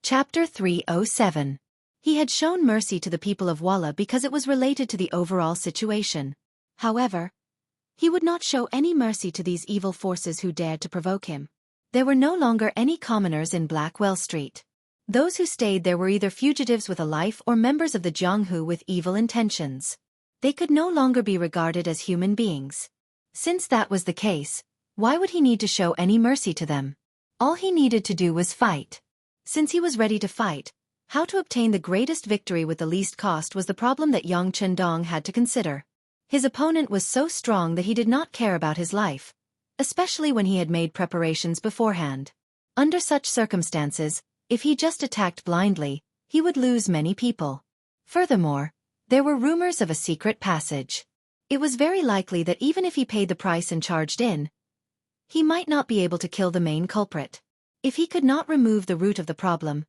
Chapter 307. He had shown mercy to the people of Walla because it was related to the overall situation. However, he would not show any mercy to these evil forces who dared to provoke him. There were no longer any commoners in Blackwell Street. Those who stayed there were either fugitives with a life or members of the Jianghu with evil intentions. They could no longer be regarded as human beings. Since that was the case, why would he need to show any mercy to them? All he needed to do was fight. Since he was ready to fight, how to obtain the greatest victory with the least cost was the problem that Yang Chendong had to consider. His opponent was so strong that he did not care about his life, especially when he had made preparations beforehand. Under such circumstances, if he just attacked blindly, he would lose many people. Furthermore, there were rumors of a secret passage. It was very likely that even if he paid the price and charged in, he might not be able to kill the main culprit. If he could not remove the root of the problem,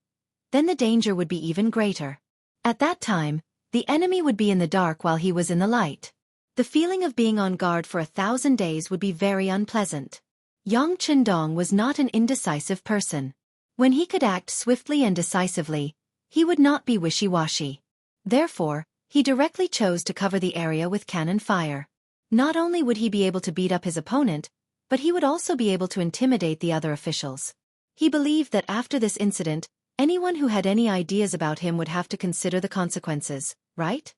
then the danger would be even greater. At that time, the enemy would be in the dark while he was in the light. The feeling of being on guard for 1,000 days would be very unpleasant. Yang Chendong was not an indecisive person. When he could act swiftly and decisively, he would not be wishy-washy. Therefore, he directly chose to cover the area with cannon fire. Not only would he be able to beat up his opponent, but he would also be able to intimidate the other officials. He believed that after this incident, anyone who had any ideas about him would have to consider the consequences, right?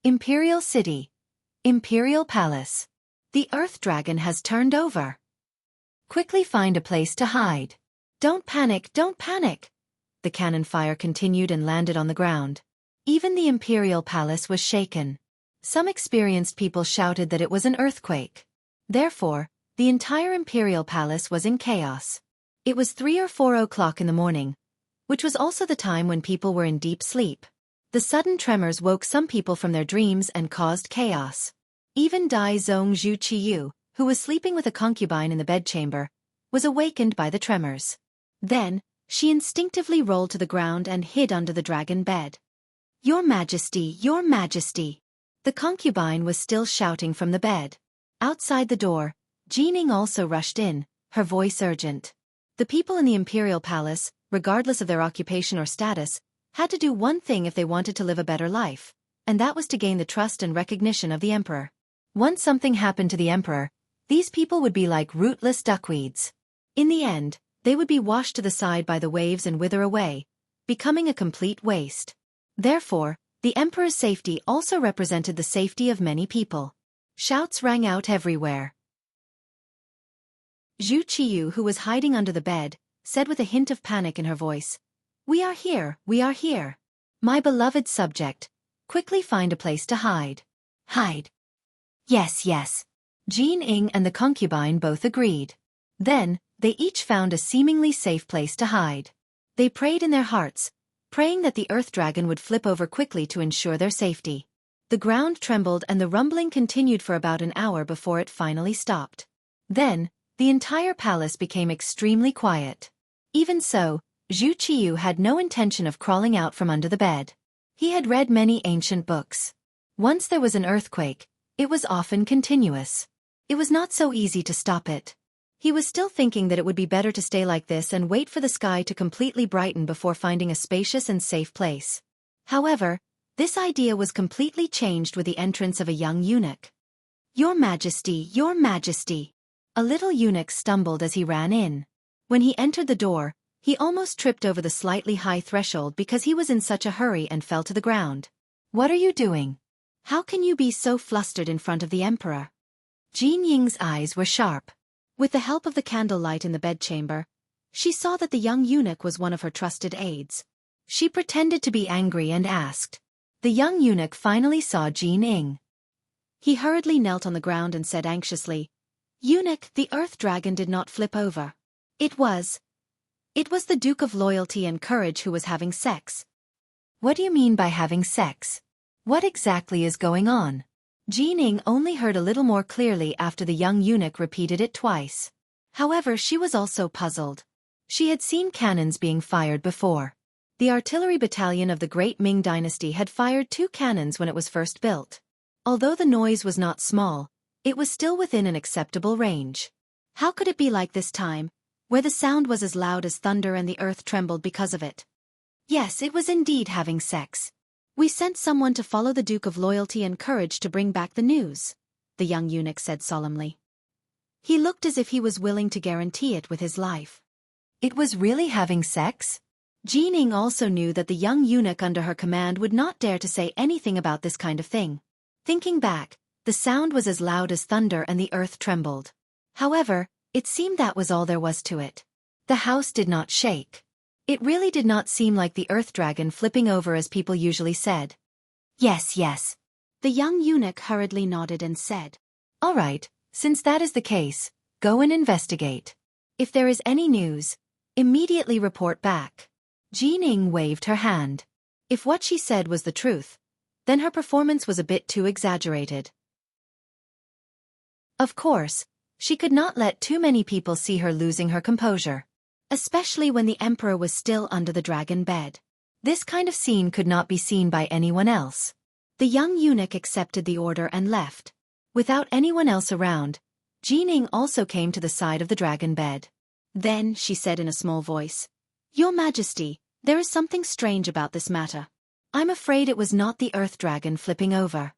Imperial City. Imperial Palace. The Earth Dragon has turned over. Quickly find a place to hide. Don't panic, don't panic. The cannon fire continued and landed on the ground. Even the Imperial Palace was shaken. Some experienced people shouted that it was an earthquake. Therefore, the entire Imperial Palace was in chaos. It was 3 or 4 o'clock in the morning, which was also the time when people were in deep sleep. The sudden tremors woke some people from their dreams and caused chaos. Even Dai Zong Zhu Qiyu, who was sleeping with a concubine in the bedchamber, was awakened by the tremors. Then, she instinctively rolled to the ground and hid under the dragon bed. "Your Majesty, Your Majesty!" The concubine was still shouting from the bed. Outside the door, Jianghu also rushed in, her voice urgent. The people in the Imperial Palace, regardless of their occupation or status, had to do one thing if they wanted to live a better life, and that was to gain the trust and recognition of the emperor. Once something happened to the emperor, these people would be like rootless duckweeds. In the end, they would be washed to the side by the waves and wither away, becoming a complete waste. Therefore, the emperor's safety also represented the safety of many people. Shouts rang out everywhere. Zhu Qiyu, who was hiding under the bed, said with a hint of panic in her voice, "We are here, we are here. My beloved subject, quickly find a place to hide." "Hide." "Yes, yes." Jianghu and the concubine both agreed. Then, they each found a seemingly safe place to hide. They prayed in their hearts, praying that the Earth Dragon would flip over quickly to ensure their safety. The ground trembled and the rumbling continued for about an hour before it finally stopped. Then, the entire palace became extremely quiet. Even so, Zhu Qiyu had no intention of crawling out from under the bed. He had read many ancient books. Once there was an earthquake, it was often continuous. It was not so easy to stop it. He was still thinking that it would be better to stay like this and wait for the sky to completely brighten before finding a spacious and safe place. However, this idea was completely changed with the entrance of a young eunuch. "Your Majesty, Your Majesty!" A little eunuch stumbled as he ran in. When he entered the door, he almost tripped over the slightly high threshold because he was in such a hurry and fell to the ground. "What are you doing? How can you be so flustered in front of the emperor?" Jianghu's eyes were sharp. With the help of the candlelight in the bedchamber, she saw that the young eunuch was one of her trusted aides. She pretended to be angry and asked. The young eunuch finally saw Jianghu. He hurriedly knelt on the ground and said anxiously, "Eunuch, the Earth Dragon did not flip over. It was the Duke of Loyalty and Courage who was having sex." "What do you mean by having sex? What exactly is going on?" Jianghu only heard a little more clearly after the young eunuch repeated it twice. However, she was also puzzled. She had seen cannons being fired before. The artillery battalion of the Great Ming Dynasty had fired 2 cannons when it was first built. Although the noise was not small, it was still within an acceptable range. How could it be like this time? where the sound was as loud as thunder and the earth trembled because of it. Yes, it was indeed having sex. We sent someone to follow the Duke of Loyalty and Courage to bring back the news, the young eunuch said solemnly. He looked as if he was willing to guarantee it with his life. It was really having sex? Jianghu also knew that the young eunuch under her command would not dare to say anything about this kind of thing. Thinking back, the sound was as loud as thunder and the earth trembled. However, it seemed that was all there was to it. The house did not shake. It really did not seem like the earth dragon flipping over as people usually said. Yes, yes. The young eunuch hurriedly nodded and said, "All right, since that is the case, go and investigate. If there is any news, immediately report back." Jianghu waved her hand. If what she said was the truth, then her performance was a bit too exaggerated. Of course, she could not let too many people see her losing her composure, especially when the emperor was still under the dragon bed. This kind of scene could not be seen by anyone else. The young eunuch accepted the order and left. Without anyone else around, Jianghu also came to the side of the dragon bed. Then she said in a small voice, "Your Majesty, there is something strange about this matter. I'm afraid it was not the earth dragon flipping over."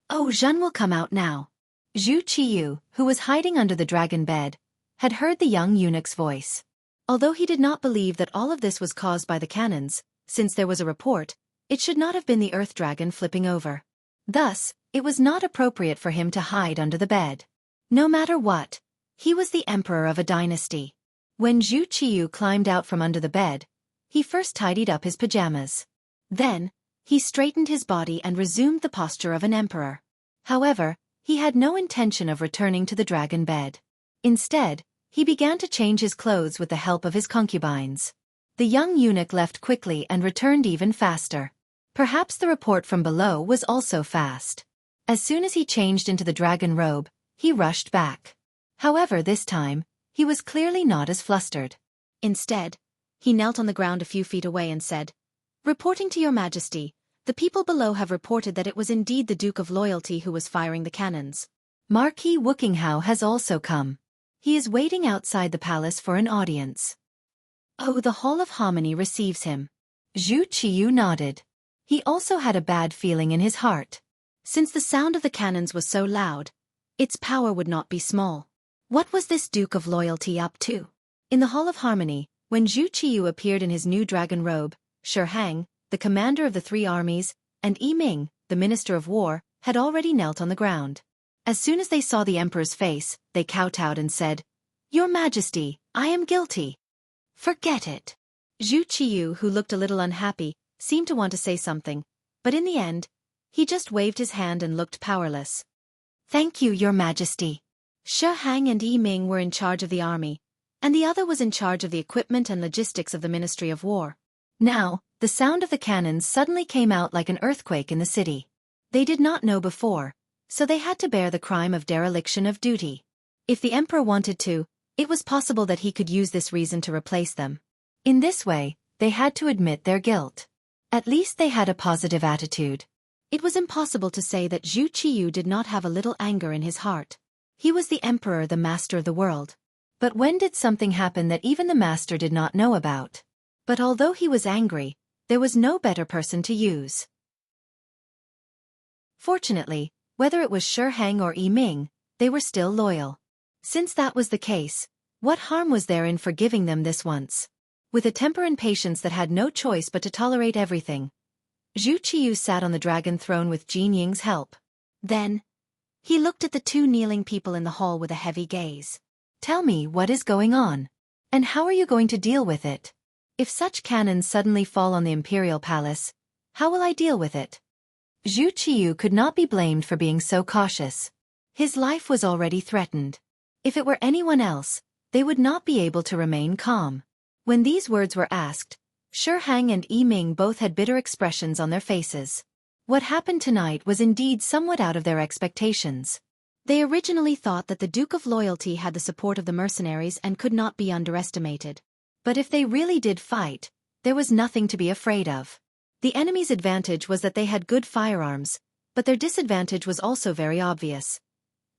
"Oh, Zhen will come out now." Zhu Qiyu, who was hiding under the dragon bed, had heard the young eunuch's voice. Although he did not believe that all of this was caused by the cannons, since there was a report, it should not have been the earth dragon flipping over. Thus, it was not appropriate for him to hide under the bed. No matter what, he was the emperor of a dynasty. When Zhu Qiyu climbed out from under the bed, he first tidied up his pajamas. Then, he straightened his body and resumed the posture of an emperor. However, he had no intention of returning to the dragon bed. Instead, he began to change his clothes with the help of his concubines. The young eunuch left quickly and returned even faster. Perhaps the report from below was also fast. As soon as he changed into the dragon robe, he rushed back. However, this time, he was clearly not as flustered. Instead, he knelt on the ground a few feet away and said, "Reporting to your Majesty, the people below have reported that it was indeed the Duke of Loyalty who was firing the cannons. Marquis Wuxia has also come. He is waiting outside the palace for an audience." "Oh, the Hall of Harmony receives him." Zhu Qiyu nodded. He also had a bad feeling in his heart. Since the sound of the cannons was so loud, its power would not be small. What was this Duke of Loyalty up to? In the Hall of Harmony, when Zhu Qiyu appeared in his new dragon robe, Xianxia, the commander of the 3 armies, and Yiming, the minister of war, had already knelt on the ground. As soon as they saw the emperor's face, they kowtowed and said, "Your Majesty, I am guilty." "Forget it." Zhu Qiyu, who looked a little unhappy, seemed to want to say something, but in the end, he just waved his hand and looked powerless. "Thank you, Your Majesty." Xianxia and Yiming were in charge of the army, and the other was in charge of the equipment and logistics of the Ministry of War. Now, the sound of the cannons suddenly came out like an earthquake in the city. They did not know before, so they had to bear the crime of dereliction of duty. If the emperor wanted to, it was possible that he could use this reason to replace them. In this way, they had to admit their guilt. At least they had a positive attitude. It was impossible to say that Zhu Qiyu did not have a little anger in his heart. He was the emperor, the master of the world. But when did something happen that even the master did not know about? But although he was angry, there was no better person to use. Fortunately, whether it was Xianxia or Yiming, they were still loyal. Since that was the case, what harm was there in forgiving them this once? With a temper and patience that had no choice but to tolerate everything, Zhu Qiyu sat on the dragon throne with Jiangying's help. Then, he looked at the 2 kneeling people in the hall with a heavy gaze. "Tell me what is going on. And how are you going to deal with it? If such cannons suddenly fall on the Imperial Palace, how will I deal with it?" Zhu Qiyu could not be blamed for being so cautious. His life was already threatened. If it were anyone else, they would not be able to remain calm. When these words were asked, Xianxia and Yiming both had bitter expressions on their faces. What happened tonight was indeed somewhat out of their expectations. They originally thought that the Duke of Loyalty had the support of the mercenaries and could not be underestimated. But if they really did fight, there was nothing to be afraid of. The enemy's advantage was that they had good firearms, but their disadvantage was also very obvious.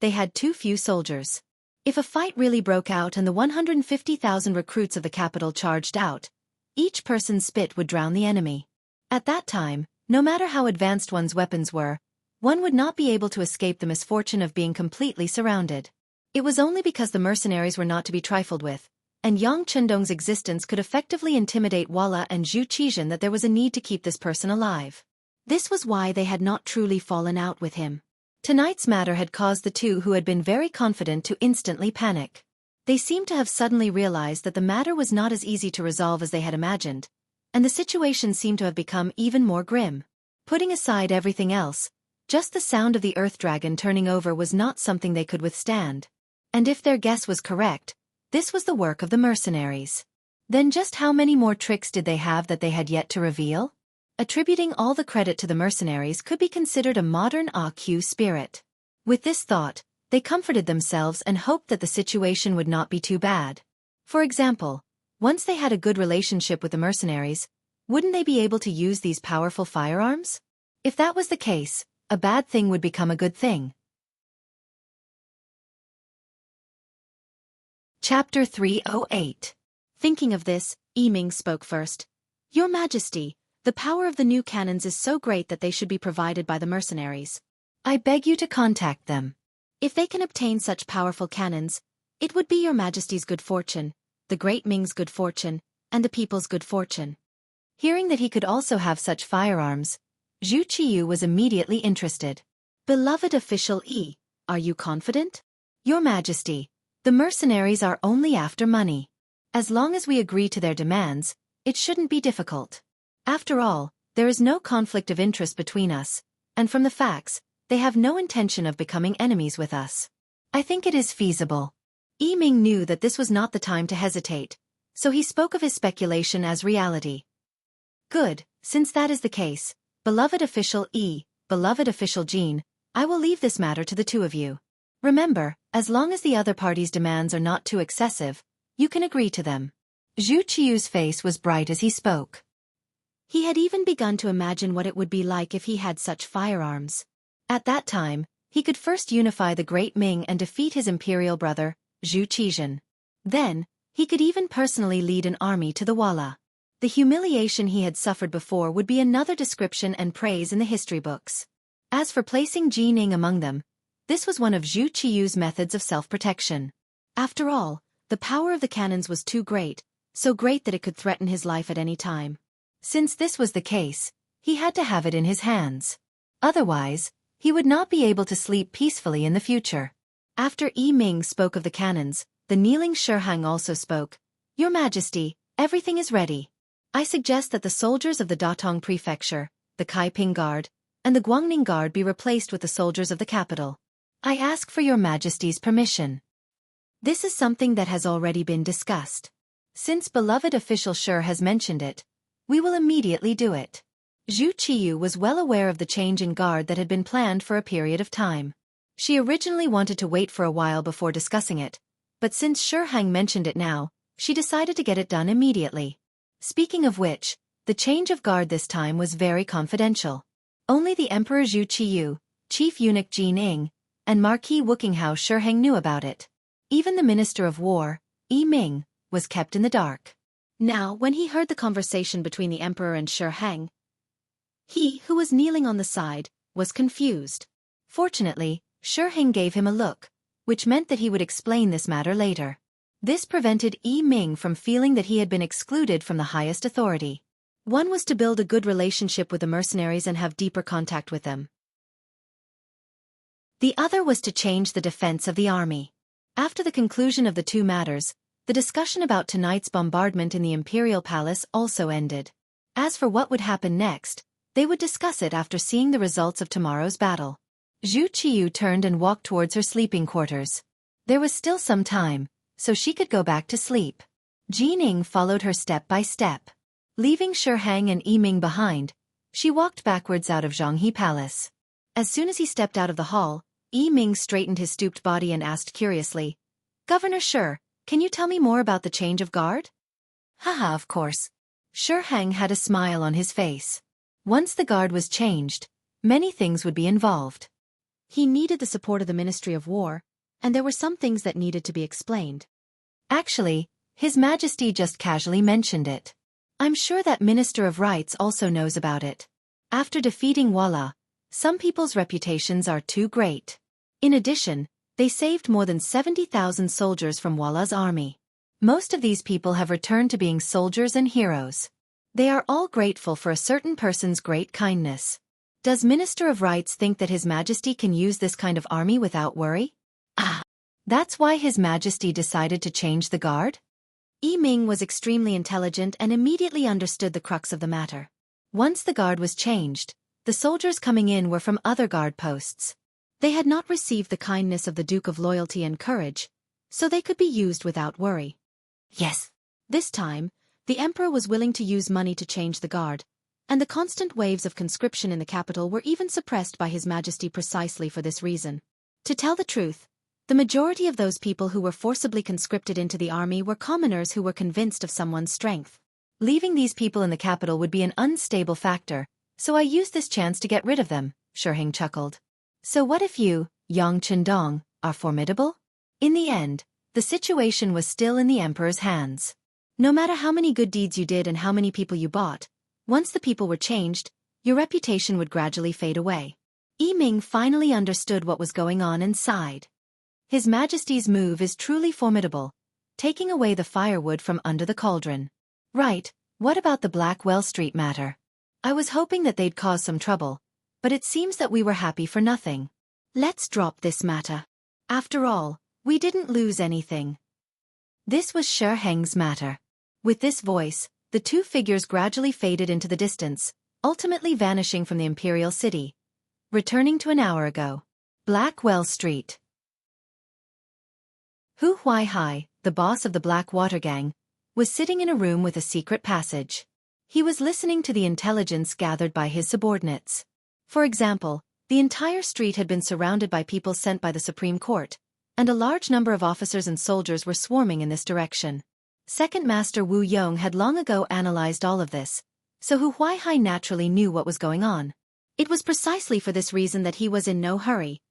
They had too few soldiers. If a fight really broke out and the 150,000 recruits of the capital charged out, each person's spit would drown the enemy. At that time, no matter how advanced one's weapons were, one would not be able to escape the misfortune of being completely surrounded. It was only because the mercenaries were not to be trifled with, and Yang Chendong's existence could effectively intimidate Walla and Zhu Qizhen that there was a need to keep this person alive. This was why they had not truly fallen out with him. Tonight's matter had caused the two who had been very confident to instantly panic. They seemed to have suddenly realized that the matter was not as easy to resolve as they had imagined, and the situation seemed to have become even more grim. Putting aside everything else, just the sound of the earth dragon turning over was not something they could withstand. And if their guess was correct, this was the work of the mercenaries. Then just how many more tricks did they have that they had yet to reveal? Attributing all the credit to the mercenaries could be considered a modern AQ spirit. With this thought, they comforted themselves and hoped that the situation would not be too bad. For example, once they had a good relationship with the mercenaries, wouldn't they be able to use these powerful firearms? If that was the case, a bad thing would become a good thing. Chapter 308. Thinking of this, Yiming spoke first. Your Majesty, the power of the new cannons is so great that they should be provided by the mercenaries. I beg you to contact them. If they can obtain such powerful cannons, it would be your Majesty's good fortune, the great Ming's good fortune, and the people's good fortune. Hearing that he could also have such firearms, Zhu Qiyu was immediately interested. Beloved official Yi, are you confident? Your Majesty, the mercenaries are only after money. As long as we agree to their demands, it shouldn't be difficult. After all, there is no conflict of interest between us, and from the facts, they have no intention of becoming enemies with us. I think it is feasible. Yiming knew that this was not the time to hesitate, so he spoke of his speculation as reality. Good, since that is the case, beloved official E, beloved official Jean, I will leave this matter to the two of you. Remember, as long as the other party's demands are not too excessive, you can agree to them. Zhu Qiyu's face was bright as he spoke. He had even begun to imagine what it would be like if he had such firearms. At that time, he could first unify the Great Ming and defeat his imperial brother, Zhu Qizhen. Then, he could even personally lead an army to the Walla. The humiliation he had suffered before would be another description and praise in the history books. As for placing Jining among them, this was one of Zhu Qiyu's methods of self-protection. After all, the power of the cannons was too great, so great that it could threaten his life at any time. Since this was the case, he had to have it in his hands. Otherwise, he would not be able to sleep peacefully in the future. After Yiming spoke of the cannons, the kneeling Shihang also spoke. Your Majesty, everything is ready. I suggest that the soldiers of the Datong Prefecture, the Kaiping Guard, and the Guangning Guard be replaced with the soldiers of the capital. I ask for your Majesty's permission. This is something that has already been discussed. Since beloved official Shi has mentioned it, we will immediately do it. Zhu Qiyu was well aware of the change in guard that had been planned for a period of time. She originally wanted to wait for a while before discussing it, but since Shihang mentioned it now, she decided to get it done immediately. Speaking of which, the change of guard this time was very confidential. Only the Emperor Zhu Qiyu, Chief Eunuch Jin Ing, and Marquis Wuxia Shihang knew about it. Even the Minister of War, Yiming, was kept in the dark. Now, when he heard the conversation between the Emperor and Shihang, he, who was kneeling on the side, was confused. Fortunately, Shihang gave him a look, which meant that he would explain this matter later. This prevented Yiming from feeling that he had been excluded from the highest authority. One was to build a good relationship with the mercenaries and have deeper contact with them. The other was to change the defense of the army. After the conclusion of the two matters, the discussion about tonight's bombardment in the Imperial Palace also ended. As for what would happen next, they would discuss it after seeing the results of tomorrow's battle. Zhu Qiyu turned and walked towards her sleeping quarters. There was still some time, so she could go back to sleep. Jining followed her step by step. Leaving Shihang and Yiming behind, she walked backwards out of Jianghu Palace. As soon as he stepped out of the hall, Yiming straightened his stooped body and asked curiously, Governor Shi, can you tell me more about the change of guard? Haha, of course. Shihang had a smile on his face. Once the guard was changed, many things would be involved. He needed the support of the Ministry of War, and there were some things that needed to be explained. Actually, His Majesty just casually mentioned it. I'm sure that Minister of Rights also knows about it. After defeating Walla, some people's reputations are too great. In addition, they saved more than 70,000 soldiers from Walla's army. Most of these people have returned to being soldiers and heroes. They are all grateful for a certain person's great kindness. Does Minister of Rights think that His Majesty can use this kind of army without worry? That's why His Majesty decided to change the guard? Yi Ming was extremely intelligent and immediately understood the crux of the matter. Once the guard was changed, the soldiers coming in were from other guard posts. They had not received the kindness of the Duke of Loyalty and Courage, so they could be used without worry. Yes. This time, the Emperor was willing to use money to change the guard, and the constant waves of conscription in the capital were even suppressed by His Majesty precisely for this reason. To tell the truth, the majority of those people who were forcibly conscripted into the army were commoners who were convinced of someone's strength. Leaving these people in the capital would be an unstable factor, so I used this chance to get rid of them, Shiheng chuckled. So what if you, Yang Chendong, are formidable? In the end, the situation was still in the Emperor's hands. No matter how many good deeds you did and how many people you bought, once the people were changed, your reputation would gradually fade away. Yi Ming finally understood what was going on and sighed. His Majesty's move is truly formidable, taking away the firewood from under the cauldron. Right, what about the Blackwell Street matter? I was hoping that they'd cause some trouble, but it seems that we were happy for nothing. Let's drop this matter. After all, we didn't lose anything. This was Shiheng's matter. With this voice, the two figures gradually faded into the distance, ultimately vanishing from the Imperial City. Returning to an hour ago. Blackwell Street. Hu Huaihai, the boss of the Black Water Gang, was sitting in a room with a secret passage. He was listening to the intelligence gathered by his subordinates. For example, the entire street had been surrounded by people sent by the Supreme Court, and a large number of officers and soldiers were swarming in this direction. Second Master Wu Yong had long ago analyzed all of this, so Hu Huaihai naturally knew what was going on. It was precisely for this reason that he was in no hurry,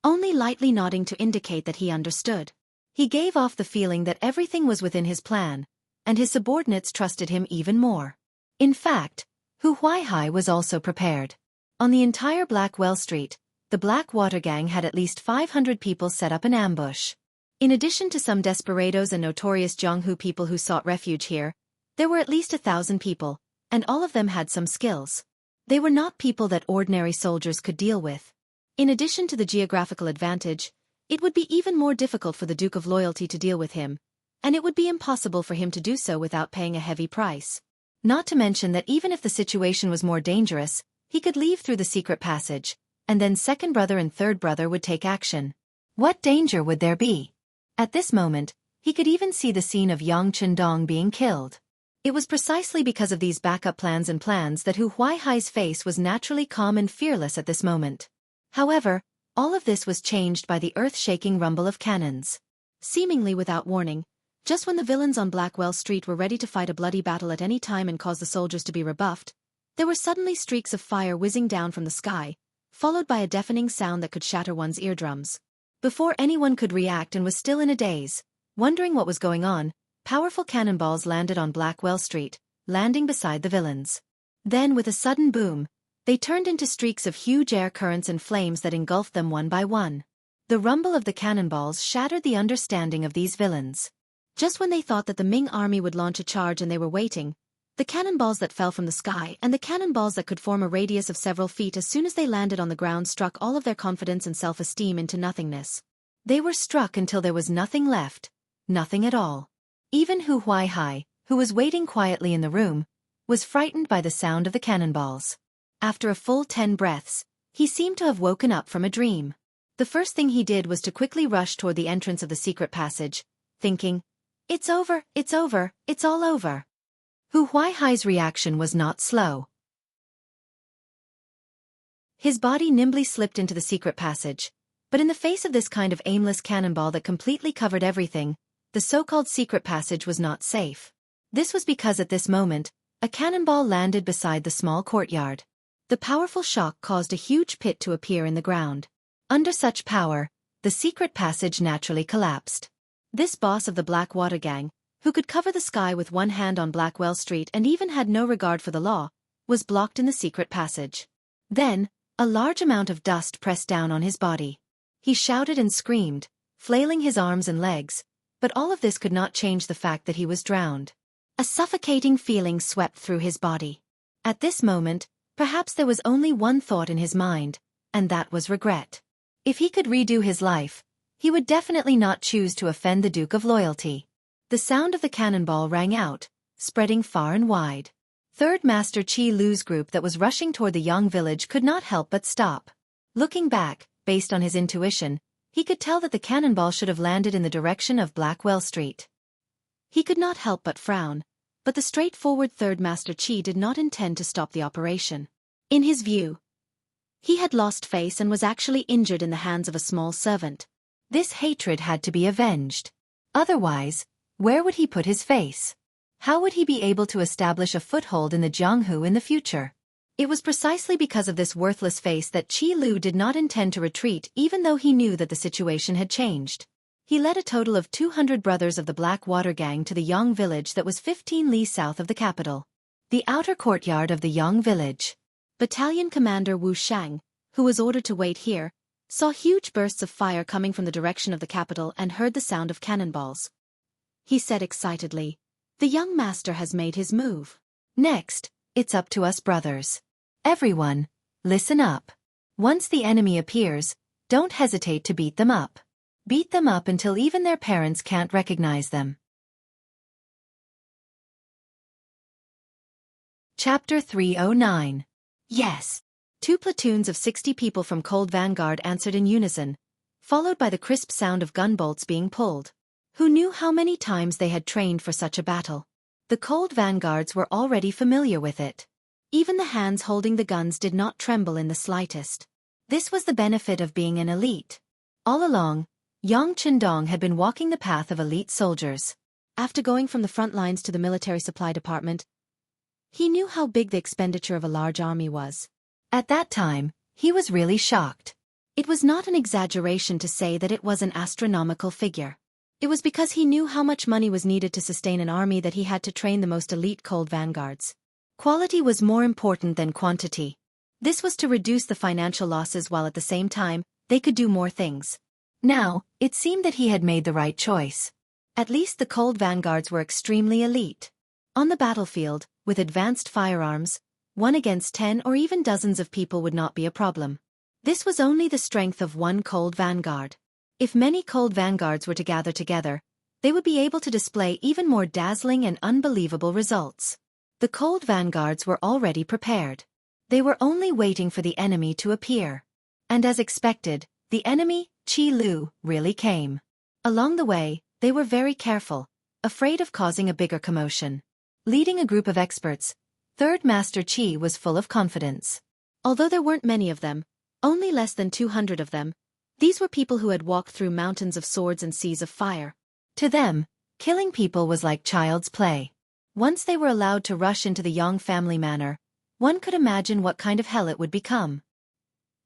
only lightly nodding to indicate that he understood. He gave off the feeling that everything was within his plan, and his subordinates trusted him even more. In fact, Hu Huaihai was also prepared. On the entire Blackwell Street, the Black Water Gang had at least 500 people set up an ambush. In addition to some desperados and notorious Jianghu people who sought refuge here, there were at least 1,000 people, and all of them had some skills. They were not people that ordinary soldiers could deal with. In addition to the geographical advantage, it would be even more difficult for the Duke of Loyalty to deal with him, and it would be impossible for him to do so without paying a heavy price. Not to mention that even if the situation was more dangerous, he could leave through the secret passage, and then second brother and third brother would take action. What danger would there be? At this moment, he could even see the scene of Yang Chendong being killed. It was precisely because of these backup plans that Hu Huaihai's face was naturally calm and fearless at this moment. However, all of this was changed by the earth-shaking rumble of cannons. Seemingly without warning, just when the villains on Blackwell Street were ready to fight a bloody battle at any time and cause the soldiers to be rebuffed, there were suddenly streaks of fire whizzing down from the sky, followed by a deafening sound that could shatter one's eardrums. Before anyone could react and was still in a daze, wondering what was going on, powerful cannonballs landed on Blackwell Street, landing beside the villains. Then with a sudden boom, they turned into streaks of huge air currents and flames that engulfed them one by one. The rumble of the cannonballs shattered the understanding of these villains. Just when they thought that the Ming army would launch a charge and they were waiting, the cannonballs that fell from the sky and the cannonballs that could form a radius of several feet as soon as they landed on the ground struck all of their confidence and self-esteem into nothingness. They were struck until there was nothing left, nothing at all. Even Hu Huaihai, who was waiting quietly in the room, was frightened by the sound of the cannonballs. After a full 10 breaths, he seemed to have woken up from a dream. The first thing he did was to quickly rush toward the entrance of the secret passage, thinking, "It's over, it's over, it's all over." Hu Huaihai's reaction was not slow. His body nimbly slipped into the secret passage, but in the face of this kind of aimless cannonball that completely covered everything, the so-called secret passage was not safe. This was because at this moment, a cannonball landed beside the small courtyard. The powerful shock caused a huge pit to appear in the ground. Under such power, the secret passage naturally collapsed. This boss of the Blackwater gang, who could cover the sky with one hand on Blackwell Street and even had no regard for the law, was blocked in the secret passage. Then, a large amount of dust pressed down on his body. He shouted and screamed, flailing his arms and legs, but all of this could not change the fact that he was drowned. A suffocating feeling swept through his body. At this moment, perhaps there was only one thought in his mind, and that was regret. If he could redo his life, he would definitely not choose to offend the Duke of Loyalty. The sound of the cannonball rang out, spreading far and wide. Third Master Qi Lu's group that was rushing toward the Yang village could not help but stop. Looking back, based on his intuition, he could tell that the cannonball should have landed in the direction of Blackwell Street. He could not help but frown, but the straightforward Third Master Qi did not intend to stop the operation. In his view, he had lost face and was actually injured in the hands of a small servant. This hatred had to be avenged. Otherwise, where would he put his face? How would he be able to establish a foothold in the Jianghu in the future? It was precisely because of this worthless face that Qi Lu did not intend to retreat even though he knew that the situation had changed. He led a total of 200 brothers of the Blackwater gang to the Yang village that was 15 li south of the capital. The outer courtyard of the Yang village. Battalion Commander Wu Shang, who was ordered to wait here, saw huge bursts of fire coming from the direction of the capital and heard the sound of cannonballs. He said excitedly, "The young master has made his move. Next, it's up to us brothers. Everyone, listen up. Once the enemy appears, don't hesitate to beat them up. Beat them up until even their parents can't recognize them." Chapter 309. Yes. 2 platoons of 60 people from Cold Vanguard answered in unison, followed by the crisp sound of gun bolts being pulled. Who knew how many times they had trained for such a battle? The Cold Vanguards were already familiar with it. Even the hands holding the guns did not tremble in the slightest. This was the benefit of being an elite. All along, Yang Qindong had been walking the path of elite soldiers. After going from the front lines to the military supply department, he knew how big the expenditure of a large army was. At that time, he was really shocked. It was not an exaggeration to say that it was an astronomical figure. It was because he knew how much money was needed to sustain an army that he had to train the most elite Cold Vanguards. Quality was more important than quantity. This was to reduce the financial losses while at the same time, they could do more things. Now, it seemed that he had made the right choice. At least the Cold Vanguards were extremely elite. On the battlefield, with advanced firearms, 1 against 10 or even dozens of people would not be a problem. This was only the strength of one Cold Vanguard. If many Cold Vanguards were to gather together, they would be able to display even more dazzling and unbelievable results. The Cold Vanguards were already prepared. They were only waiting for the enemy to appear. And as expected, the enemy, Qi Lu, really came. Along the way, they were very careful, afraid of causing a bigger commotion. Leading a group of experts, Third Master Qi was full of confidence. Although there weren't many of them, only less than 200 of them, these were people who had walked through mountains of swords and seas of fire. To them, killing people was like child's play. Once they were allowed to rush into the Yang family manor, one could imagine what kind of hell it would become.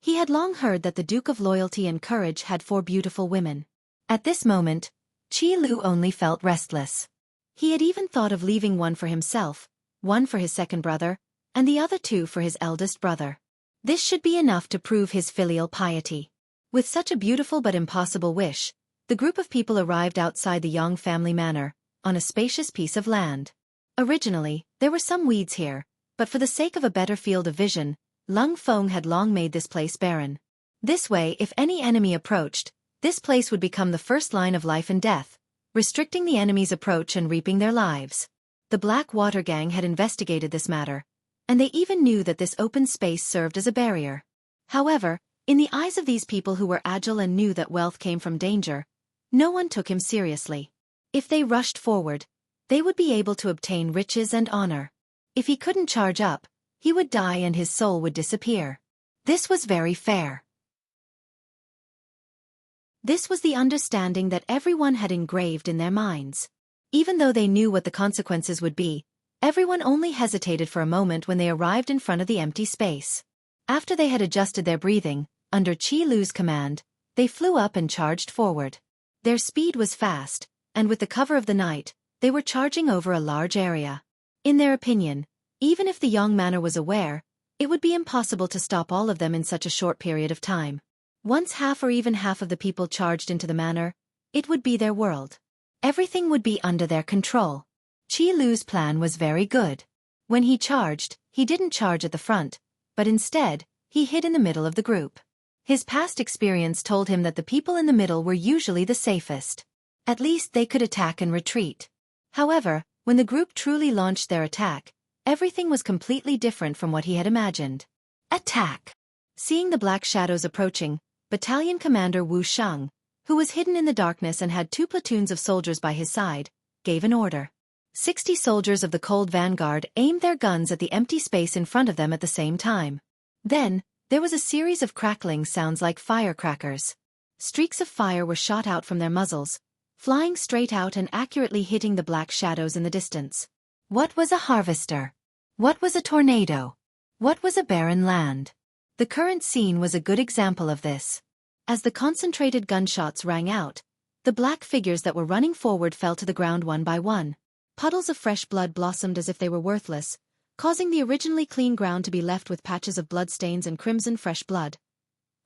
He had long heard that the Duke of Loyalty and Courage had 4 beautiful women. At this moment, Qi Lu only felt restless. He had even thought of leaving one for himself, one for his second brother, and the other 2 for his eldest brother. This should be enough to prove his filial piety. With such a beautiful but impossible wish, the group of people arrived outside the Yang family manor, on a spacious piece of land. Originally, there were some weeds here, but for the sake of a better field of vision, Lung Feng had long made this place barren. This way, if any enemy approached, this place would become the first line of life and death, restricting the enemy's approach and reaping their lives. The Blackwater gang had investigated this matter, and they even knew that this open space served as a barrier. However, in the eyes of these people who were agile and knew that wealth came from danger, no one took him seriously. If they rushed forward, they would be able to obtain riches and honor. If he couldn't charge up, he would die and his soul would disappear. This was very fair. This was the understanding that everyone had engraved in their minds. Even though they knew what the consequences would be, everyone only hesitated for a moment when they arrived in front of the empty space. After they had adjusted their breathing, under Qi Lu's command, They flew up and charged forward. Their speed was fast, and with the cover of the night, they were charging over a large area. In their opinion, even if the young manor was aware, it would be impossible to stop all of them in such a short period of time. Once half or even half of the people charged into the manor, it would be their world. Everything would be under their control. Qi Lu's plan was very good. When he charged, he didn't charge at the front, but instead, he hid in the middle of the group. His past experience told him that the people in the middle were usually the safest. At least they could attack and retreat. However, when the group truly launched their attack, everything was completely different from what he had imagined. Attack! Seeing the black shadows approaching, Battalion Commander Wu Shang, who was hidden in the darkness and had 2 platoons of soldiers by his side, gave an order. 60 soldiers of the Cold Vanguard aimed their guns at the empty space in front of them at the same time. Then, there was a series of crackling sounds like firecrackers. Streaks of fire were shot out from their muzzles, flying straight out and accurately hitting the black shadows in the distance. What was a harvester? What was a tornado? What was a barren land? The current scene was a good example of this. As the concentrated gunshots rang out, the black figures that were running forward fell to the ground one by one. Puddles of fresh blood blossomed as if they were worthless, causing the originally clean ground to be left with patches of bloodstains and crimson fresh blood.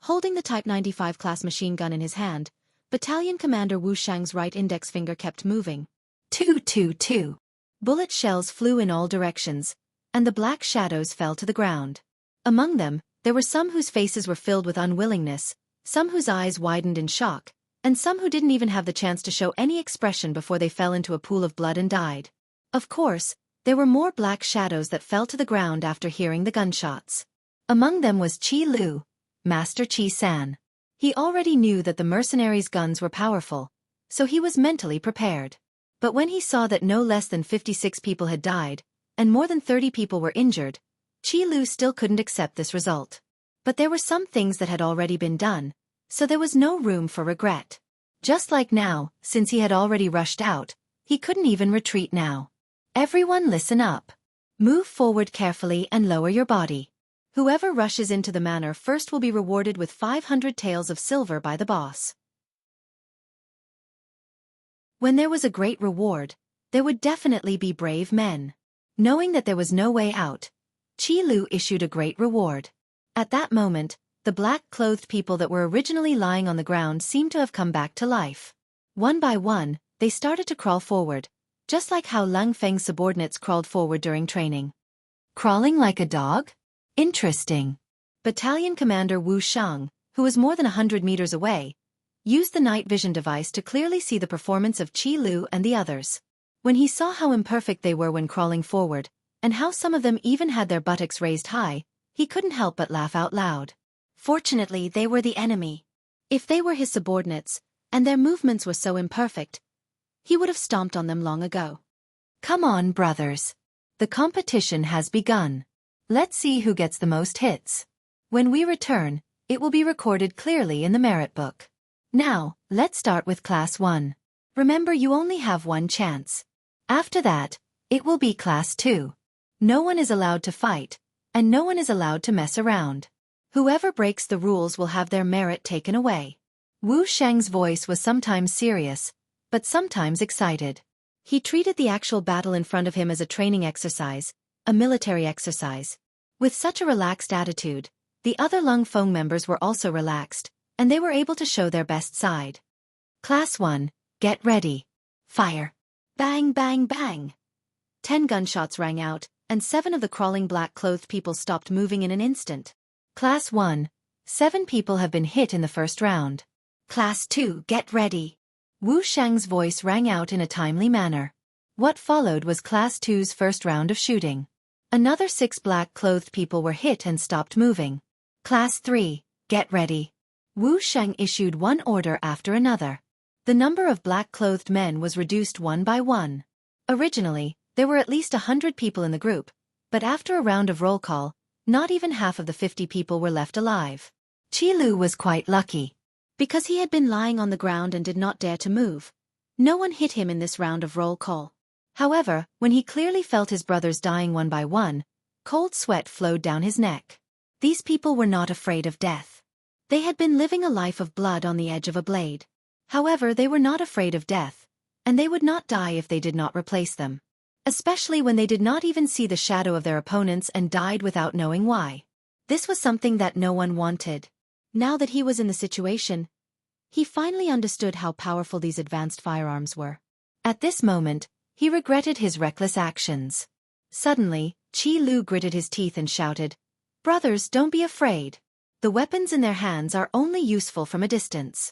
Holding the Type 95 class machine gun in his hand, Battalion Commander Wu Shang's right index finger kept moving. 222. Bullet shells flew in all directions, and the black shadows fell to the ground. Among them, there were some whose faces were filled with unwillingness, some whose eyes widened in shock, and some who didn't even have the chance to show any expression before they fell into a pool of blood and died. Of course, there were more black shadows that fell to the ground after hearing the gunshots. Among them was Qi Lu, Master Qi San. He already knew that the mercenaries' guns were powerful, so he was mentally prepared. But when he saw that no less than 56 people had died, and more than 30 people were injured, Qi Lu still couldn't accept this result. But there were some things that had already been done, so there was no room for regret. Just like now, since he had already rushed out, he couldn't even retreat now. Everyone listen up. Move forward carefully and lower your body. Whoever rushes into the manor first will be rewarded with 500 taels of silver by the boss. When there was a great reward, there would definitely be brave men. Knowing that there was no way out, Qi Lu issued a great reward. At that moment, the black-clothed people that were originally lying on the ground seemed to have come back to life. One by one, they started to crawl forward, just like how Lung Feng's subordinates crawled forward during training. Crawling like a dog? Interesting. Battalion Commander Wu Shang, who was more than 100 meters away, used the night vision device to clearly see the performance of Qi Lu and the others. When he saw how imperfect they were when crawling forward, and how some of them even had their buttocks raised high, he couldn't help but laugh out loud. Fortunately, they were the enemy. If they were his subordinates, and their movements were so imperfect, he would have stomped on them long ago. Come on, brothers. The competition has begun. Let's see who gets the most hits. When we return, it will be recorded clearly in the merit book. Now, let's start with Class 1. Remember, you only have one chance. After that, it will be Class 2. No one is allowed to fight, and no one is allowed to mess around. Whoever breaks the rules will have their merit taken away. Wu Shang's voice was sometimes serious, but sometimes excited. He treated the actual battle in front of him as a training exercise, a military exercise. With such a relaxed attitude, the other Lung Feng members were also relaxed, and they were able to show their best side. Class 1, get ready. Fire. Bang, bang, bang. 10 gunshots rang out, and 7 of the crawling black-clothed people stopped moving in an instant. Class 1, 7 people have been hit in the first round. Class 2, get ready. Wu Shang's voice rang out in a timely manner. What followed was Class 2's first round of shooting. Another 6 black-clothed people were hit and stopped moving. Class 3, get ready. Wu Shang issued one order after another. The number of black-clothed men was reduced one by one. Originally, there were at least 100 people in the group, but after a round of roll call, not even half of the 50 people were left alive. Qi Lu was quite lucky. Because he had been lying on the ground and did not dare to move, no one hit him in this round of roll call. However, when he clearly felt his brothers dying one by one, cold sweat flowed down his neck. These people were not afraid of death. They had been living a life of blood on the edge of a blade. However, they were not afraid of death, and they would not die if they did not replace them. Especially when they did not even see the shadow of their opponents and died without knowing why. This was something that no one wanted. Now that he was in the situation, he finally understood how powerful these advanced firearms were. At this moment, he regretted his reckless actions. Suddenly, Qi Lu gritted his teeth and shouted, "Brothers, don't be afraid. The weapons in their hands are only useful from a distance.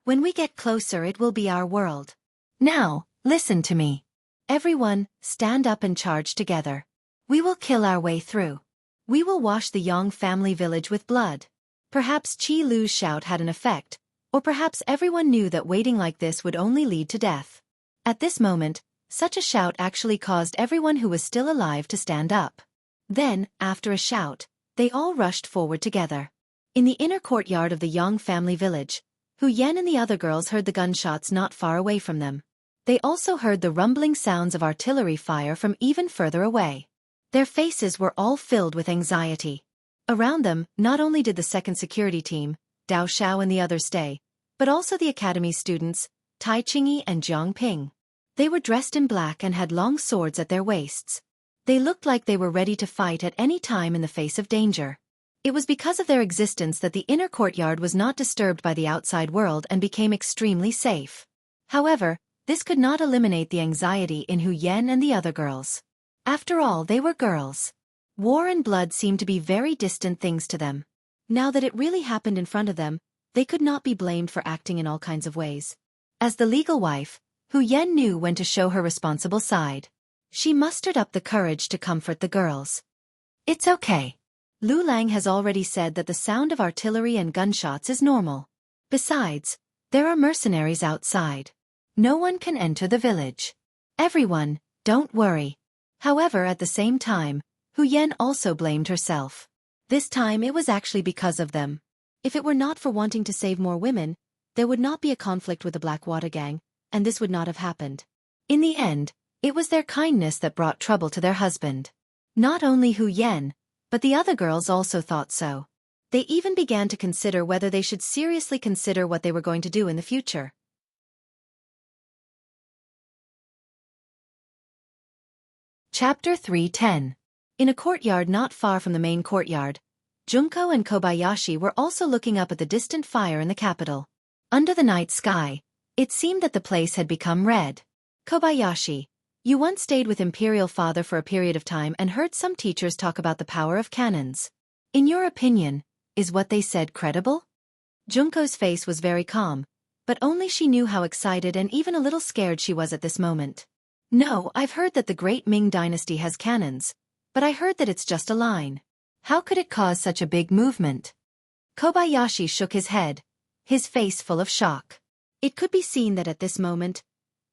When we get closer, it will be our world. Now, listen to me. Everyone, stand up and charge together. We will kill our way through. We will wash the Yang family village with blood." Perhaps Qi Lu's shout had an effect, or perhaps everyone knew that waiting like this would only lead to death. At this moment, such a shout actually caused everyone who was still alive to stand up. Then, after a shout, they all rushed forward together. In the inner courtyard of the Yang family village, Hu Yan and the other girls heard the gunshots not far away from them. They also heard the rumbling sounds of artillery fire from even further away. Their faces were all filled with anxiety. Around them, not only did the second security team, Dao Xiao and the others stay, but also the academy's students, Tai Qingyi and Jiang Ping. They were dressed in black and had long swords at their waists. They looked like they were ready to fight at any time in the face of danger. It was because of their existence that the inner courtyard was not disturbed by the outside world and became extremely safe. However, this could not eliminate the anxiety in Hu Yan and the other girls. After all, they were girls. War and blood seemed to be very distant things to them. Now that it really happened in front of them, they could not be blamed for acting in all kinds of ways. As the legal wife, Hu Yan knew when to show her responsible side. She mustered up the courage to comfort the girls. "It's okay. Lu Lang has already said that the sound of artillery and gunshots is normal. Besides, there are mercenaries outside. No one can enter the village. Everyone, don't worry." However, at the same time, Hu Yan also blamed herself. This time it was actually because of them. If it were not for wanting to save more women, there would not be a conflict with the Blackwater gang, and this would not have happened. In the end, it was their kindness that brought trouble to their husband. Not only Hu Yan, but the other girls also thought so. They even began to consider whether they should seriously consider what they were going to do in the future. Chapter 3:10. In a courtyard not far from the main courtyard, Junko and Kobayashi were also looking up at the distant fire in the capital. Under the night sky, it seemed that the place had become red. "Kobayashi, you once stayed with Imperial Father for a period of time and heard some teachers talk about the power of cannons. In your opinion, is what they said credible?" Junko's face was very calm, but only she knew how excited and even a little scared she was at this moment. "No, I've heard that the great Ming dynasty has cannons, but I heard that it's just a line. How could it cause such a big movement?" Kobayashi shook his head, his face full of shock. It could be seen that at this moment,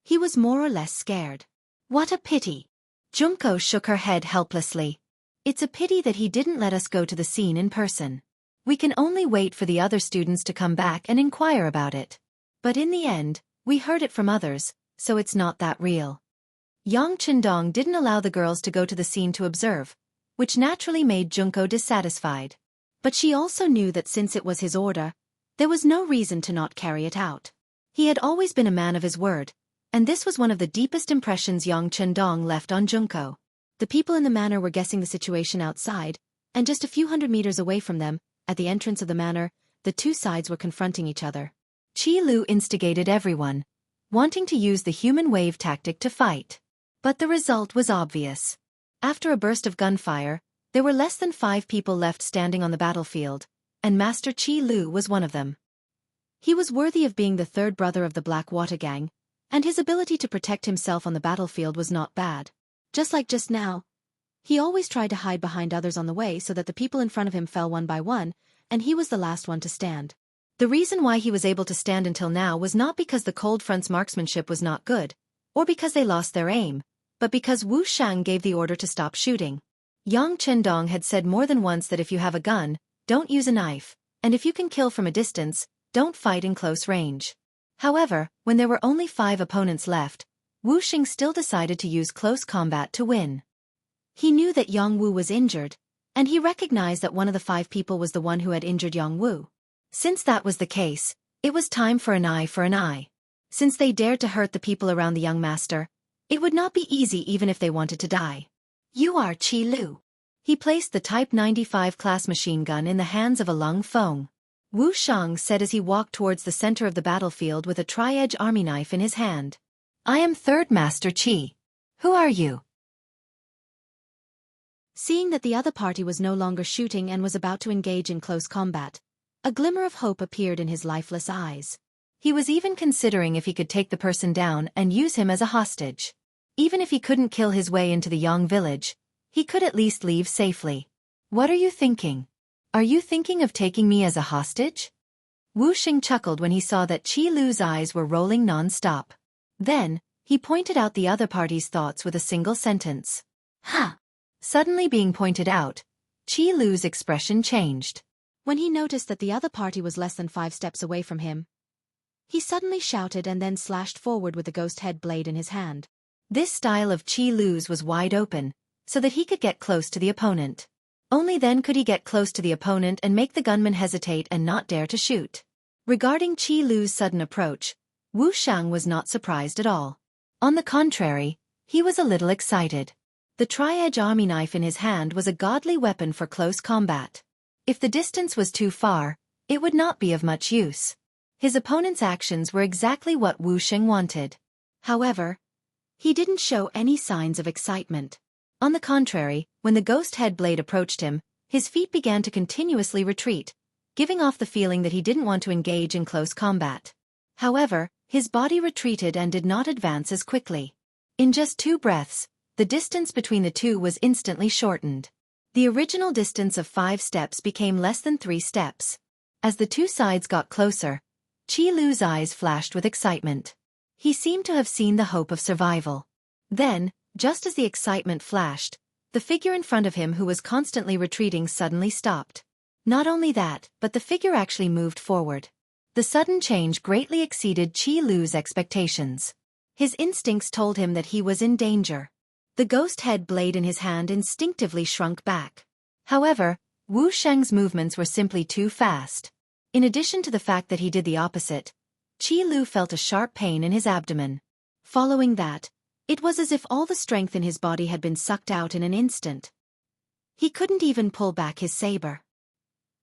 he was more or less scared. "What a pity." Junko shook her head helplessly. "It's a pity that he didn't let us go to the scene in person. We can only wait for the other students to come back and inquire about it. But in the end, we heard it from others, so it's not that real." Yang Qindong didn't allow the girls to go to the scene to observe, which naturally made Junko dissatisfied. But she also knew that since it was his order, there was no reason to not carry it out. He had always been a man of his word, and this was one of the deepest impressions Yang Qindong left on Junko. The people in the manor were guessing the situation outside, and just a few hundred meters away from them, at the entrance of the manor, the two sides were confronting each other. Qi Lu instigated everyone, wanting to use the human wave tactic to fight. But the result was obvious. After a burst of gunfire, there were less than 5 people left standing on the battlefield, and Master Qi Lu was one of them. He was worthy of being the third brother of the Blackwater gang, and his ability to protect himself on the battlefield was not bad. Just like just now, he always tried to hide behind others on the way so that the people in front of him fell one by one, and he was the last one to stand. The reason why he was able to stand until now was not because the Cold Front's marksmanship was not good, or because they lost their aim, but because Wu Shang gave the order to stop shooting. Yang Qindong had said more than once that if you have a gun, don't use a knife, and if you can kill from a distance, don't fight in close range. However, when there were only 5 opponents left, Wu Xing still decided to use close combat to win. He knew that Yang Wu was injured, And he recognized that one of the 5 people was the one who had injured Jianghu. Since that was the case, it was time for an eye for an eye. Since they dared to hurt the people around the young master, it would not be easy even if they wanted to die. You are Qi Lu. He placed the Type 95 class machine gun in the hands of a Lung Feng. Wu Shang said as he walked towards the center of the battlefield with a tri-edge army knife in his hand. I am Third Master Qi. Who are you? Seeing that the other party was no longer shooting and was about to engage in close combat, a glimmer of hope appeared in his lifeless eyes. He was even considering if he could take the person down and use him as a hostage. Even if he couldn't kill his way into the Yang village, he could at least leave safely. What are you thinking? Are you thinking of taking me as a hostage? Wu Xing chuckled when he saw that Qi Lu's eyes were rolling non-stop. Then, he pointed out the other party's thoughts with a single sentence. Ha! Suddenly being pointed out, Qi Lu's expression changed. When he noticed that the other party was less than 5 steps away from him, he suddenly shouted and then slashed forward with the ghost head blade in his hand. This style of Qi Lu's was wide open, so that he could get close to the opponent. Only then could he get close to the opponent and make the gunman hesitate and not dare to shoot. Regarding Qi Lu's sudden approach, Wu Shang was not surprised at all. On the contrary, he was a little excited. The tri-edge army knife in his hand was a godly weapon for close combat. If the distance was too far, it would not be of much use. His opponent's actions were exactly what Wu Sheng wanted. However, he didn't show any signs of excitement. On the contrary, when the ghost head blade approached him, his feet began to continuously retreat, giving off the feeling that he didn't want to engage in close combat. However, his body retreated and did not advance as quickly. In just 2 breaths, the distance between the two was instantly shortened. The original distance of 5 steps became less than 3 steps. As the 2 sides got closer, Qi Lu's eyes flashed with excitement. He seemed to have seen the hope of survival. Then, just as the excitement flashed, the figure in front of him who was constantly retreating suddenly stopped. Not only that, but the figure actually moved forward. The sudden change greatly exceeded Qi Lu's expectations. His instincts told him that he was in danger. The ghost head blade in his hand instinctively shrunk back. However, Wu Sheng's movements were simply too fast. In addition to the fact that he did the opposite, Qi Lu felt a sharp pain in his abdomen. Following that, it was as if all the strength in his body had been sucked out in an instant. He couldn't even pull back his saber.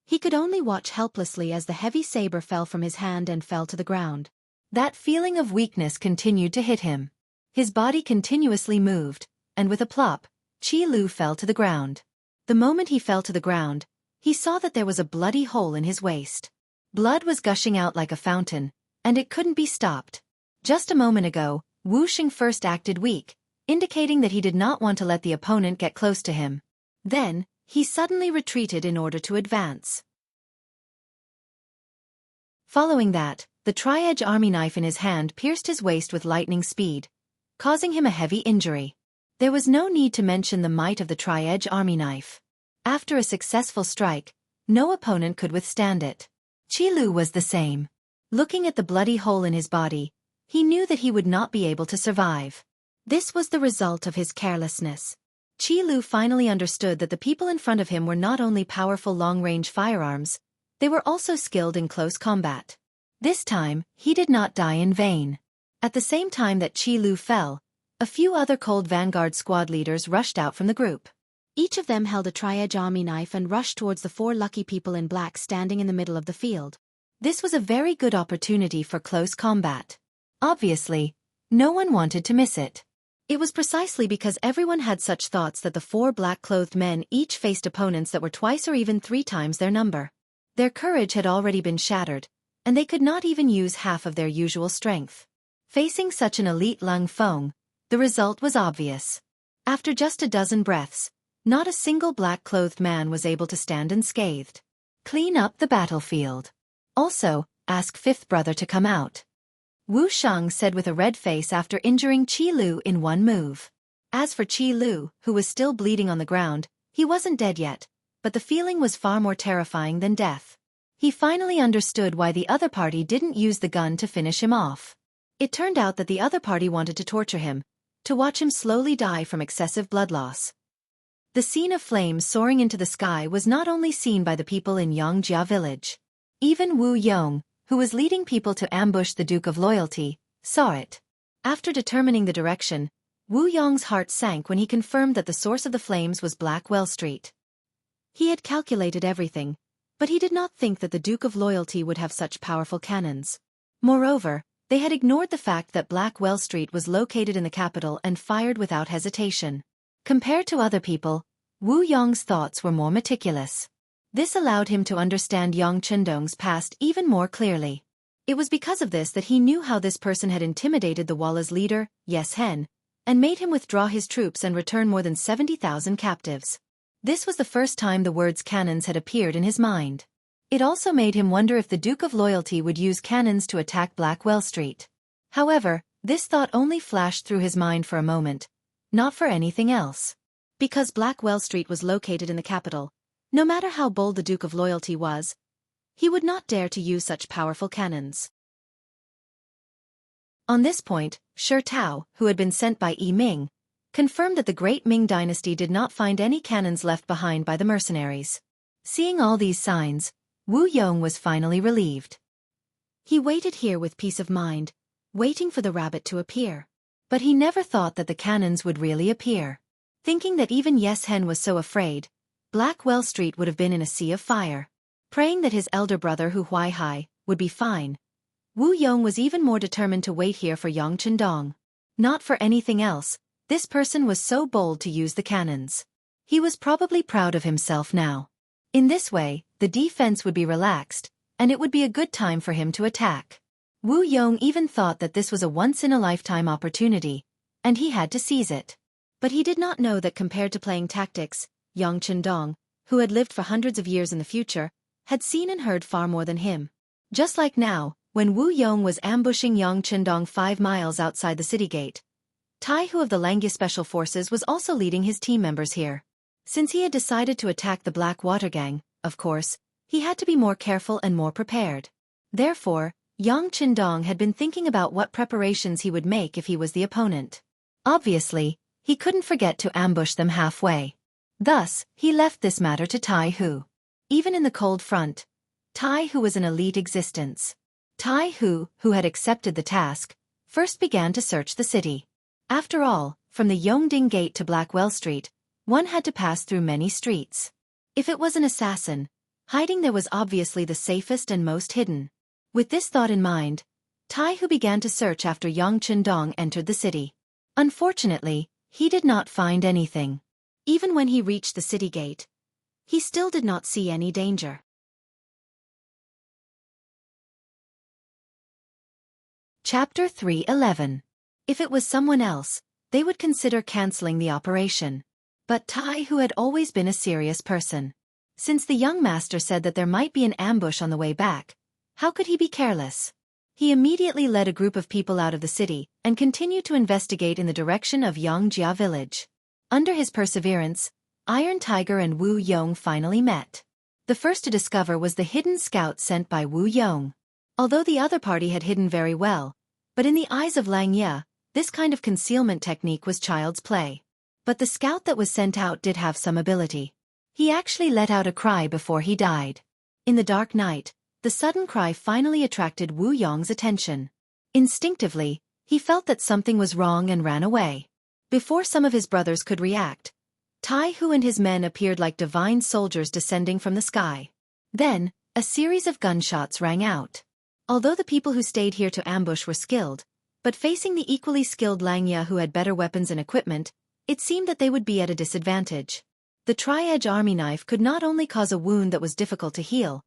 He could only watch helplessly as the heavy saber fell from his hand and fell to the ground. That feeling of weakness continued to hit him. His body continuously moved, and with a plop, Qi Lu fell to the ground. The moment he fell to the ground, he saw that there was a bloody hole in his waist. Blood was gushing out like a fountain, and it couldn't be stopped. Just a moment ago, Wu Xing first acted weak, indicating that he did not want to let the opponent get close to him. Then, he suddenly retreated in order to advance. Following that, the tri-edge army knife in his hand pierced his waist with lightning speed, causing him a heavy injury. There was no need to mention the might of the tri-edge army knife. After a successful strike, no opponent could withstand it. Qi Lu was the same. Looking at the bloody hole in his body, he knew that he would not be able to survive. This was the result of his carelessness. Qi Lu finally understood that the people in front of him were not only powerful long-range firearms, they were also skilled in close combat. This time, he did not die in vain. At the same time that Qi Lu fell, a few other Cold Vanguard squad leaders rushed out from the group. Each of them held a tri-edge army knife and rushed towards the 4 lucky people in black standing in the middle of the field. This was a very good opportunity for close combat. Obviously, no one wanted to miss it. It was precisely because everyone had such thoughts that the 4 black-clothed men each faced opponents that were twice or even 3 times their number. Their courage had already been shattered, and they could not even use half of their usual strength. Facing such an elite Lung Feng, the result was obvious. After just a dozen breaths, not a single black-clothed man was able to stand unscathed. Clean up the battlefield. Also, ask 5th brother to come out. Wu Shang said with a red face after injuring Qi Lu in one move. As for Qi Lu, who was still bleeding on the ground, he wasn't dead yet, but the feeling was far more terrifying than death. He finally understood why the other party didn't use the gun to finish him off. It turned out that the other party wanted to torture him, to watch him slowly die from excessive blood loss. The scene of flames soaring into the sky was not only seen by the people in Xianxia village. Even Wu Yong, who was leading people to ambush the Duke of Loyalty, saw it. After determining the direction, Wu Yong's heart sank when he confirmed that the source of the flames was Blackwell Street. He had calculated everything, but he did not think that the Duke of Loyalty would have such powerful cannons. Moreover, they had ignored the fact that Blackwell Street was located in the capital and fired without hesitation. Compared to other people, Wu Yong's thoughts were more meticulous. This allowed him to understand Yang Chendong's past even more clearly. It was because of this that he knew how this person had intimidated the Walla's leader, Yes Hen, and made him withdraw his troops and return more than 70,000 captives. This was the first time the words cannons had appeared in his mind. It also made him wonder if the Duke of Loyalty would use cannons to attack Blackwell Street. However, this thought only flashed through his mind for a moment, not for anything else. Because Blackwell Street was located in the capital, no matter how bold the Duke of Loyalty was, he would not dare to use such powerful cannons. On this point, Shi Tao, who had been sent by Yi Ming, confirmed that the great Ming dynasty did not find any cannons left behind by the mercenaries. Seeing all these signs, Wu Yong was finally relieved. He waited here with peace of mind, waiting for the rabbit to appear. But he never thought that the cannons would really appear. Thinking that even Yes Hen was so afraid, Blackwell Street would have been in a sea of fire. Praying that his elder brother Hu Huaihai would be fine, Wu Yong was even more determined to wait here for Yang Chendong. Not for anything else, this person was so bold to use the cannons. He was probably proud of himself now. In this way, the defense would be relaxed, and it would be a good time for him to attack. Wu Yong even thought that this was a once-in-a-lifetime opportunity, and he had to seize it. But he did not know that compared to playing tactics, Yang Chendong, who had lived for hundreds of years in the future, had seen and heard far more than him. Just like now, when Wu Yong was ambushing Yang Chendong 5 miles outside the city gate, Tai Hu of the Langya Special Forces was also leading his team members here. Since he had decided to attack the Black Water Gang, of course, he had to be more careful and more prepared. Therefore, Yang Chendong had been thinking about what preparations he would make if he was the opponent. Obviously, he couldn't forget to ambush them halfway. Thus, he left this matter to Tai Hu. Even in the cold front, Tai Hu was an elite existence. Tai Hu, who had accepted the task, first began to search the city. After all, from the Yongding Gate to Blackwell Street, one had to pass through many streets. If it was an assassin, hiding there was obviously the safest and most hidden. With this thought in mind, Tai Hu began to search after Yang Chendong entered the city. Unfortunately, he did not find anything. Even when he reached the city gate, he still did not see any danger. Chapter 3:11. If it was someone else, they would consider canceling the operation. But Tai Hu had always been a serious person. Since the young master said that there might be an ambush on the way back, how could he be careless? He immediately led a group of people out of the city and continued to investigate in the direction of Xianxia village. Under his perseverance, Iron Tiger and Wu Yong finally met. The first to discover was the hidden scout sent by Wu Yong. Although the other party had hidden very well, but in the eyes of Langya, this kind of concealment technique was child's play. But the scout that was sent out did have some ability. He actually let out a cry before he died. In the dark night, the sudden cry finally attracted Wu Yong's attention. Instinctively, he felt that something was wrong and ran away. Before some of his brothers could react, Tai Hu and his men appeared like divine soldiers descending from the sky. Then, a series of gunshots rang out. Although the people who stayed here to ambush were skilled, but facing the equally skilled Langya who had better weapons and equipment, it seemed that they would be at a disadvantage. The tri-edge army knife could not only cause a wound that was difficult to heal,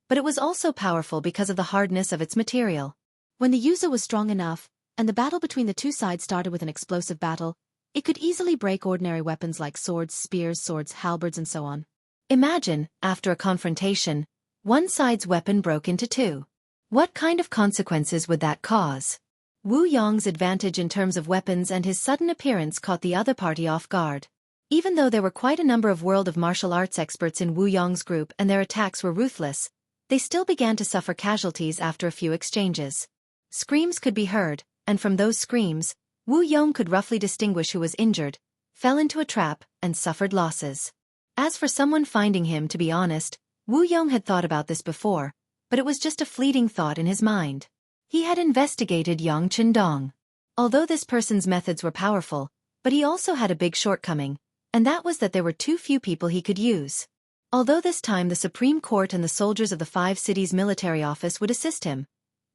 but it was also powerful because of the hardness of its material. When the user was strong enough, and the battle between the two sides started with an explosive battle, it could easily break ordinary weapons like swords, spears, swords, halberds, and so on. Imagine, after a confrontation, one side's weapon broke into two. What kind of consequences would that cause? Wu Yong's advantage in terms of weapons and his sudden appearance caught the other party off guard. Even though there were quite a number of world of martial arts experts in Wu Yong's group and their attacks were ruthless, they still began to suffer casualties after a few exchanges. Screams could be heard, and from those screams, Wu Yong could roughly distinguish who was injured, fell into a trap, and suffered losses. As for someone finding him, to be honest, Wu Yong had thought about this before, but it was just a fleeting thought in his mind. He had investigated Yang Chendong. Although this person's methods were powerful, but he also had a big shortcoming, and that was that there were too few people he could use. Although this time the Supreme Court and the soldiers of the 5 cities military office would assist him.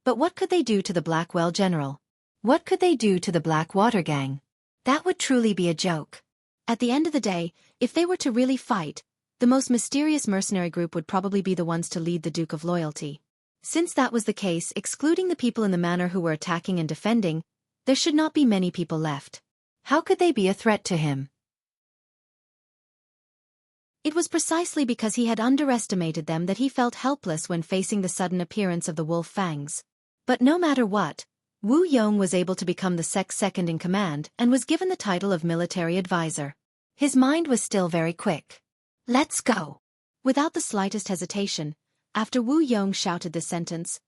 But what could they do to the Blackwell General? What could they do to the Blackwater Gang? That would truly be a joke. At the end of the day, if they were to really fight, the most mysterious mercenary group would probably be the ones to lead the Duke of Loyalty. Since that was the case, excluding the people in the manor who were attacking and defending, there should not be many people left. How could they be a threat to him? It was precisely because he had underestimated them that he felt helpless when facing the sudden appearance of the wolf fangs. But no matter what, Wu Yong was able to become the second in command and was given the title of military advisor. His mind was still very quick. "Let's go." Without the slightest hesitation, after Wu Yong shouted this sentence,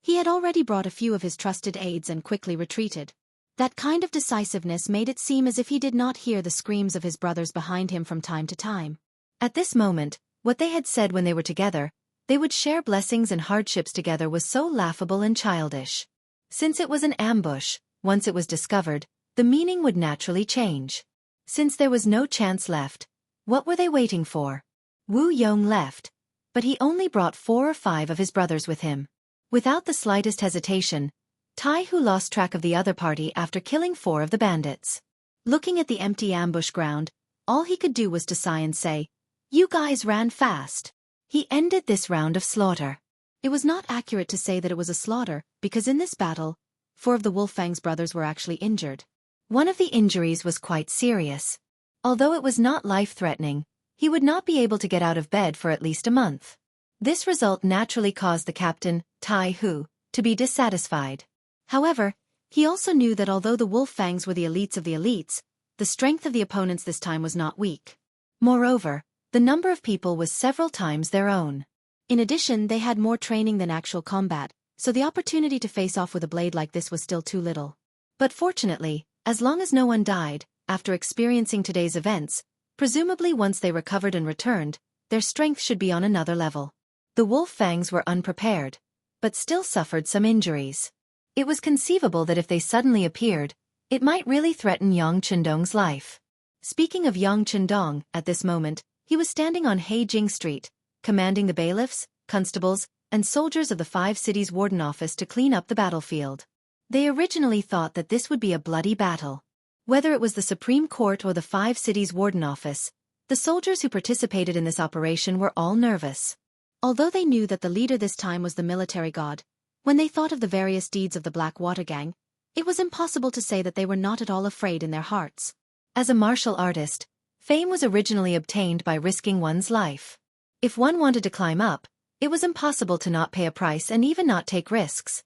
he had already brought a few of his trusted aides and quickly retreated. That kind of decisiveness made it seem as if he did not hear the screams of his brothers behind him from time to time. At this moment, what they had said when they were together, they would share blessings and hardships together, was so laughable and childish. Since it was an ambush, once it was discovered, the meaning would naturally change. Since there was no chance left, what were they waiting for? Wu Yong left, but he only brought 4 or 5 of his brothers with him. Without the slightest hesitation, Tai Hu lost track of the other party after killing 4 of the bandits. Looking at the empty ambush ground, all he could do was to sigh and say, "You guys ran fast." He ended this round of slaughter. It was not accurate to say that it was a slaughter, because in this battle, 4 of the Wolfang's brothers were actually injured. One of the injuries was quite serious. Although it was not life-threatening, he would not be able to get out of bed for at least a month. This result naturally caused the captain, Tai Hu, to be dissatisfied. However, he also knew that although the Wolfangs were the elites of the elites, the strength of the opponents this time was not weak. Moreover, the number of people was several times their own. In addition, they had more training than actual combat, so the opportunity to face off with a blade like this was still too little. But fortunately, as long as no one died, after experiencing today's events, presumably once they recovered and returned, their strength should be on another level. The Wolfangs were unprepared, but still suffered some injuries. It was conceivable that if they suddenly appeared, it might really threaten Yang Chendong's life. Speaking of Yang Chendong, at this moment, he was standing on Heijing Street, commanding the bailiffs, constables, and soldiers of the 5 cities warden office to clean up the battlefield. They originally thought that this would be a bloody battle. Whether it was the Supreme Court or the 5 cities warden office, the soldiers who participated in this operation were all nervous. Although they knew that the leader this time was the military god, when they thought of the various deeds of the Blackwater Gang, it was impossible to say that they were not at all afraid in their hearts. As a martial artist, fame was originally obtained by risking one's life. If one wanted to climb up, it was impossible to not pay a price and even not take risks.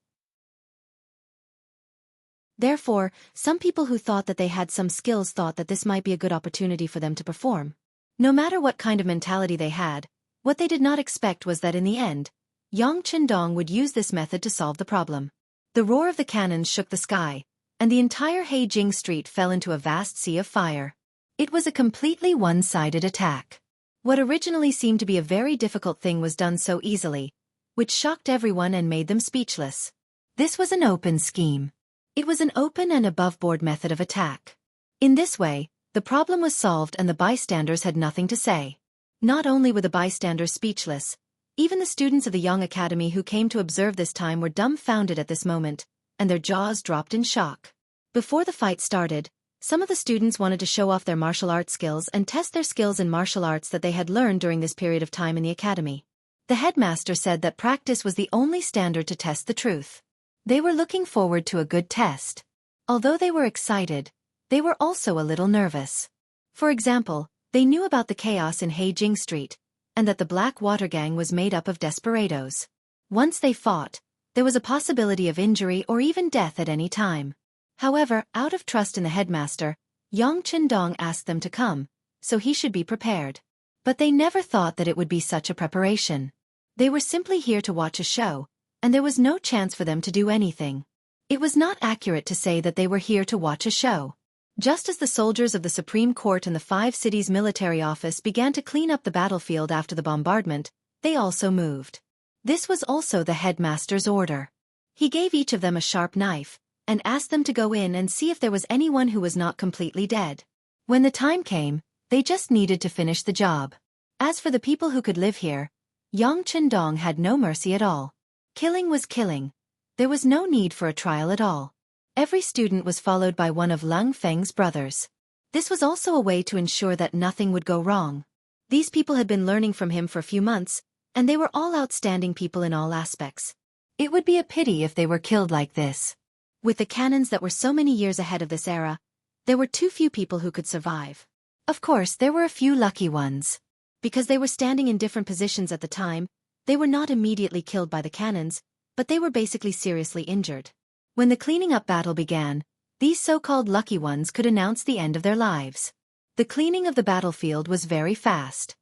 Therefore, some people who thought that they had some skills thought that this might be a good opportunity for them to perform. No matter what kind of mentality they had, what they did not expect was that in the end, Yang Chendong would use this method to solve the problem. The roar of the cannons shook the sky, and the entire Heijing Street fell into a vast sea of fire. It was a completely one-sided attack. What originally seemed to be a very difficult thing was done so easily, which shocked everyone and made them speechless. This was an open scheme. It was an open and above-board method of attack. In this way, the problem was solved and the bystanders had nothing to say. Not only were the bystanders speechless, even the students of the Young Academy who came to observe this time were dumbfounded at this moment, and their jaws dropped in shock. Before the fight started, some of the students wanted to show off their martial arts skills and test their skills in martial arts that they had learned during this period of time in the academy. The headmaster said that practice was the only standard to test the truth. They were looking forward to a good test. Although they were excited, they were also a little nervous. For example, they knew about the chaos in Heijing Street, and that the Blackwater Gang was made up of desperados. Once they fought, there was a possibility of injury or even death at any time. However, out of trust in the headmaster, Yang Chendong asked them to come, so he should be prepared. But they never thought that it would be such a preparation. They were simply here to watch a show, and there was no chance for them to do anything. It was not accurate to say that they were here to watch a show. Just as the soldiers of the Supreme Court and the 5 cities' military office began to clean up the battlefield after the bombardment, they also moved. This was also the headmaster's order. He gave each of them a sharp knife, and asked them to go in and see if there was anyone who was not completely dead. When the time came, they just needed to finish the job. As for the people who could live here, Yang Chendong had no mercy at all. Killing was killing. There was no need for a trial at all. Every student was followed by one of Lung Feng's brothers. This was also a way to ensure that nothing would go wrong. These people had been learning from him for a few months, and they were all outstanding people in all aspects. It would be a pity if they were killed like this. With the cannons that were so many years ahead of this era, there were too few people who could survive. Of course, there were a few lucky ones. Because they were standing in different positions at the time, they were not immediately killed by the cannons, but they were basically seriously injured. When the cleaning up battle began, these so-called lucky ones could announce the end of their lives. The cleaning of the battlefield was very fast.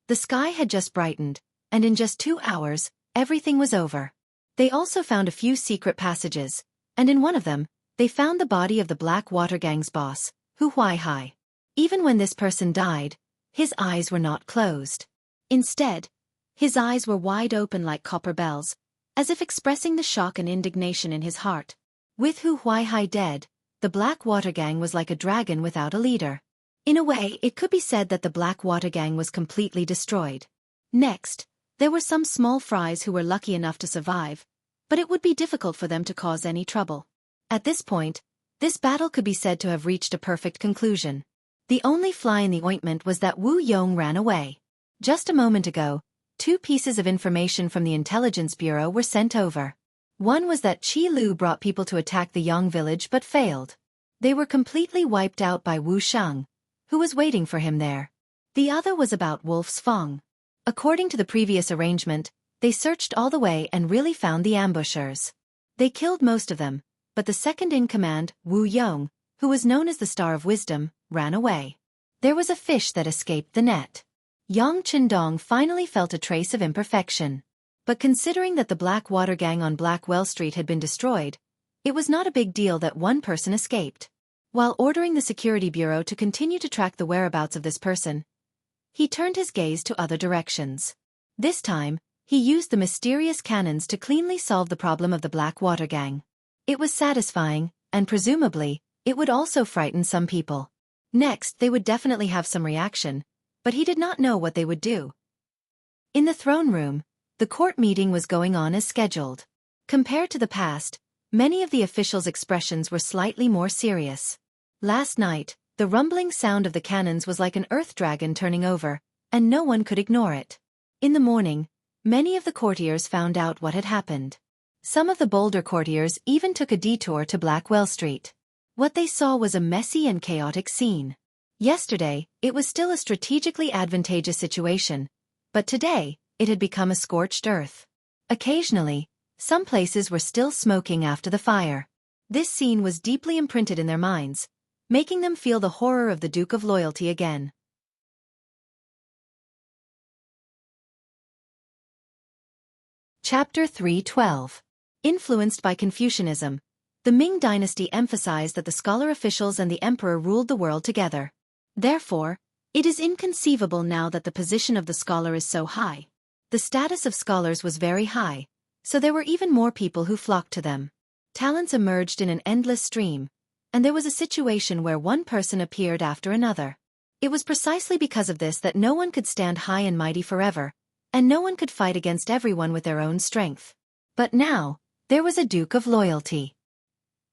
The sky had just brightened, and in just 2 hours, everything was over. They also found a few secret passages, and in one of them, they found the body of the Black Water Gang's boss, Hu Huaihai. Even when this person died, his eyes were not closed. Instead, his eyes were wide open like copper bells, as if expressing the shock and indignation in his heart. With Hu Huaihai dead, the Black Water Gang was like a dragon without a leader. In a way, it could be said that the Black Water Gang was completely destroyed. Next, there were some small fries who were lucky enough to survive, but it would be difficult for them to cause any trouble. At this point, this battle could be said to have reached a perfect conclusion. The only fly in the ointment was that Wu Yong ran away. Just a moment ago, 2 pieces of information from the Intelligence Bureau were sent over. One was that Qi Lu brought people to attack the Yang village but failed. They were completely wiped out by Wu Sheng, who was waiting for him there. The other was about Wolf's Feng. According to the previous arrangement, they searched all the way and really found the ambushers. They killed most of them, but the second-in-command, Wu Yong, who was known as the Star of Wisdom, ran away. There was a fish that escaped the net. Yang Chendong finally felt a trace of imperfection. But considering that the Black Water Gang on Blackwell Street had been destroyed, it was not a big deal that one person escaped. While ordering the Security Bureau to continue to track the whereabouts of this person, he turned his gaze to other directions. This time, he used the mysterious cannons to cleanly solve the problem of the Black Water Gang. It was satisfying, and presumably, it would also frighten some people. Next, they would definitely have some reaction, but he did not know what they would do. In the throne room, the court meeting was going on as scheduled. Compared to the past, many of the officials' expressions were slightly more serious. Last night, the rumbling sound of the cannons was like an earth dragon turning over, and no one could ignore it. In the morning, many of the courtiers found out what had happened. Some of the bolder courtiers even took a detour to Blackwell Street. What they saw was a messy and chaotic scene. Yesterday, it was still a strategically advantageous situation, but today, it had become a scorched earth. Occasionally, some places were still smoking after the fire. This scene was deeply imprinted in their minds, making them feel the horror of the Duke of Loyalty again. Chapter 3:12. Influenced by Confucianism, the Ming dynasty emphasized that the scholar officials and the emperor ruled the world together. Therefore, it is inconceivable now that the position of the scholar is so high. The status of scholars was very high, so there were even more people who flocked to them. Talents emerged in an endless stream, and there was a situation where one person appeared after another. It was precisely because of this that no one could stand high and mighty forever, and no one could fight against everyone with their own strength. But now, there was a Duke of Loyalty.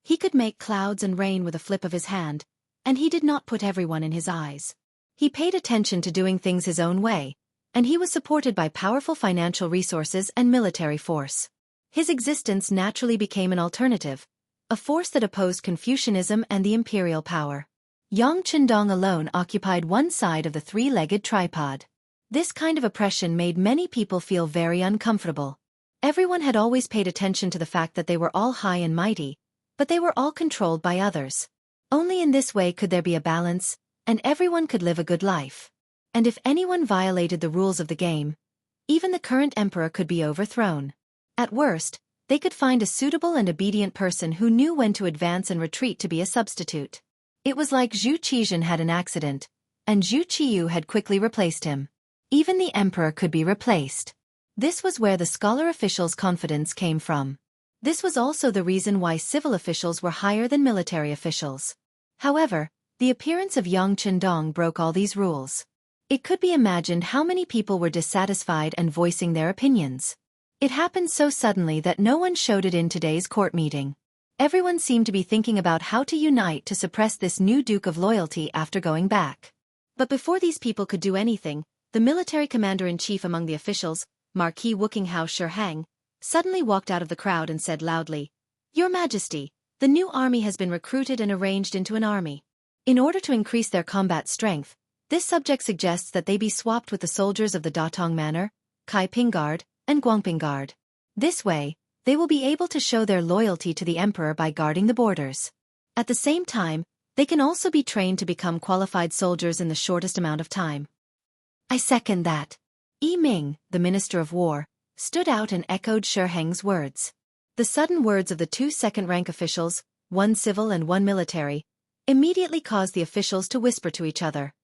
He could make clouds and rain with a flip of his hand, and he did not put everyone in his eyes. He paid attention to doing things his own way, and he was supported by powerful financial resources and military force. His existence naturally became an alternative, a force that opposed Confucianism and the imperial power. Yang Chendong alone occupied one side of the 3-legged tripod. This kind of oppression made many people feel very uncomfortable. Everyone had always paid attention to the fact that they were all high and mighty, but they were all controlled by others. Only in this way could there be a balance, and everyone could live a good life. And if anyone violated the rules of the game, even the current emperor could be overthrown. At worst, they could find a suitable and obedient person who knew when to advance and retreat to be a substitute. It was like Zhu Qizhen had an accident, and Zhu Qiyu had quickly replaced him. Even the emperor could be replaced. This was where the scholar officials' confidence came from. This was also the reason why civil officials were higher than military officials. However, the appearance of Yang Chendong broke all these rules. It could be imagined how many people were dissatisfied and voicing their opinions. It happened so suddenly that no one showed it in today's court meeting. Everyone seemed to be thinking about how to unite to suppress this new Duke of Loyalty after going back. But before these people could do anything, the military commander-in-chief among the officials, Marquis Wuxia Shihang, suddenly walked out of the crowd and said loudly, "Your Majesty, the new army has been recruited and arranged into an army. In order to increase their combat strength, this subject suggests that they be swapped with the soldiers of the Datong Manor, Kaiping Guard, and Guangping Guard. This way, they will be able to show their loyalty to the emperor by guarding the borders. At the same time, they can also be trained to become qualified soldiers in the shortest amount of time." "I second that." Yi Ming, the Minister of War, stood out and echoed Shihang's words. The sudden words of the two second-rank officials, one civil and one military, immediately caused the officials to whisper to each other.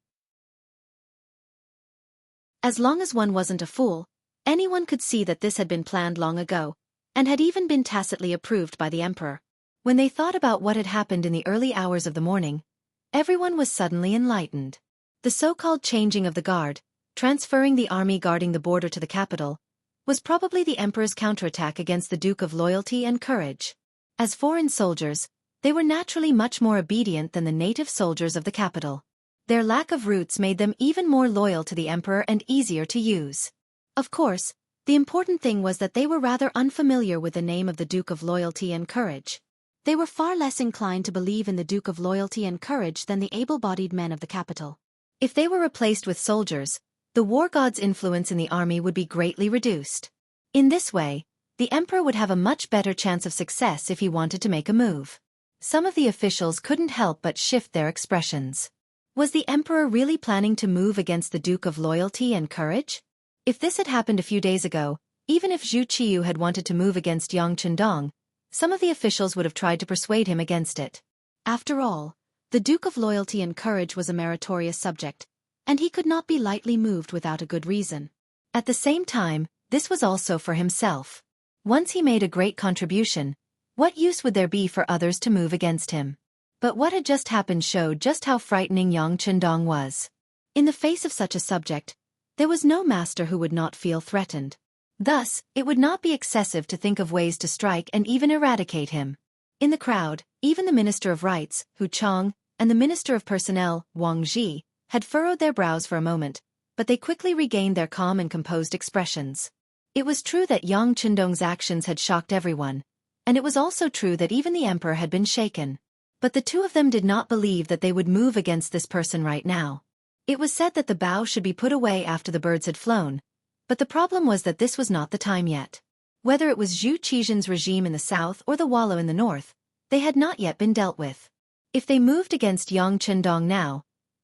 As long as one wasn't a fool, anyone could see that this had been planned long ago, and had even been tacitly approved by the emperor. When they thought about what had happened in the early hours of the morning, everyone was suddenly enlightened. The so-called changing of the guard, transferring the army guarding the border to the capital, was probably the emperor's counterattack against the Duke of Loyalty and Courage. As foreign soldiers, they were naturally much more obedient than the native soldiers of the capital. Their lack of roots made them even more loyal to the emperor and easier to use. Of course, the important thing was that they were rather unfamiliar with the name of the Duke of Loyalty and Courage. They were far less inclined to believe in the Duke of Loyalty and Courage than the able-bodied men of the capital. If they were replaced with soldiers, the war god's influence in the army would be greatly reduced. In this way, the emperor would have a much better chance of success if he wanted to make a move. Some of the officials couldn't help but shift their expressions. Was the emperor really planning to move against the Duke of Loyalty and Courage? If this had happened a few days ago, even if Zhu Qiyu had wanted to move against Yang Chendong, some of the officials would have tried to persuade him against it. After all, the Duke of Loyalty and Courage was a meritorious subject, and he could not be lightly moved without a good reason. At the same time, this was also for himself. Once he made a great contribution, what use would there be for others to move against him? But what had just happened showed just how frightening Yang Chendong was. In the face of such a subject, there was no master who would not feel threatened. Thus, it would not be excessive to think of ways to strike and even eradicate him. In the crowd, even the Minister of Rights, Hu Chang, and the Minister of Personnel, Wang Zhi, had furrowed their brows for a moment, but they quickly regained their calm and composed expressions. It was true that Yang Chendong's actions had shocked everyone, and it was also true that even the emperor had been shaken. But the two of them did not believe that they would move against this person right now. It was said that the bow should be put away after the birds had flown, but the problem was that this was not the time yet. Whether it was Zhu Qizhen's regime in the south or the Wallo in the north, they had not yet been dealt with. If they moved against Yang Chendong now,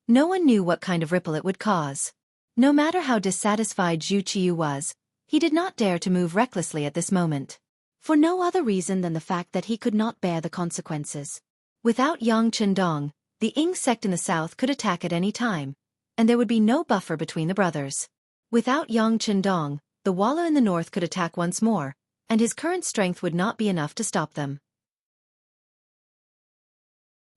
no one knew what kind of ripple it would cause. No matter how dissatisfied Zhu Qiyu was, he did not dare to move recklessly at this moment. For no other reason than the fact that he could not bear the consequences. Without Yang Chendong, the Ying sect in the south could attack at any time, and there would be no buffer between the brothers. Without Yang Chendong, the Wallo in the north could attack once more, and his current strength would not be enough to stop them.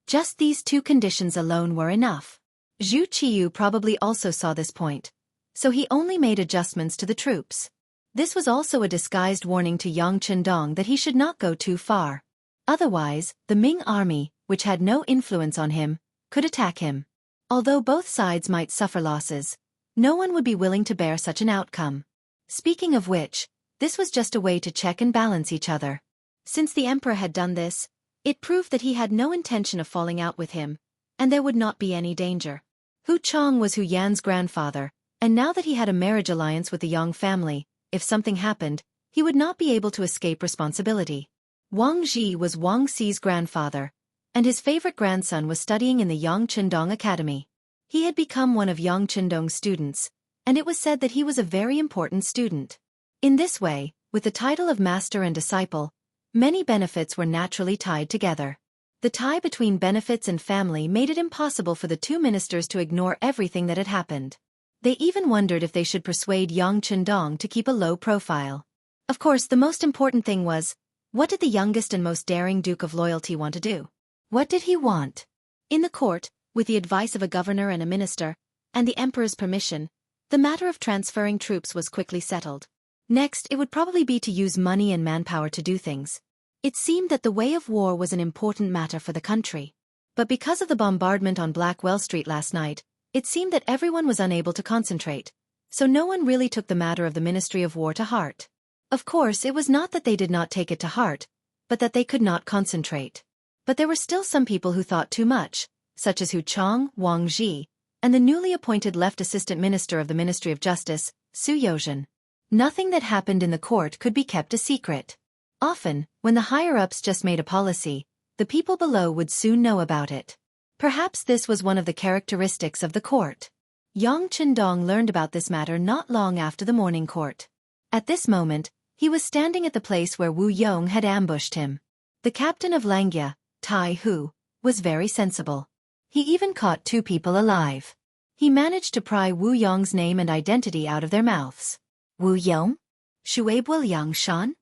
Just these two conditions alone were enough. Zhu Qiyu probably also saw this point, so he only made adjustments to the troops. This was also a disguised warning to Yang Chendong that he should not go too far. Otherwise, the Ming army, which had no influence on him, could attack him. Although both sides might suffer losses, no one would be willing to bear such an outcome. Speaking of which, this was just a way to check and balance each other. Since the emperor had done this, it proved that he had no intention of falling out with him, and there would not be any danger. Hu Chang was Hu Yan's grandfather, and now that he had a marriage alliance with the Yang family, if something happened, he would not be able to escape responsibility. Wang Zhi was Wang Xi's grandfather, and his favorite grandson was studying in the Yang Chendong Academy. He had become one of Yang Chendong's students, and it was said that he was a very important student. In this way, With the title of master and disciple, many benefits were naturally tied together. The tie between benefits and family made it impossible for the two ministers to ignore everything that had happened. They even wondered if they should persuade Yang Chendong to keep a low profile. Of course, the most important thing was, what did the youngest and most daring Duke of Loyalty want to do? What did he want? In the court, with the advice of a governor and a minister, and the emperor's permission, the matter of transferring troops was quickly settled. Next, it would probably be to use money and manpower to do things. It seemed that the way of war was an important matter for the country. But because of the bombardment on Blackwell Street last night, it seemed that everyone was unable to concentrate, so no one really took the matter of the Ministry of War to heart. Of course, it was not that they did not take it to heart, but that they could not concentrate. But there were still some people who thought too much, such as Hu Chong, Wang Ji, and the newly appointed left assistant minister of the Ministry of Justice, Su Yozhen. Nothing that happened in the court could be kept a secret. Often, when the higher-ups just made a policy, the people below would soon know about it. Perhaps this was one of the characteristics of the court. Yang Chendong learned about this matter not long after the morning court. At this moment, he was standing at the place where Wu Yong had ambushed him. The captain of Xianxia, Tai Hu, was very sensible. He even caught two people alive. He managed to pry Wu Yong's name and identity out of their mouths. Wu Yong? Shuaibwa Liangshan?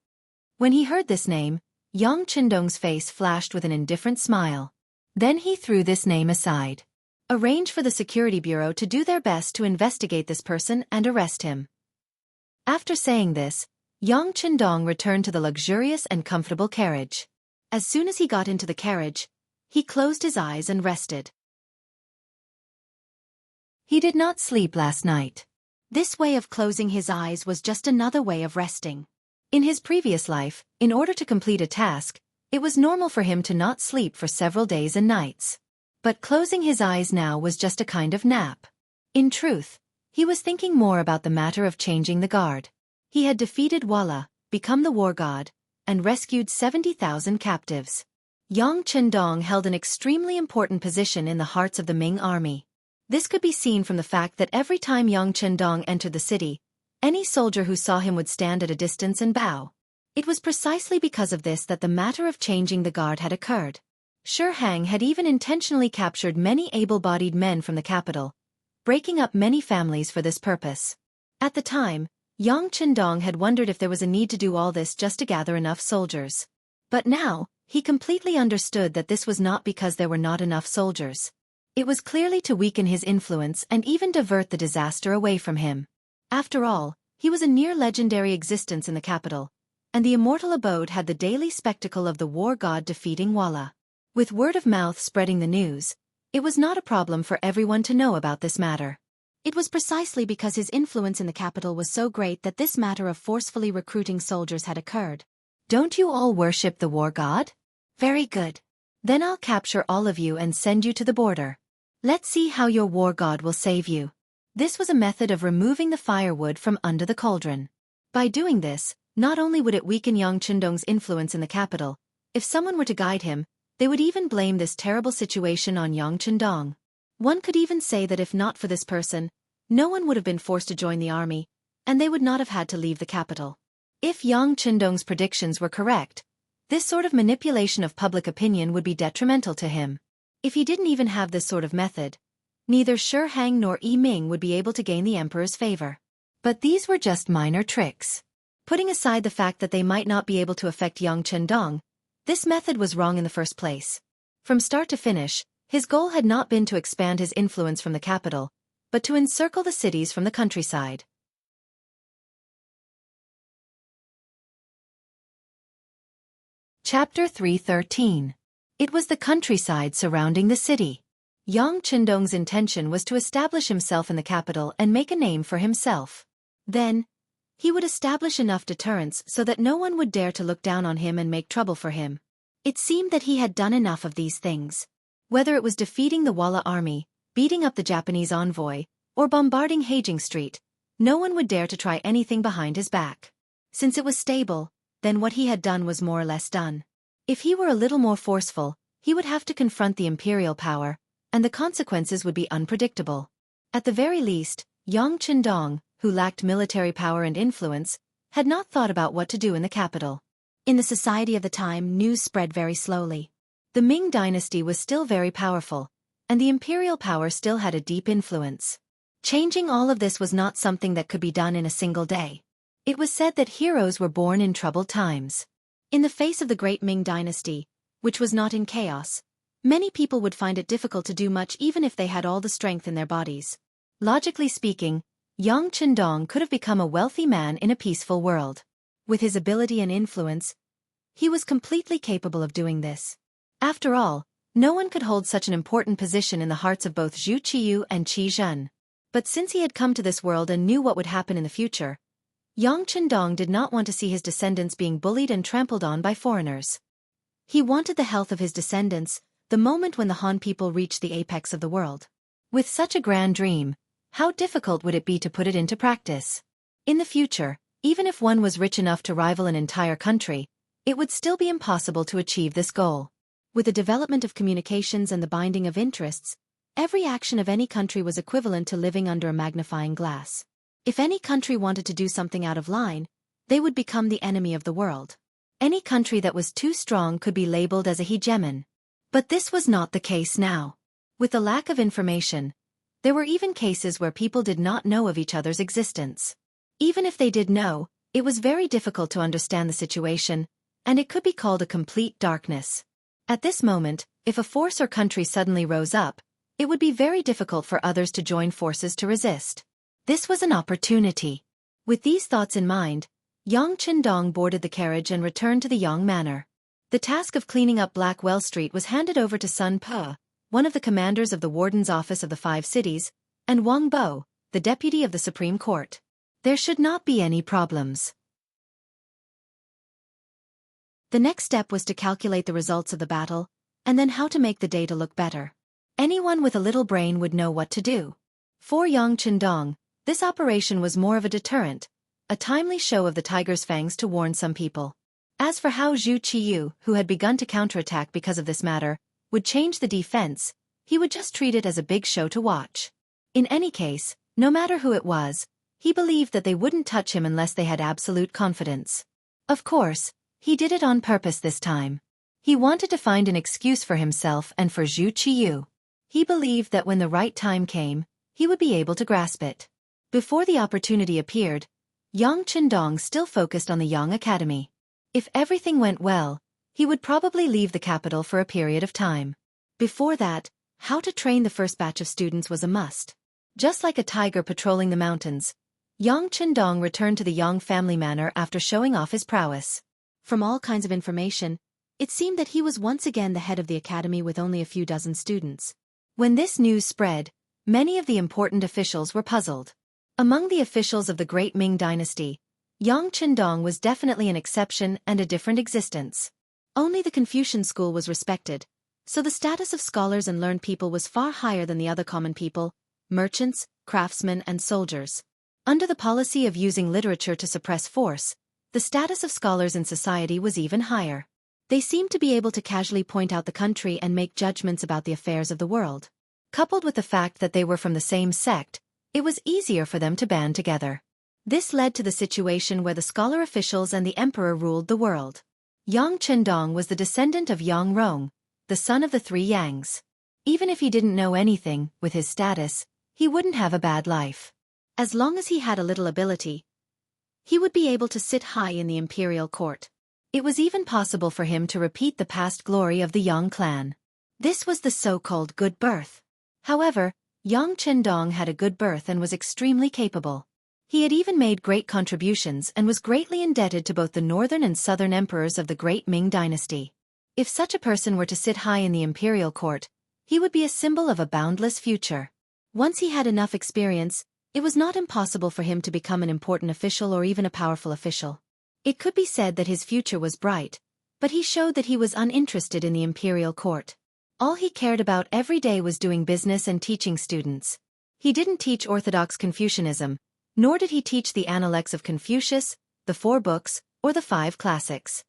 When he heard this name, Yang Chendong's face flashed with an indifferent smile. Then he threw this name aside. Arrange for the security bureau to do their best to investigate this person and arrest him. After saying this, Yang Chendong returned to the luxurious and comfortable carriage. As soon as he got into the carriage, he closed his eyes and rested. He did not sleep last night. This way of closing his eyes was just another way of resting. In his previous life, in order to complete a task, it was normal for him to not sleep for several days and nights. But closing his eyes now was just a kind of nap. In truth, he was thinking more about the matter of changing the guard. He had defeated Walla, become the war god, and rescued 70,000 captives. Yang Chendong held an extremely important position in the hearts of the Ming army. This could be seen from the fact that every time Yang Chendong entered the city, any soldier who saw him would stand at a distance and bow. It was precisely because of this that the matter of changing the guard had occurred. Shi Hang had even intentionally captured many able-bodied men from the capital, breaking up many families for this purpose. At the time, Yang Chendong had wondered if there was a need to do all this just to gather enough soldiers. But now, he completely understood that this was not because there were not enough soldiers. It was clearly to weaken his influence and even divert the disaster away from him. After all, he was a near-legendary existence in the capital, and the immortal abode had the daily spectacle of the war god defeating Walla. With word of mouth spreading the news, it was not a problem for everyone to know about this matter. It was precisely because his influence in the capital was so great that this matter of forcefully recruiting soldiers had occurred. Don't you all worship the war god? Very good. Then I'll capture all of you and send you to the border. Let's see how your war god will save you. This was a method of removing the firewood from under the cauldron. By doing this, not only would it weaken Yang Chendong's influence in the capital, if someone were to guide him, they would even blame this terrible situation on Yang Chendong. One could even say that if not for this person, no one would have been forced to join the army, and they would not have had to leave the capital. If Yang Chendong's predictions were correct, this sort of manipulation of public opinion would be detrimental to him. If he didn't even have this sort of method, neither Shi Hang nor Yi Ming would be able to gain the emperor's favor. But these were just minor tricks. Putting aside the fact that they might not be able to affect Yang Chendong, this method was wrong in the first place. From start to finish, his goal had not been to expand his influence from the capital, but to encircle the cities from the countryside. Chapter 313. It was the countryside surrounding the city. Yang Chendong's intention was to establish himself in the capital and make a name for himself. Then, he would establish enough deterrence so that no one would dare to look down on him and make trouble for him. It seemed that he had done enough of these things. Whether it was defeating the Walla army, beating up the Japanese envoy, or bombarding Haging Street, no one would dare to try anything behind his back. Since it was stable, then what he had done was more or less done. If he were a little more forceful, he would have to confront the imperial power, and the consequences would be unpredictable. At the very least, Yang Chendong, who lacked military power and influence, had not thought about what to do in the capital. In the society of the time, news spread very slowly. The Ming dynasty was still very powerful, and the imperial power still had a deep influence. Changing all of this was not something that could be done in a single day. It was said that heroes were born in troubled times. In the face of the great Ming dynasty, which was not in chaos, many people would find it difficult to do much even if they had all the strength in their bodies. Logically speaking, Yang Qindong could have become a wealthy man in a peaceful world. With his ability and influence, he was completely capable of doing this. After all, no one could hold such an important position in the hearts of both Zhu Qiyu and Qi Zhen. But since he had come to this world and knew what would happen in the future, Yang Qindong did not want to see his descendants being bullied and trampled on by foreigners. He wanted the health of his descendants, the moment when the Han people reached the apex of the world. With such a grand dream, how difficult would it be to put it into practice? In the future, even if one was rich enough to rival an entire country, it would still be impossible to achieve this goal. With the development of communications and the binding of interests, every action of any country was equivalent to living under a magnifying glass. If any country wanted to do something out of line, they would become the enemy of the world. Any country that was too strong could be labeled as a hegemon. But this was not the case now. With the lack of information, there were even cases where people did not know of each other's existence. Even if they did know, it was very difficult to understand the situation, and it could be called a complete darkness. At this moment, if a force or country suddenly rose up, it would be very difficult for others to join forces to resist. This was an opportunity. With these thoughts in mind, Yang Qindong boarded the carriage and returned to the Yang Manor. The task of cleaning up Blackwell Street was handed over to Sun Pe, one of the commanders of the Warden's Office of the Five Cities, and Wang Bo, the deputy of the Supreme Court. There should not be any problems. The next step was to calculate the results of the battle, and then how to make the data look better. Anyone with a little brain would know what to do. For Yang Qindong, this operation was more of a deterrent, a timely show of the tiger's fangs to warn some people. As for how Zhu Qiyu, who had begun to counterattack because of this matter, would change the defense, he would just treat it as a big show to watch. In any case, no matter who it was, he believed that they wouldn't touch him unless they had absolute confidence. Of course, he did it on purpose this time. He wanted to find an excuse for himself and for Zhu Qiyu. He believed that when the right time came, he would be able to grasp it. Before the opportunity appeared, Yang Qindong still focused on the Yang Academy. If everything went well, he would probably leave the capital for a period of time. Before that, how to train the first batch of students was a must. Just like a tiger patrolling the mountains, Yang Qindong returned to the Yang family manor after showing off his prowess. From all kinds of information, it seemed that he was once again the head of the academy with only a few dozen students. When this news spread, many of the important officials were puzzled. Among the officials of the Great Ming Dynasty, Yang Qindong was definitely an exception and a different existence. Only the Confucian school was respected, so the status of scholars and learned people was far higher than the other common people, merchants, craftsmen and soldiers. Under the policy of using literature to suppress force, the status of scholars in society was even higher. They seemed to be able to casually point out the country and make judgments about the affairs of the world. Coupled with the fact that they were from the same sect, it was easier for them to band together. This led to the situation where the scholar officials and the emperor ruled the world. Yang Qindong was the descendant of Yang Rong, the son of the three Yangs. Even if he didn't know anything, with his status, he wouldn't have a bad life. As long as he had a little ability, he would be able to sit high in the imperial court. It was even possible for him to repeat the past glory of the Yang clan. This was the so-called good birth. However, Yang Qindong had a good birth and was extremely capable. He had even made great contributions and was greatly indebted to both the northern and southern emperors of the Great Ming Dynasty. If such a person were to sit high in the imperial court, he would be a symbol of a boundless future. Once he had enough experience, it was not impossible for him to become an important official or even a powerful official. It could be said that his future was bright, but he showed that he was uninterested in the imperial court. All he cared about every day was doing business and teaching students. He didn't teach orthodox Confucianism, nor did he teach the Analects of Confucius, the 4 books, or the 5 classics.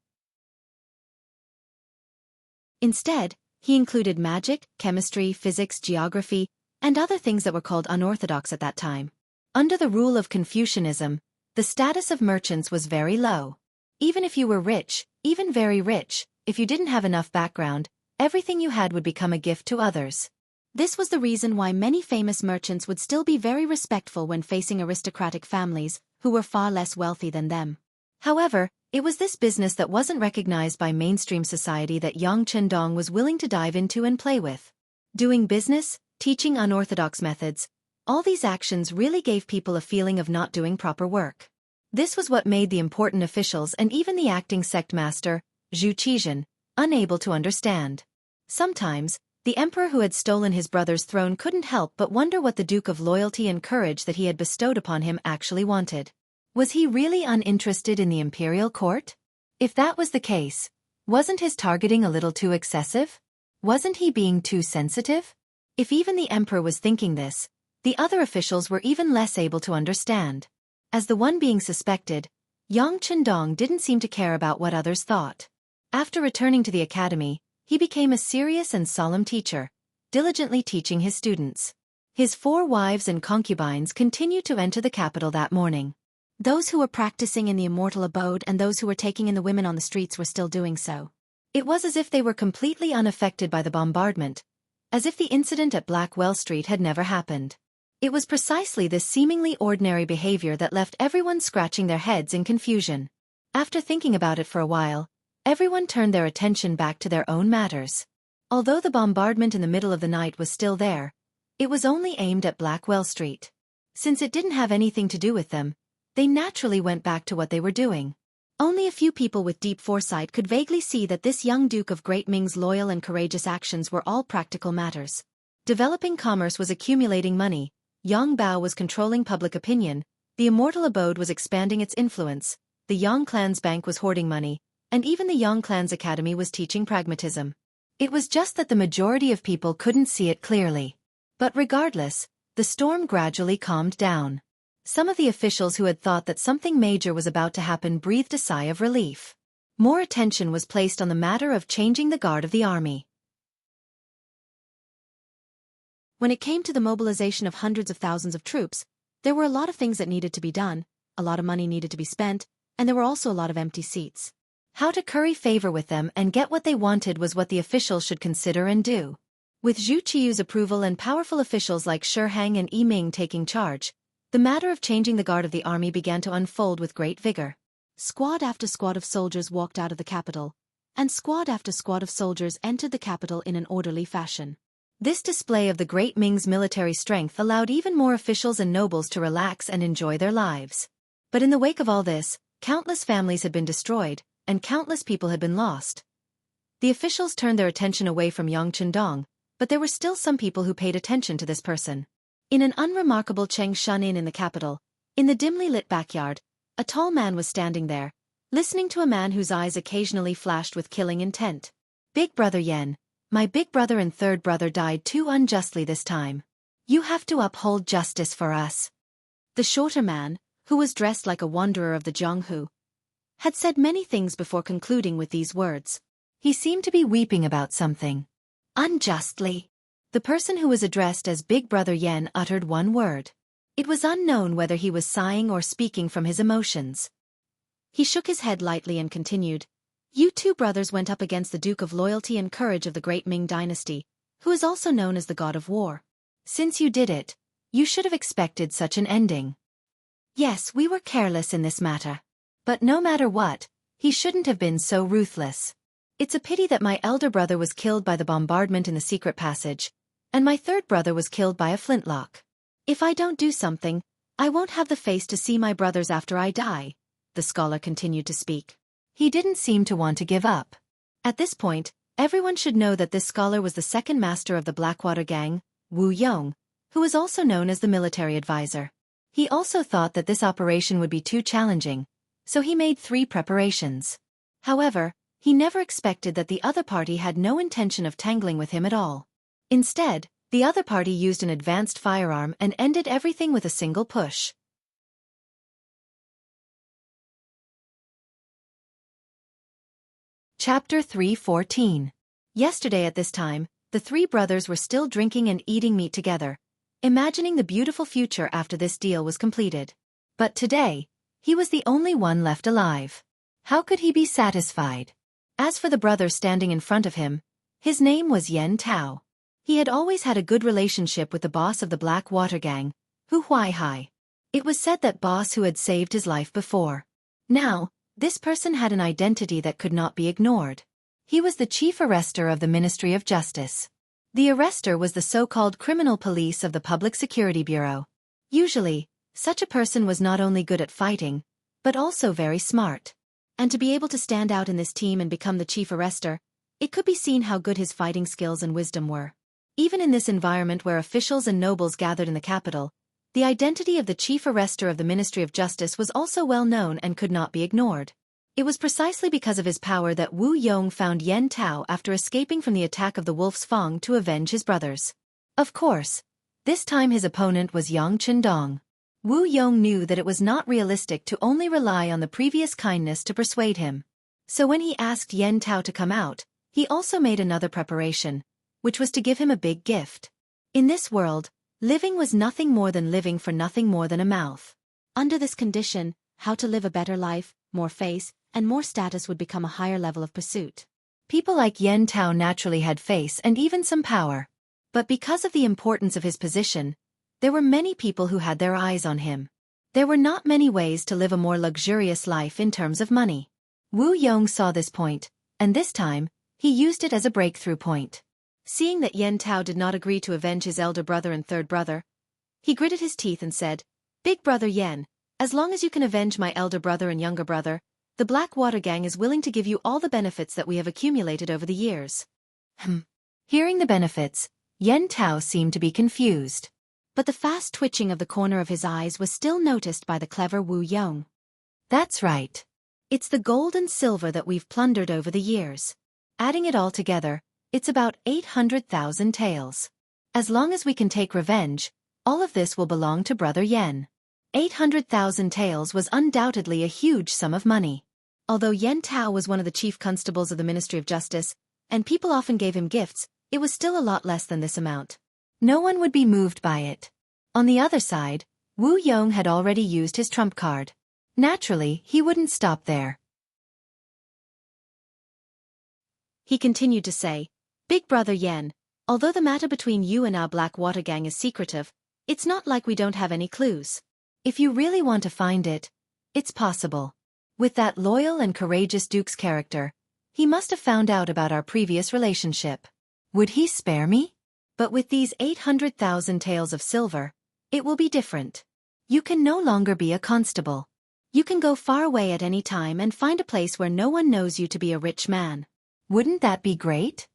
Instead, he included magic, chemistry, physics, geography, and other things that were called unorthodox at that time. Under the rule of Confucianism, The status of merchants was very low. Even if you were rich, even very rich, if you didn't have enough background, everything you had would become a gift to others. This was the reason why many famous merchants would still be very respectful when facing aristocratic families, who were far less wealthy than them. However, it was this business that wasn't recognized by mainstream society that Yang Chendong was willing to dive into and play with. Doing business, teaching unorthodox methods, all these actions really gave people a feeling of not doing proper work. This was what made the important officials and even the acting sect master, Zhu Qizhen, unable to understand. Sometimes, the emperor who had stolen his brother's throne couldn't help but wonder what the Duke of Loyalty and Courage that he had bestowed upon him actually wanted. Was he really uninterested in the imperial court? If that was the case, wasn't his targeting a little too excessive? Wasn't he being too sensitive? If even the emperor was thinking this, the other officials were even less able to understand. As the one being suspected, Yang Chendong didn't seem to care about what others thought. After returning to the academy, he became a serious and solemn teacher, diligently teaching his students. His 4 wives and concubines continued to enter the capital that morning. Those who were practicing in the immortal abode and those who were taking in the women on the streets were still doing so. It was as if they were completely unaffected by the bombardment, as if the incident at Blackwell Street had never happened. It was precisely this seemingly ordinary behavior that left everyone scratching their heads in confusion. After thinking about it for a while, everyone turned their attention back to their own matters. Although the bombardment in the middle of the night was still there, it was only aimed at Blackwell Street. Since it didn't have anything to do with them, they naturally went back to what they were doing. Only a few people with deep foresight could vaguely see that this young Duke of Great Ming's loyal and courageous actions were all practical matters. Developing commerce was accumulating money, Yang Bao was controlling public opinion, the immortal abode was expanding its influence, the Yang clan's bank was hoarding money, and even the Yang clan's academy was teaching pragmatism. It was just that the majority of people couldn't see it clearly. But regardless, the storm gradually calmed down. Some of the officials who had thought that something major was about to happen breathed a sigh of relief. More attention was placed on the matter of changing the guard of the army. When it came to the mobilization of hundreds of thousands of troops, there were a lot of things that needed to be done, a lot of money needed to be spent, and there were also a lot of empty seats. How to curry favor with them and get what they wanted was what the officials should consider and do. With Zhu Qiu's approval and powerful officials like Shi Hang and Yi Ming taking charge, the matter of changing the guard of the army began to unfold with great vigor. Squad after squad of soldiers walked out of the capital, and squad after squad of soldiers entered the capital in an orderly fashion. This display of the Great Ming's military strength allowed even more officials and nobles to relax and enjoy their lives. But in the wake of all this, countless families had been destroyed, and countless people had been lost. The officials turned their attention away from Yang Chendong, but there were still some people who paid attention to this person. In an unremarkable Cheng Shun Inn in the capital, in the dimly lit backyard, a tall man was standing there, listening to a man whose eyes occasionally flashed with killing intent. Big Brother Yen, my big brother and third brother died too unjustly this time. You have to uphold justice for us. The shorter man, who was dressed like a wanderer of the Jianghu, had said many things before concluding with these words. He seemed to be weeping about something. Unjustly. The person who was addressed as Big Brother Yen uttered one word. It was unknown whether he was sighing or speaking from his emotions. He shook his head lightly and continued, You 2 brothers went up against the Duke of Loyalty and Courage of the Great Ming Dynasty, who is also known as the God of War. Since you did it, you should have expected such an ending. Yes, we were careless in this matter. But no matter what, he shouldn't have been so ruthless. It's a pity that my elder brother was killed by the bombardment in the secret passage, and my third brother was killed by a flintlock. If I don't do something, I won't have the face to see my brothers after I die, the scholar continued to speak. He didn't seem to want to give up. At this point, everyone should know that this scholar was the second master of the Blackwater gang, Wu Yong, who was also known as the military advisor. He also thought that this operation would be too challenging, so he made 3 preparations. However, he never expected that the other party had no intention of tangling with him at all. Instead, the other party used an advanced firearm and ended everything with a single push. Chapter 3:14. Yesterday at this time, the 3 brothers were still drinking and eating meat together, imagining the beautiful future after this deal was completed. But today, He was the only one left alive. How could he be satisfied? As for the brother standing in front of him, his name was Yen Tao. He had always had a good relationship with the boss of the Black Water Gang, Hu Huaihai. It was said that boss who had saved his life before. Now, this person had an identity that could not be ignored. He was the chief arrestor of the Ministry of Justice. The arrestor was the so-called criminal police of the Public Security Bureau. Usually, such a person was not only good at fighting, but also very smart. And to be able to stand out in this team and become the chief arrestor, it could be seen how good his fighting skills and wisdom were. Even in this environment where officials and nobles gathered in the capital, the identity of the chief arrestor of the Ministry of Justice was also well known and could not be ignored. It was precisely because of his power that Wu Yong found Yen Tao after escaping from the attack of the Wolf's Fang to avenge his brothers. Of course, this time his opponent was Yang Chendong. Wu Yong knew that it was not realistic to only rely on the previous kindness to persuade him. So when he asked Yen Tao to come out, he also made another preparation, which was to give him a big gift. In this world, living was nothing more than living for nothing more than a mouth. Under this condition, how to live a better life, more face, and more status would become a higher level of pursuit. People like Yen Tao naturally had face and even some power. But because of the importance of his position, there were many people who had their eyes on him. There were not many ways to live a more luxurious life in terms of money. Wu Yong saw this point, and this time, he used it as a breakthrough point. Seeing that Yen Tao did not agree to avenge his elder brother and third brother, he gritted his teeth and said, "Big brother Yen, as long as you can avenge my elder brother and younger brother, the Black Water Gang is willing to give you all the benefits that we have accumulated over the years." Hearing the benefits, Yen Tao seemed to be confused. But the fast twitching of the corner of his eyes was still noticed by the clever Wu Yong. "That's right. It's the gold and silver that we've plundered over the years. Adding it all together, it's about 800,000 taels. As long as we can take revenge, all of this will belong to Brother Yen." 800,000 taels was undoubtedly a huge sum of money. Although Yen Tao was one of the chief constables of the Ministry of Justice, and people often gave him gifts, it was still a lot less than this amount. No one would be moved by it. On the other side, Wu Yong had already used his trump card. Naturally, he wouldn't stop there. He continued to say, "Big brother Yen, although the matter between you and our Black Water Gang is secretive, it's not like we don't have any clues. If you really want to find it, it's possible. With that loyal and courageous Duke's character, he must have found out about our previous relationship. Would he spare me? But with these 800,000 taels of silver, it will be different. You can no longer be a constable. You can go far away at any time and find a place where no one knows you to be a rich man. Wouldn't that be great?"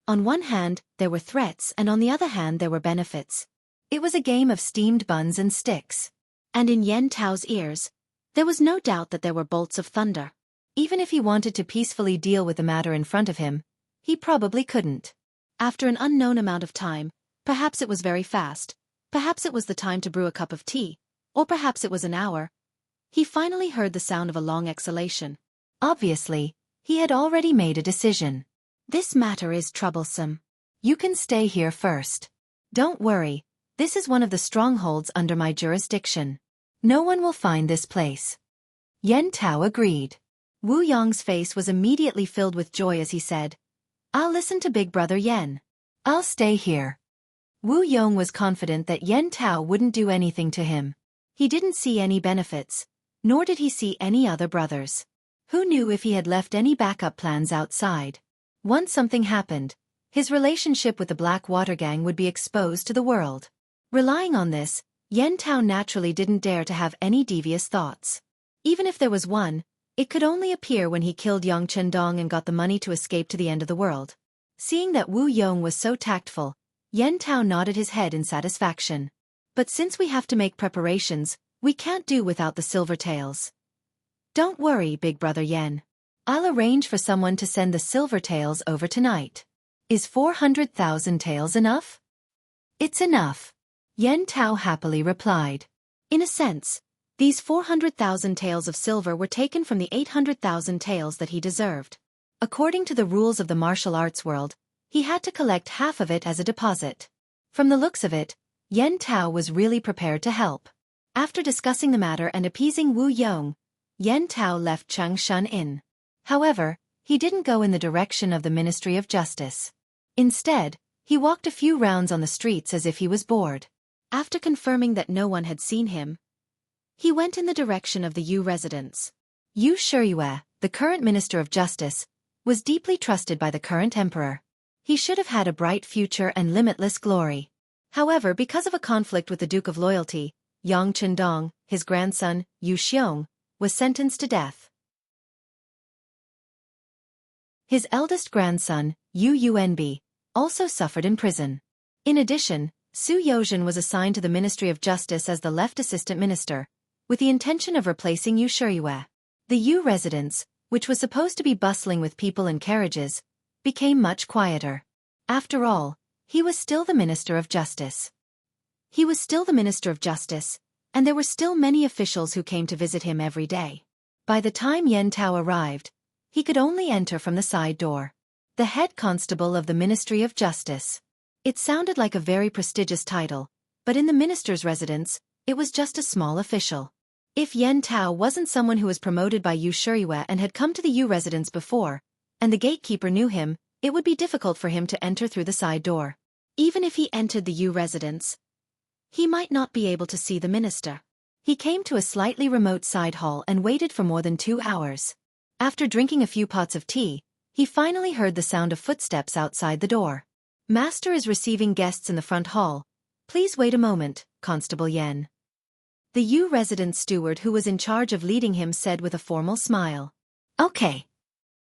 On one hand, there were threats, and on the other hand there were benefits. It was a game of steamed buns and sticks. And in Yen Tao's ears, there was no doubt that there were bolts of thunder. Even if he wanted to peacefully deal with the matter in front of him, he probably couldn't. After an unknown amount of time, perhaps it was very fast, perhaps it was the time to brew a cup of tea, or perhaps it was an hour, he finally heard the sound of a long exhalation. Obviously, he had already made a decision. "This matter is troublesome. You can stay here first. Don't worry, this is one of the strongholds under my jurisdiction. No one will find this place." Yen Tao agreed. Wu Yong's face was immediately filled with joy as he said, "I'll listen to Big Brother Yen. I'll stay here." Wu Yong was confident that Yen Tao wouldn't do anything to him. He didn't see any benefits, nor did he see any other brothers. Who knew if he had left any backup plans outside? Once something happened, his relationship with the Black Water Gang would be exposed to the world. Relying on this, Yen Tao naturally didn't dare to have any devious thoughts. Even if there was one, it could only appear when he killed Yang Chendong and got the money to escape to the end of the world. Seeing that Wu Yong was so tactful, Yen Tao nodded his head in satisfaction. "But since we have to make preparations, we can't do without the silver taels. Don't worry, Big Brother Yen. I'll arrange for someone to send the silver taels over tonight. Is 400,000 taels enough?" "It's enough," Yen Tao happily replied. In a sense, these 400,000 taels of silver were taken from the 800,000 taels that he deserved. According to the rules of the martial arts world, he had to collect half of it as a deposit. From the looks of it, Yen Tao was really prepared to help. After discussing the matter and appeasing Wu Yong, Yan Tao left Changshan Inn. However, he didn't go in the direction of the Ministry of Justice. Instead, he walked a few rounds on the streets as if he was bored. After confirming that no one had seen him, he went in the direction of the Yu residence. Yu Shiyue, the current Minister of Justice, was deeply trusted by the current emperor. He should have had a bright future and limitless glory. However, because of a conflict with the Duke of Loyalty, Yang Chendong, his grandson, Yu Xiong, was sentenced to death. His eldest grandson, Yu Yuanbi, also suffered in prison. In addition, Su Yozhen was assigned to the Ministry of Justice as the left assistant minister, with the intention of replacing Yu Shiyue. The Yu residence, which was supposed to be bustling with people and carriages, became much quieter. After all, he was still the Minister of Justice. And there were still many officials who came to visit him every day. By the time Yan Tao arrived, he could only enter from the side door. The head constable of the Ministry of Justice. It sounded like a very prestigious title, but in the minister's residence, it was just a small official. If Yan Tao wasn't someone who was promoted by Yu Shiyue and had come to the Yu residence before, and the gatekeeper knew him, it would be difficult for him to enter through the side door. Even if he entered the Yu residence, he might not be able to see the minister. He came to a slightly remote side hall and waited for more than 2 hours. After drinking a few pots of tea, he finally heard the sound of footsteps outside the door. Master is receiving guests in the front hall. Please wait a moment, Constable Yen. The Yu residence steward who was in charge of leading him said with a formal smile. Okay.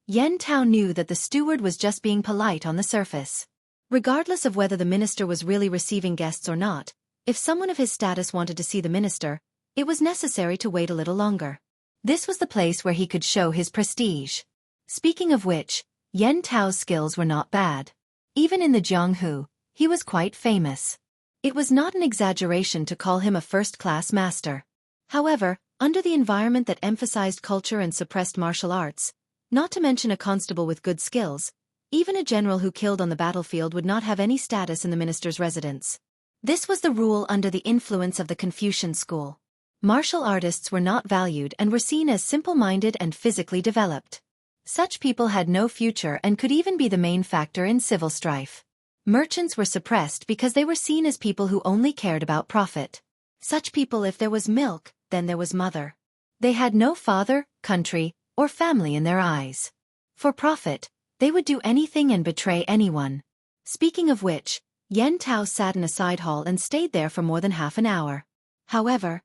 Yan Tao knew that the steward was just being polite on the surface. Regardless of whether the minister was really receiving guests or not, if someone of his status wanted to see the minister, it was necessary to wait a little longer. This was the place where he could show his prestige. Speaking of which, Yan Tao's skills were not bad. Even in the Jianghu, he was quite famous. It was not an exaggeration to call him a first-class master. However, under the environment that emphasized culture and suppressed martial arts, not to mention a constable with good skills, even a general who killed on the battlefield would not have any status in the minister's residence. This was the rule under the influence of the Confucian school. Martial artists were not valued and were seen as simple-minded and physically developed. Such people had no future and could even be the main factor in civil strife. Merchants were suppressed because they were seen as people who only cared about profit. Such people, if there was milk, then there was mother. They had no father, country, or family in their eyes. For profit, they would do anything and betray anyone. Speaking of which, Yan Tao sat in a side hall and stayed there for more than half an hour. However,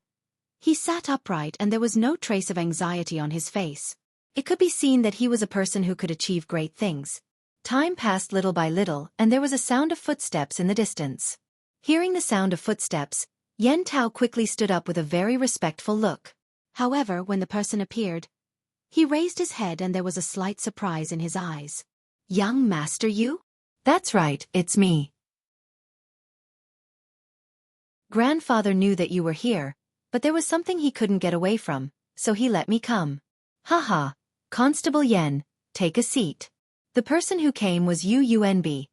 he sat upright and there was no trace of anxiety on his face. It could be seen that he was a person who could achieve great things. Time passed little by little and there was a sound of footsteps in the distance. Hearing the sound of footsteps, Yan Tao quickly stood up with a very respectful look. However, when the person appeared, he raised his head and there was a slight surprise in his eyes. Young Master Yu? That's right, it's me. Grandfather knew that you were here, but there was something he couldn't get away from, so he let me come. Haha, Constable Yen, take a seat. The person who came was Yu Yuanbi,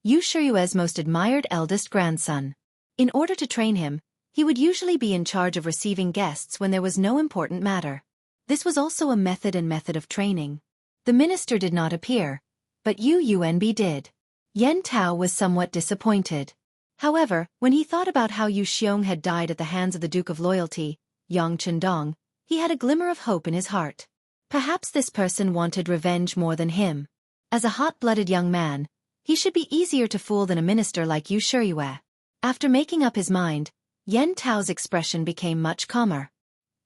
Yu Shiyue's most admired eldest grandson. In order to train him, he would usually be in charge of receiving guests when there was no important matter. This was also a method of training. The minister did not appear, but Yu Yuanbi did. Yan Tao was somewhat disappointed. However, when he thought about how Yu Xiong had died at the hands of the Duke of Loyalty, Yang Chendong, he had a glimmer of hope in his heart. Perhaps this person wanted revenge more than him. As a hot-blooded young man, he should be easier to fool than a minister like Yu Shiyue. After making up his mind, Yan Tao's expression became much calmer.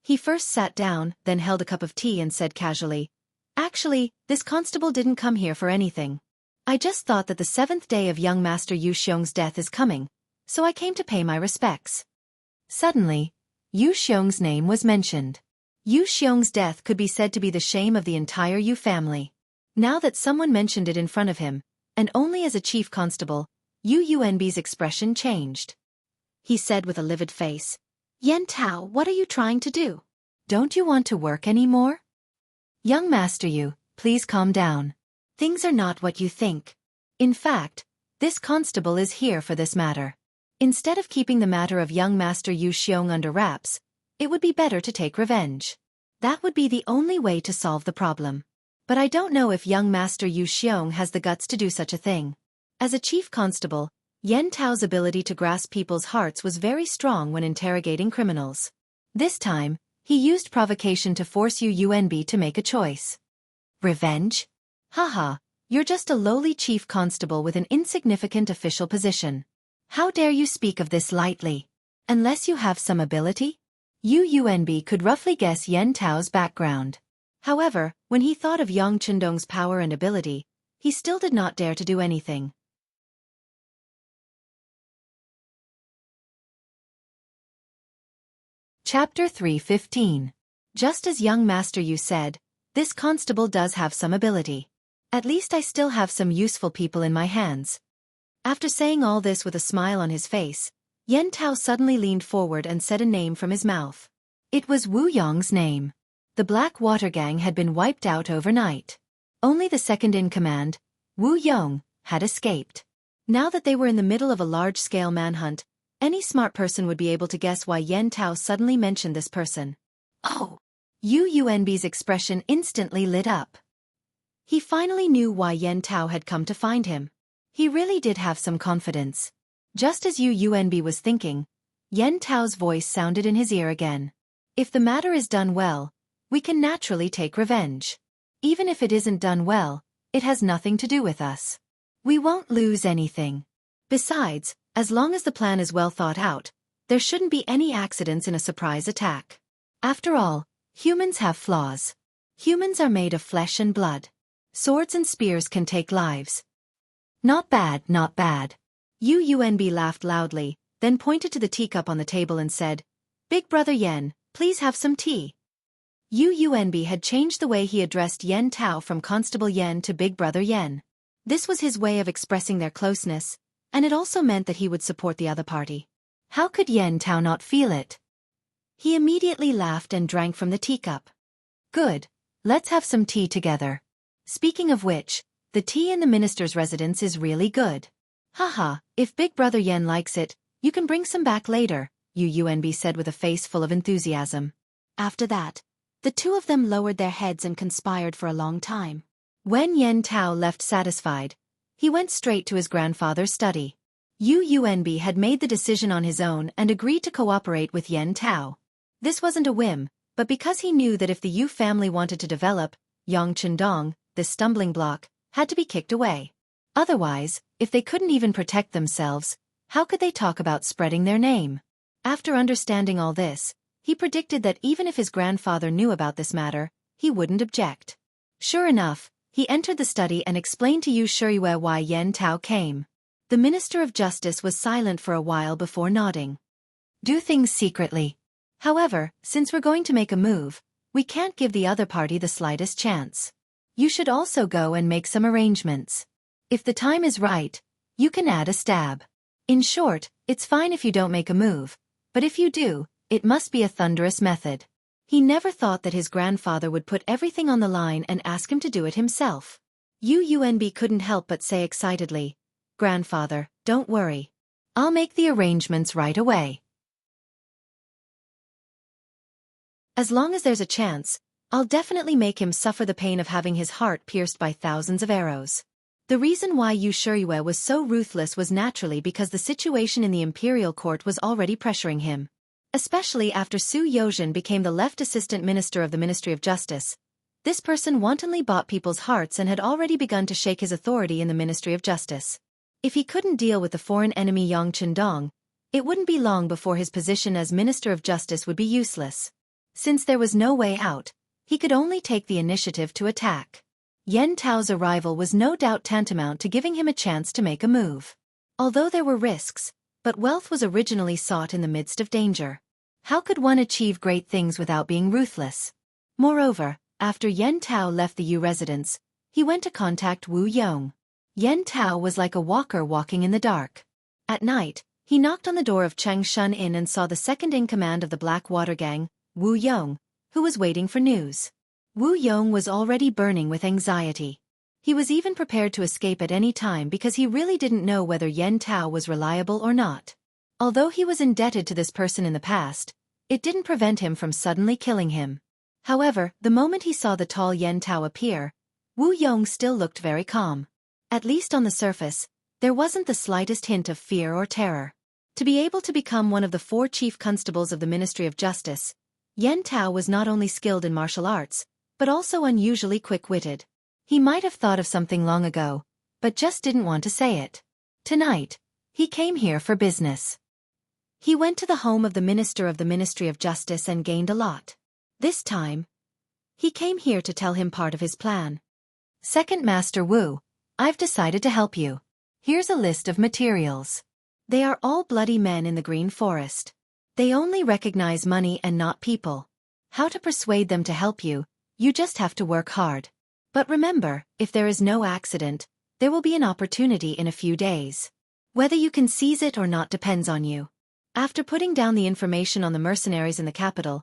He first sat down, then held a cup of tea and said casually, "Actually, this constable didn't come here for anything. I just thought that the 7th day of young Master Yu Xiong's death is coming, so I came to pay my respects." Suddenly, Yu Xiong's name was mentioned. Yu Xiong's death could be said to be the shame of the entire Yu family. Now that someone mentioned it in front of him, and only as a chief constable, Yu Yuanbi's expression changed. He said with a livid face, "Yan Tao, what are you trying to do? Don't you want to work anymore? Young Master Yu, please calm down. Things are not what you think. In fact, this constable is here for this matter. Instead of keeping the matter of young Master Yu Xiong under wraps, it would be better to take revenge. That would be the only way to solve the problem. But I don't know if young Master Yu Xiong has the guts to do such a thing. As a chief constable, Yen Tao's ability to grasp people's hearts was very strong when interrogating criminals. This time, he used provocation to force Yu Yuanbi to make a choice. Revenge? Haha, you're just a lowly chief constable with an insignificant official position. How dare you speak of this lightly? Unless you have some ability? Yu Yuanbi could roughly guess Yen Tao's background. However, when he thought of Yang Chindong's power and ability, he still did not dare to do anything. Chapter 3:15. Just as young Master Yu said, this constable does have some ability. At least I still have some useful people in my hands. After saying all this with a smile on his face, Yen Tao suddenly leaned forward and said a name from his mouth. It was Wu Yong's name. The Black Water Gang had been wiped out overnight. Only the second-in-command, Wu Yong, had escaped. Now that they were in the middle of a large-scale manhunt, any smart person would be able to guess why Yen Tao suddenly mentioned this person. Oh! Yu Yuanbi's expression instantly lit up. He finally knew why Yen Tao had come to find him. He really did have some confidence. Just as Yu Yuanbi was thinking, Yen Tao's voice sounded in his ear again. If the matter is done well, we can naturally take revenge. Even if it isn't done well, it has nothing to do with us. We won't lose anything. Besides, as long as the plan is well thought out, there shouldn't be any accidents in a surprise attack. After all, humans have flaws. Humans are made of flesh and blood. Swords and spears can take lives. Not bad, not bad. Yu Yuanbi laughed loudly, then pointed to the teacup on the table and said, Big Brother Yen, please have some tea. Yu Yuanbi had changed the way he addressed Yen Tao from Constable Yen to Big Brother Yen. This was his way of expressing their closeness, and it also meant that he would support the other party. How could Yen Tao not feel it? He immediately laughed and drank from the teacup. Good, let's have some tea together. Speaking of which, the tea in the minister's residence is really good. Haha, if Big Brother Yen likes it, you can bring some back later, Yu Yuanbi said with a face full of enthusiasm. After that, the two of them lowered their heads and conspired for a long time. When Yen Tao left satisfied, he went straight to his grandfather's study. Yu Yuanbi had made the decision on his own and agreed to cooperate with Yen Tao. This wasn't a whim, but because he knew that if the Yu family wanted to develop, Yang Chindong, this stumbling block, had to be kicked away. Otherwise, if they couldn't even protect themselves, how could they talk about spreading their name? After understanding all this, he predicted that even if his grandfather knew about this matter, he wouldn't object. Sure enough, he entered the study and explained to Yu Shiyue why Yen Tao came. The Minister of Justice was silent for a while before nodding. Do things secretly. However, since we're going to make a move, we can't give the other party the slightest chance. You should also go and make some arrangements. If the time is right, you can add a stab. In short, it's fine if you don't make a move, but if you do, it must be a thunderous method. He never thought that his grandfather would put everything on the line and ask him to do it himself. Yu Yuanbi couldn't help but say excitedly, Grandfather, don't worry. I'll make the arrangements right away. As long as there's a chance, I'll definitely make him suffer the pain of having his heart pierced by thousands of arrows. The reason why Yu Shiyue was so ruthless was naturally because the situation in the Imperial court was already pressuring him. Especially after Su Yozhen became the left assistant minister of the Ministry of Justice. This person wantonly bought people's hearts and had already begun to shake his authority in the Ministry of Justice. If he couldn't deal with the foreign enemy Yang Chindong, it wouldn't be long before his position as Minister of Justice would be useless. Since there was no way out, he could only take the initiative to attack. Yen Tao's arrival was no doubt tantamount to giving him a chance to make a move. Although there were risks, but wealth was originally sought in the midst of danger. How could one achieve great things without being ruthless? Moreover, after Yen Tao left the Yu residence, he went to contact Wu Yong. Yen Tao was like a walker walking in the dark. At night, he knocked on the door of Changshan Inn and saw the second-in-command of the Black Water Gang, Wu Yong, who was waiting for news. Wu Yong was already burning with anxiety. He was even prepared to escape at any time because he really didn't know whether Yen Tao was reliable or not. Although he was indebted to this person in the past, it didn't prevent him from suddenly killing him. However, the moment he saw the tall Yen Tao appear, Wu Yong still looked very calm. At least on the surface, there wasn't the slightest hint of fear or terror. To be able to become one of the 4 chief constables of the Ministry of Justice, Yen Tao was not only skilled in martial arts, but also unusually quick-witted. He might have thought of something long ago, but just didn't want to say it. Tonight, he came here for business. He went to the home of the Minister of the Ministry of Justice and gained a lot. This time, he came here to tell him part of his plan. Second Master Wu, I've decided to help you. Here's a list of materials. They are all bloody men in the Green Forest. They only recognize money and not people. How to persuade them to help you, you just have to work hard. But remember, if there is no accident, there will be an opportunity in a few days. Whether you can seize it or not depends on you. After putting down the information on the mercenaries in the capital,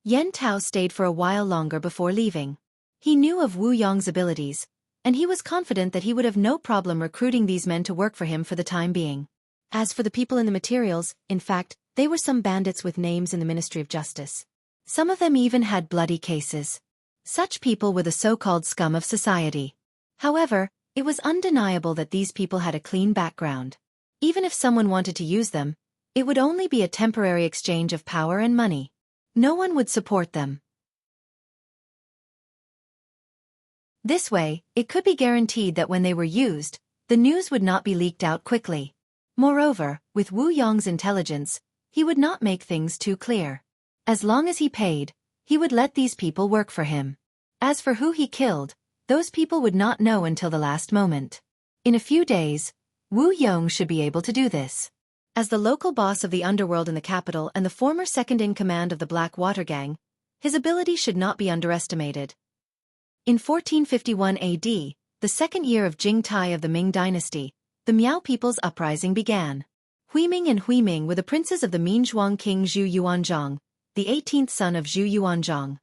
Yen Tao stayed for a while longer before leaving. He knew of Wu Yong's abilities, and he was confident that he would have no problem recruiting these men to work for him for the time being. As for the people in the materials, in fact, they were some bandits with names in the Ministry of Justice. Some of them even had bloody cases. Such people were the so-called scum of society. However, it was undeniable that these people had a clean background. Even if someone wanted to use them, it would only be a temporary exchange of power and money. No one would support them. This way, it could be guaranteed that when they were used, the news would not be leaked out quickly. Moreover, with Wu Yong's intelligence, he would not make things too clear. As long as he paid, he would let these people work for him. As for who he killed, those people would not know until the last moment. In a few days, Wu Yong should be able to do this. As the local boss of the underworld in the capital and the former second-in-command of the Black Water Gang, his ability should not be underestimated. In 1451 AD, the second year of Jing Tai of the Ming dynasty, the Miao people's uprising began. Huiming and Huiming were the princes of the Minzhuang king Zhu Yuanzhang, the 18th son of Zhu Yuanzhang.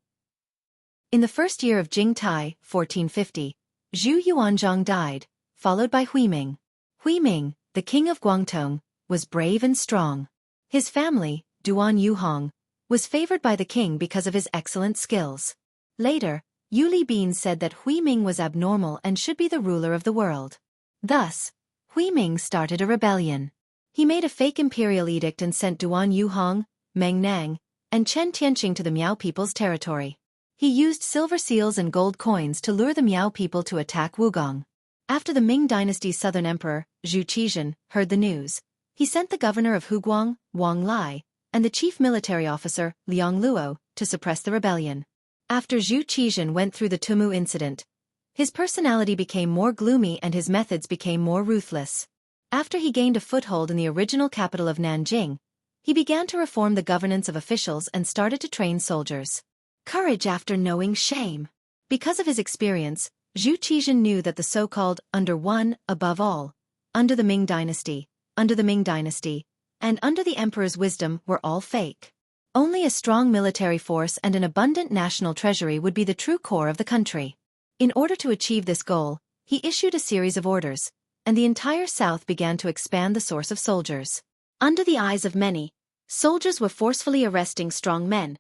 In the first year of Jing Tai, 1450, Zhu Yuanzhang died, followed by Huiming. Huiming, the king of Guangdong, was brave and strong. His family, Duan Yuhong, was favored by the king because of his excellent skills. Later, Yu Libin said that Huiming was abnormal and should be the ruler of the world. Thus, Huiming started a rebellion. He made a fake imperial edict and sent Duan Yuhong, Meng Nang, and Chen Tianqing to the Miao people's territory. He used silver seals and gold coins to lure the Miao people to attack Wugong. After the Ming dynasty's southern emperor, Zhu Qizhen, heard the news, he sent the governor of Huguang, Wang Lai, and the chief military officer, Liang Luo, to suppress the rebellion. After Zhu Qizhen went through the Tumu incident, his personality became more gloomy and his methods became more ruthless. After he gained a foothold in the original capital of Nanjing, he began to reform the governance of officials and started to train soldiers. Courage after knowing shame. Because of his experience, Zhu Qizhen knew that the so-called under one, above all, under the Ming dynasty, and under the emperor's wisdom were all fake. Only a strong military force and an abundant national treasury would be the true core of the country. In order to achieve this goal, he issued a series of orders, and the entire south began to expand the source of soldiers. Under the eyes of many, soldiers were forcefully arresting strong men,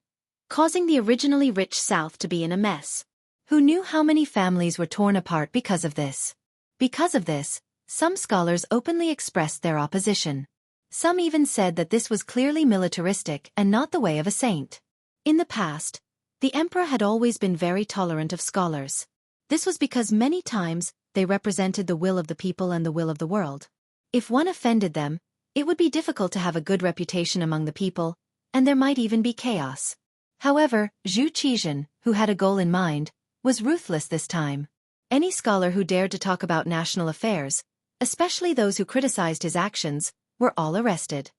causing the originally rich south to be in a mess. Who knew how many families were torn apart because of this? Because of this, some scholars openly expressed their opposition. Some even said that this was clearly militaristic and not the way of a saint. In the past, the emperor had always been very tolerant of scholars. This was because many times, they represented the will of the people and the will of the world. If one offended them, it would be difficult to have a good reputation among the people, and there might even be chaos. However, Zhu Qizhen, who had a goal in mind, was ruthless this time. Any scholar who dared to talk about national affairs, especially those who criticized his actions, were all arrested.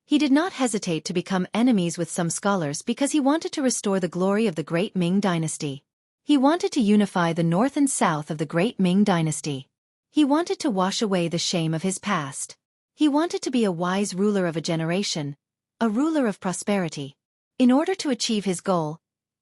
He did not hesitate to become enemies with some scholars because he wanted to restore the glory of the great Ming dynasty. He wanted to unify the north and south of the great Ming dynasty. He wanted to wash away the shame of his past. He wanted to be a wise ruler of a generation, a ruler of prosperity. In order to achieve his goal,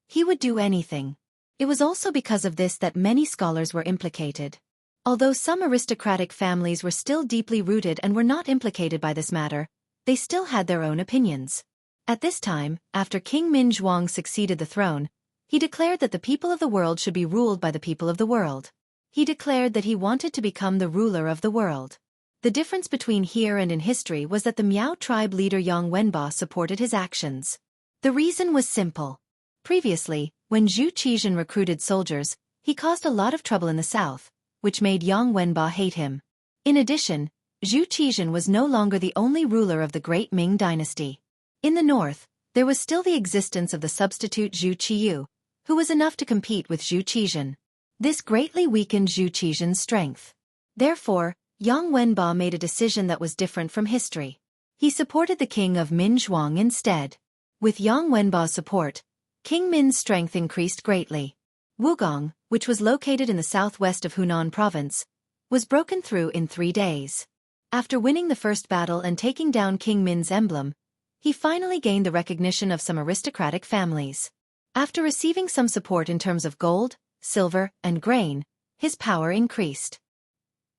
he would do anything. It was also because of this that many scholars were implicated. Although some aristocratic families were still deeply rooted and were not implicated by this matter, they still had their own opinions. At this time, after King Min Zhuang succeeded the throne, he declared that the people of the world should be ruled by the people of the world. He declared that he wanted to become the ruler of the world. The difference between here and in history was that the Miao tribe leader Yang Wenba supported his actions. The reason was simple. Previously, when Zhu Qizhen recruited soldiers, he caused a lot of trouble in the south, which made Yang Wenba hate him. In addition, Zhu Qizhen was no longer the only ruler of the great Ming dynasty. In the north, there was still the existence of the substitute Zhu Qiyu, who was enough to compete with Zhu Qizhen. This greatly weakened Zhu Qizhen's strength. Therefore, Yang Wenba made a decision that was different from history. He supported the king of Min Zhuang instead. With Yang Wenba's support, King Min's strength increased greatly. Wugong, which was located in the southwest of Hunan province, was broken through in 3 days. After winning the first battle and taking down King Min's emblem, he finally gained the recognition of some aristocratic families. After receiving some support in terms of gold, silver, and grain, his power increased.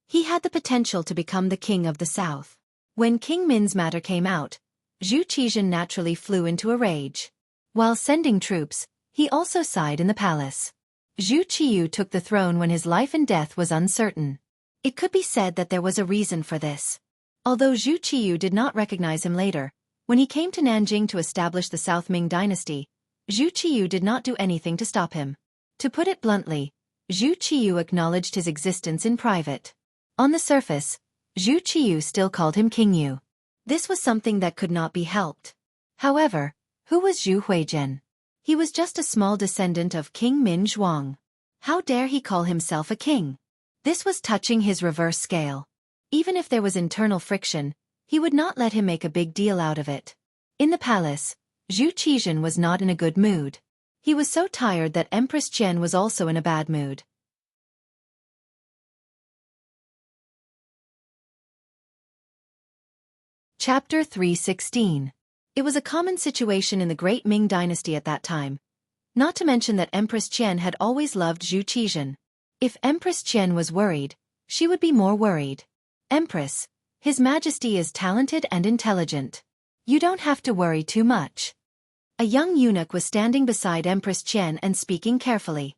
He had the potential to become the king of the south. When King Min's matter came out, Zhu Qizhen naturally flew into a rage. While sending troops, he also sighed in the palace. Zhu Qiyu took the throne when his life and death was uncertain. It could be said that there was a reason for this. Although Zhu Qiyu did not recognize him later, when he came to Nanjing to establish the South Ming dynasty, Zhu Qiyu did not do anything to stop him. To put it bluntly, Zhu Qiyu acknowledged his existence in private. On the surface, Zhu Qiyu still called him King Yu. This was something that could not be helped. However, who was Zhu Huizhen? He was just a small descendant of King Min Zhuang. How dare he call himself a king? This was touching his reverse scale. Even if there was internal friction, he would not let him make a big deal out of it. In the palace, Zhu Qizhen was not in a good mood. He was so tired that Empress Qian was also in a bad mood. Chapter 316. It was a common situation in the Great Ming dynasty at that time. Not to mention that Empress Qian had always loved Zhu Qizhen. If Empress Qian was worried, she would be more worried. Empress, His Majesty is talented and intelligent. You don't have to worry too much. A young eunuch was standing beside Empress Qian and speaking carefully.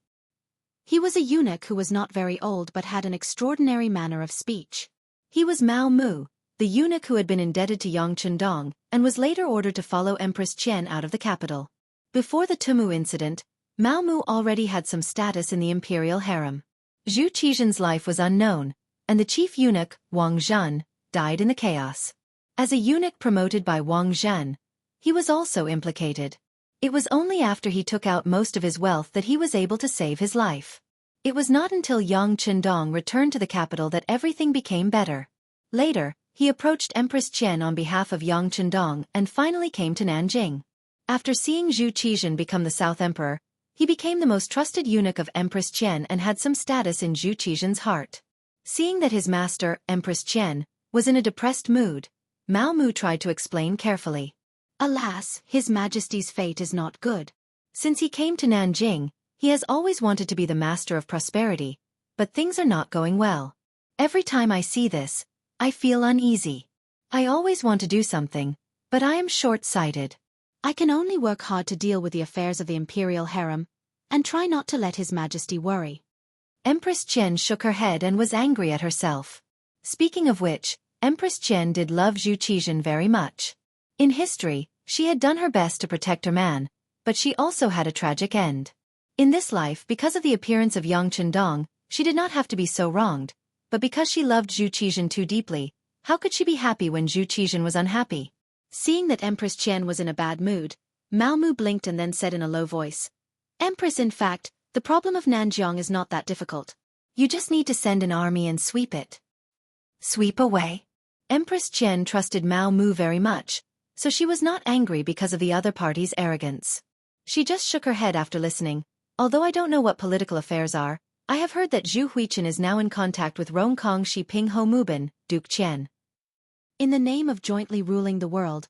He was a eunuch who was not very old but had an extraordinary manner of speech. He was Mao Mu, the eunuch who had been indebted to Yang Chendong, and was later ordered to follow Empress Qian out of the capital. Before the Tumu incident, Mao Mu already had some status in the imperial harem. Zhu Qizhen's life was unknown, and the chief eunuch, Wang Zhan, died in the chaos. As a eunuch promoted by Wang Zhan, he was also implicated. It was only after he took out most of his wealth that he was able to save his life. It was not until Yang Chendong returned to the capital that everything became better. Later, he approached Empress Qian on behalf of Yang Chendong and finally came to Nanjing. After seeing Zhu Qizhen become the South Emperor, he became the most trusted eunuch of Empress Qian and had some status in Zhu Qizhen's heart. Seeing that his master, Empress Qian, was in a depressed mood, Mao Mu tried to explain carefully. Alas, His Majesty's fate is not good. Since he came to Nanjing, he has always wanted to be the master of prosperity, but things are not going well. Every time I see this, I feel uneasy. I always want to do something, but I am short-sighted. I can only work hard to deal with the affairs of the imperial harem, and try not to let His Majesty worry. Empress Qian shook her head and was angry at herself. Speaking of which, Empress Qian did love Zhu Qizhen very much. In history, she had done her best to protect her man, but she also had a tragic end. In this life, because of the appearance of Yang Chendong, she did not have to be so wronged, but because she loved Zhu Qizhen too deeply, how could she be happy when Zhu Qizhen was unhappy? Seeing that Empress Qian was in a bad mood, Mao Mu blinked and then said in a low voice, Empress, in fact, the problem of Nanjiang is not that difficult. You just need to send an army and sweep it. Sweep away? Empress Qian trusted Mao Mu very much, so she was not angry because of the other party's arrogance. She just shook her head after listening. Although I don't know what political affairs are, I have heard that Zhu Huichen is now in contact with Rongkong Shi Ping Ho Mubin, Duke Qian. In the name of jointly ruling the world,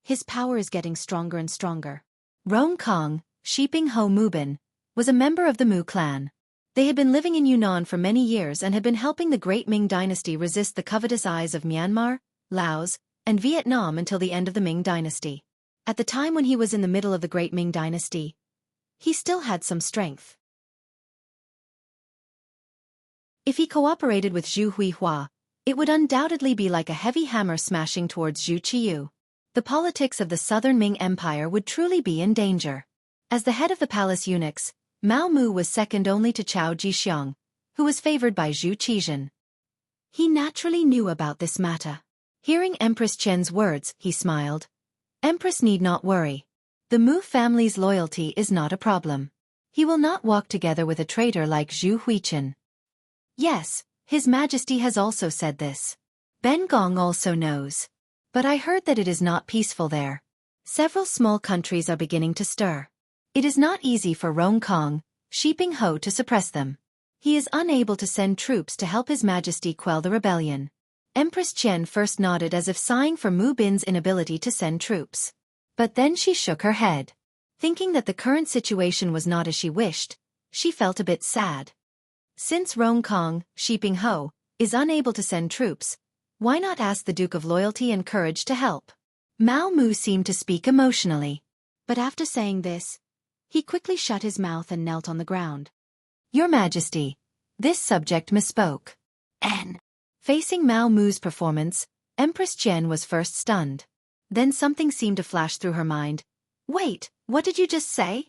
his power is getting stronger and stronger. Rongkong Shi Ping Ho Mubin was a member of the Mu clan. They had been living in Yunnan for many years and had been helping the Great Ming Dynasty resist the covetous eyes of Myanmar, Laos, and Vietnam until the end of the Ming Dynasty. At the time when he was in the middle of the Great Ming Dynasty, he still had some strength. If he cooperated with Zhu Huihua, it would undoubtedly be like a heavy hammer smashing towards Zhu Qiyu. The politics of the southern Ming Empire would truly be in danger. As the head of the palace eunuchs, Mao Mu was second only to Chao Jixiang, who was favored by Zhu Qizhen. He naturally knew about this matter. Hearing Empress Qian's words, he smiled. Empress need not worry. The Mu family's loyalty is not a problem. He will not walk together with a traitor like Zhu Huichen. Yes, His Majesty has also said this. Ben Gong also knows. But I heard that it is not peaceful there. Several small countries are beginning to stir. It is not easy for Rong Kong, Shiping Ho to suppress them. He is unable to send troops to help His Majesty quell the rebellion. Empress Qian first nodded as if sighing for Mu Bin's inability to send troops. But then she shook her head. Thinking that the current situation was not as she wished, she felt a bit sad. Since Rong Kong, Shiping Ho, is unable to send troops, why not ask the Duke of Loyalty and Courage to help? Mao Mu seemed to speak emotionally. But after saying this, he quickly shut his mouth and knelt on the ground. Your Majesty, this subject misspoke. Facing Mao Mu's performance, Empress Qian was first stunned. Then something seemed to flash through her mind. Wait, what did you just say?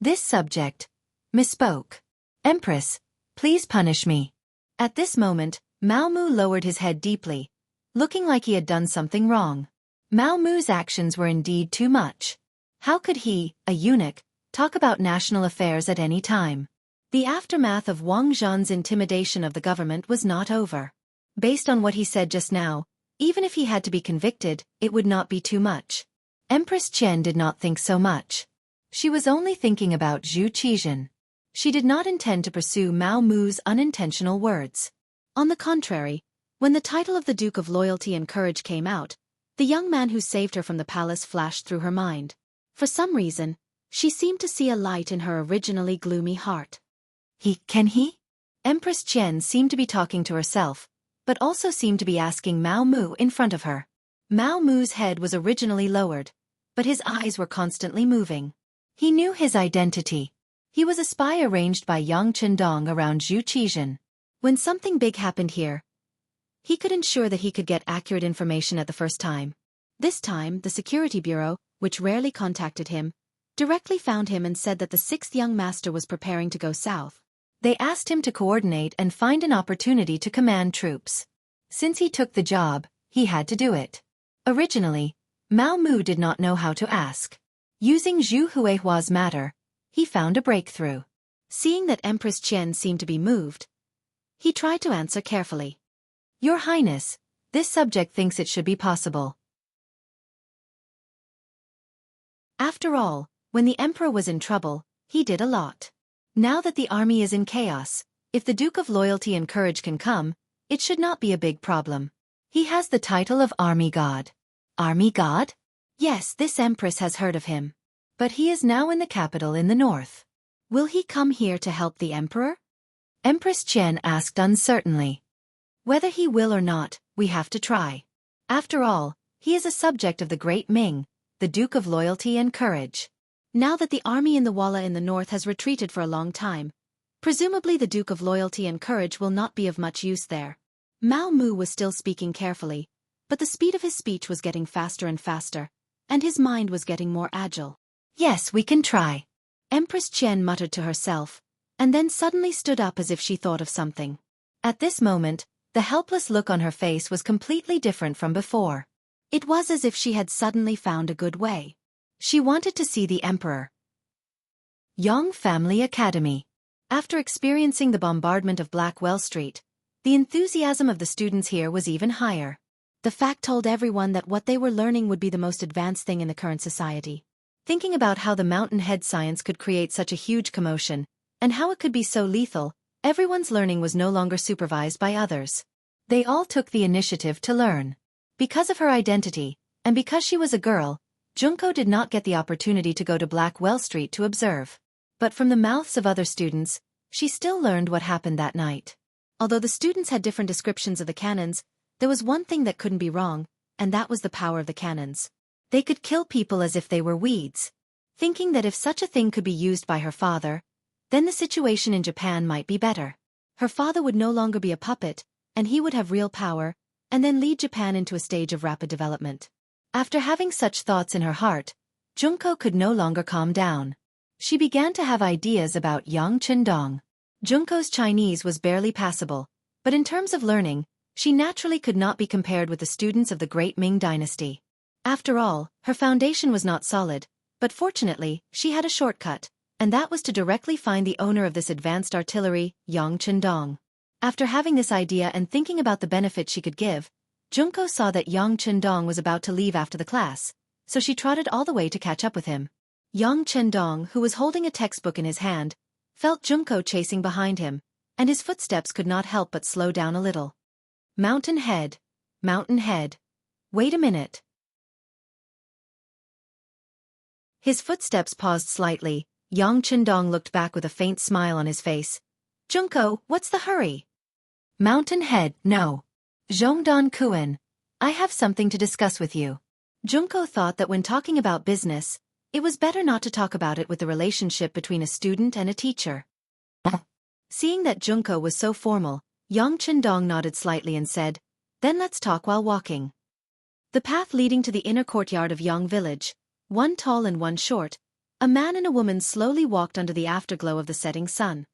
This subject misspoke. Empress, please punish me. At this moment, Mao Mu lowered his head deeply, looking like he had done something wrong. Mao Mu's actions were indeed too much. How could he, a eunuch, talk about national affairs at any time? The aftermath of Wang Zhan's intimidation of the government was not over. Based on what he said just now, even if he had to be convicted, it would not be too much. Empress Qian did not think so much. She was only thinking about Zhu Qizhen. She did not intend to pursue Mao Mu's unintentional words. On the contrary, when the title of the Duke of Loyalty and Courage came out, the young man who saved her from the palace flashed through her mind. For some reason, she seemed to see a light in her originally gloomy heart. Can he? Empress Qian seemed to be talking to herself, but also seemed to be asking Mao Mu in front of her. Mao Mu's head was originally lowered, but his eyes were constantly moving. He knew his identity. He was a spy arranged by Yang Chendong around Zhu Qizhen. When something big happened here, he could ensure that he could get accurate information at the first time. This time, the Security Bureau, which rarely contacted him, directly found him and said that the sixth young master was preparing to go south. They asked him to coordinate and find an opportunity to command troops. Since he took the job, he had to do it. Originally, Mao Mu did not know how to ask. Using Zhu Huihua's matter, he found a breakthrough. Seeing that Empress Qian seemed to be moved, he tried to answer carefully. Your Highness, this subject thinks it should be possible. After all, when the Emperor was in trouble, he did a lot. Now that the army is in chaos, if the Duke of Loyalty and Courage can come, it should not be a big problem. He has the title of Army God. Army God? Yes, this Empress has heard of him. But he is now in the capital in the north. Will he come here to help the Emperor? Empress Qian asked uncertainly. Whether he will or not, we have to try. After all, he is a subject of the Great Ming, the Duke of Loyalty and Courage. Now that the army in the Walla in the north has retreated for a long time, presumably the Duke of Loyalty and Courage will not be of much use there. Mao Mu was still speaking carefully, but the speed of his speech was getting faster and faster, and his mind was getting more agile. Yes, we can try. Empress Qian muttered to herself, and then suddenly stood up as if she thought of something. At this moment, the helpless look on her face was completely different from before. It was as if she had suddenly found a good way. She wanted to see the Emperor. Yang Family Academy. After experiencing the bombardment of Blackwell Street, the enthusiasm of the students here was even higher. The fact told everyone that what they were learning would be the most advanced thing in the current society. Thinking about how the mountain head science could create such a huge commotion, and how it could be so lethal, everyone's learning was no longer supervised by others. They all took the initiative to learn. Because of her identity, and because she was a girl, Junko did not get the opportunity to go to Blackwell Street to observe. But from the mouths of other students, She still learned what happened that night. Although the students had different descriptions of the cannons, there was one thing that couldn't be wrong, and that was the power of the cannons. They could kill people as if they were weeds. Thinking that if such a thing could be used by her father, then the situation in Japan might be better. Her father would no longer be a puppet, and he would have real power, and then lead Japan into a stage of rapid development. After having such thoughts in her heart, Junko could no longer calm down. She began to have ideas about Yang Chendong. Junko's Chinese was barely passable, but in terms of learning, she naturally could not be compared with the students of the great Ming dynasty. After all, her foundation was not solid, but fortunately, she had a shortcut, and that was to directly find the owner of this advanced artillery, Yang Chendong. After having this idea and thinking about the benefit she could give, Junko saw that Yang Chendong was about to leave after the class, so she trotted all the way to catch up with him. Yang Chendong, who was holding a textbook in his hand, felt Junko chasing behind him, and his footsteps could not help but slow down a little. Mountain head. Mountain head. Wait a minute. His footsteps paused slightly. Yang Chendong looked back with a faint smile on his face. Junko, what's the hurry? Mountain head, no. Zhongdan Kuen, I have something to discuss with you. Junko thought that when talking about business, it was better not to talk about it with the relationship between a student and a teacher. Seeing that Junko was so formal, Yang Chendong nodded slightly and said, then let's talk while walking. The path leading to the inner courtyard of Yang village, one tall and one short, a man and a woman slowly walked under the afterglow of the setting sun.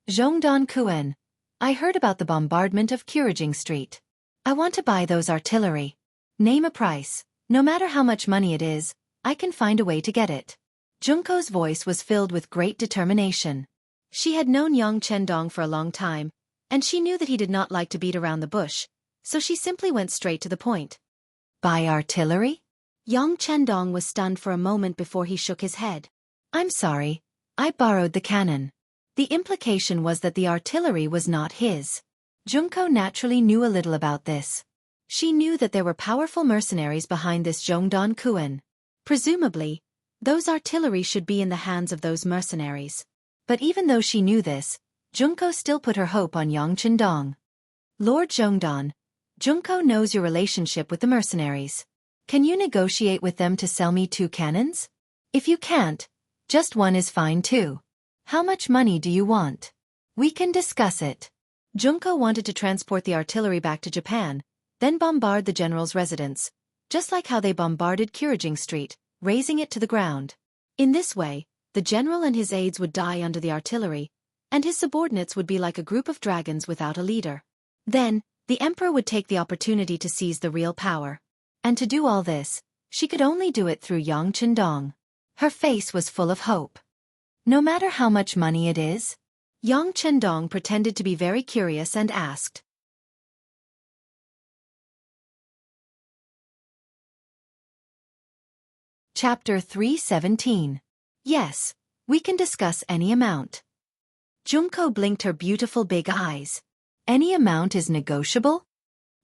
Zhongdan Kuen, I heard about the bombardment of Jianghu Street. I want to buy those artillery. Name a price. No matter how much money it is, I can find a way to get it. Junko's voice was filled with great determination. She had known Yang Chendong for a long time, and she knew that he did not like to beat around the bush, so she simply went straight to the point. Buy artillery? Yang Chendong was stunned for a moment before he shook his head. I'm sorry, I borrowed the cannon. The implication was that the artillery was not his. Junko naturally knew a little about this. She knew that there were powerful mercenaries behind this Zhongdan Kuen. Presumably, those artillery should be in the hands of those mercenaries. But even though she knew this, Junko still put her hope on Yang Chendong. Lord Zhongdan, Junko knows your relationship with the mercenaries. Can you negotiate with them to sell me 2 cannons? If you can't, just one is fine too. How much money do you want? We can discuss it. Junko wanted to transport the artillery back to Japan, then bombard the general's residence, just like how they bombarded Jianghu Street, razing it to the ground. In this way, the general and his aides would die under the artillery, and his subordinates would be like a group of dragons without a leader. Then, the emperor would take the opportunity to seize the real power. And to do all this, she could only do it through Yang Chendong. Her face was full of hope. No matter how much money it is? Yang Chendong pretended to be very curious and asked. Chapter 317. Yes, we can discuss any amount. Junko blinked her beautiful big eyes. Any amount is negotiable?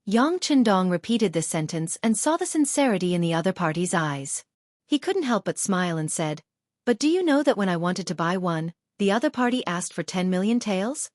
Yang Chendong repeated this sentence and saw the sincerity in the other party's eyes. He couldn't help but smile and said, but do you know that when I wanted to buy one, the other party asked for 10 million taels?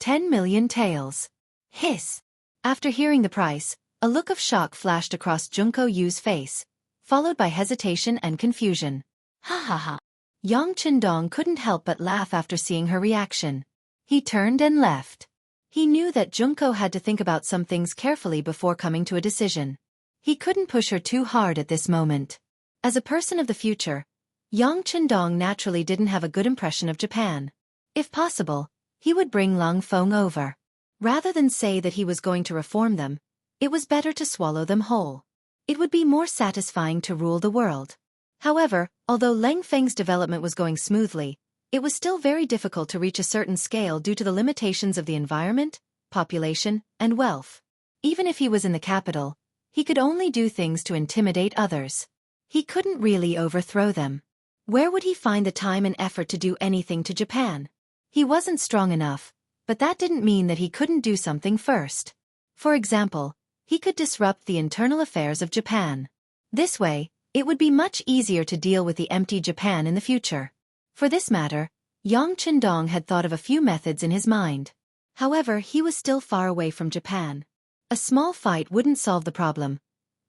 10 million taels. Hiss. After hearing the price, a look of shock flashed across Junko Yu's face, followed by hesitation and confusion. Ha ha ha. Yang Chendong couldn't help but laugh after seeing her reaction. He turned and left. He knew that Junko had to think about some things carefully before coming to a decision. He couldn't push her too hard at this moment. As a person of the future, Yang Chendong naturally didn't have a good impression of Japan. If possible, he would bring Lang Feng over. Rather than say that he was going to reform them, it was better to swallow them whole. It would be more satisfying to rule the world. However, although Lang Feng's development was going smoothly, it was still very difficult to reach a certain scale due to the limitations of the environment, population, and wealth. Even if he was in the capital, he could only do things to intimidate others. He couldn't really overthrow them. Where would he find the time and effort to do anything to Japan? He wasn't strong enough, but that didn't mean that he couldn't do something first. For example, he could disrupt the internal affairs of Japan. This way, it would be much easier to deal with the empty Japan in the future. For this matter, Yang Qindong had thought of a few methods in his mind. However, he was still far away from Japan. A small fight wouldn't solve the problem,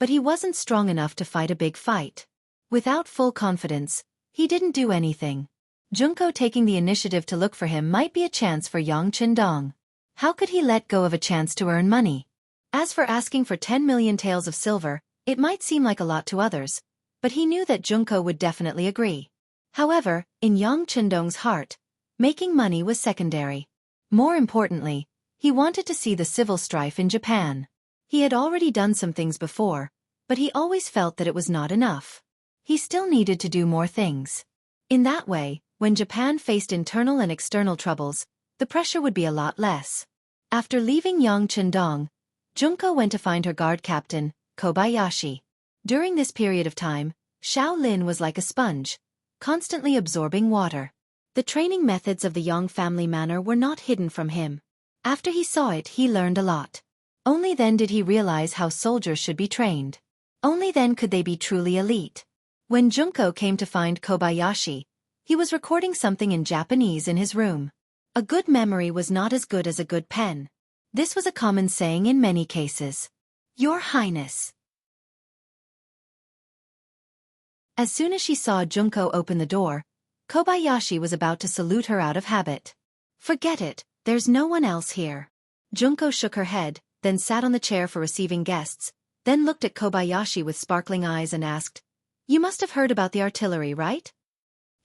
but he wasn't strong enough to fight a big fight. Without full confidence, he didn't do anything. Junko taking the initiative to look for him might be a chance for Yang Qindong. How could he let go of a chance to earn money? As for asking for 10 million taels of silver, it might seem like a lot to others, but he knew that Junko would definitely agree. However, in Yang Qindong's heart, making money was secondary. More importantly, he wanted to see the civil strife in Japan. He had already done some things before, but he always felt that it was not enough. He still needed to do more things. In that way, when Japan faced internal and external troubles, the pressure would be a lot less. After leaving Yang Qindong, Junko went to find her guard captain, Kobayashi. During this period of time, Xiao Lin was like a sponge, constantly absorbing water. The training methods of the Yang family manor were not hidden from him. After he saw it, he learned a lot. Only then did he realize how soldiers should be trained. Only then could they be truly elite. When Junko came to find Kobayashi, he was recording something in Japanese in his room. A good memory was not as good as a good pen. This was a common saying in many cases. Your Highness. As soon as she saw Junko open the door, Kobayashi was about to salute her out of habit. Forget it, there's no one else here. Junko shook her head, then sat on the chair for receiving guests, then looked at Kobayashi with sparkling eyes and asked, You must have heard about the artillery, right?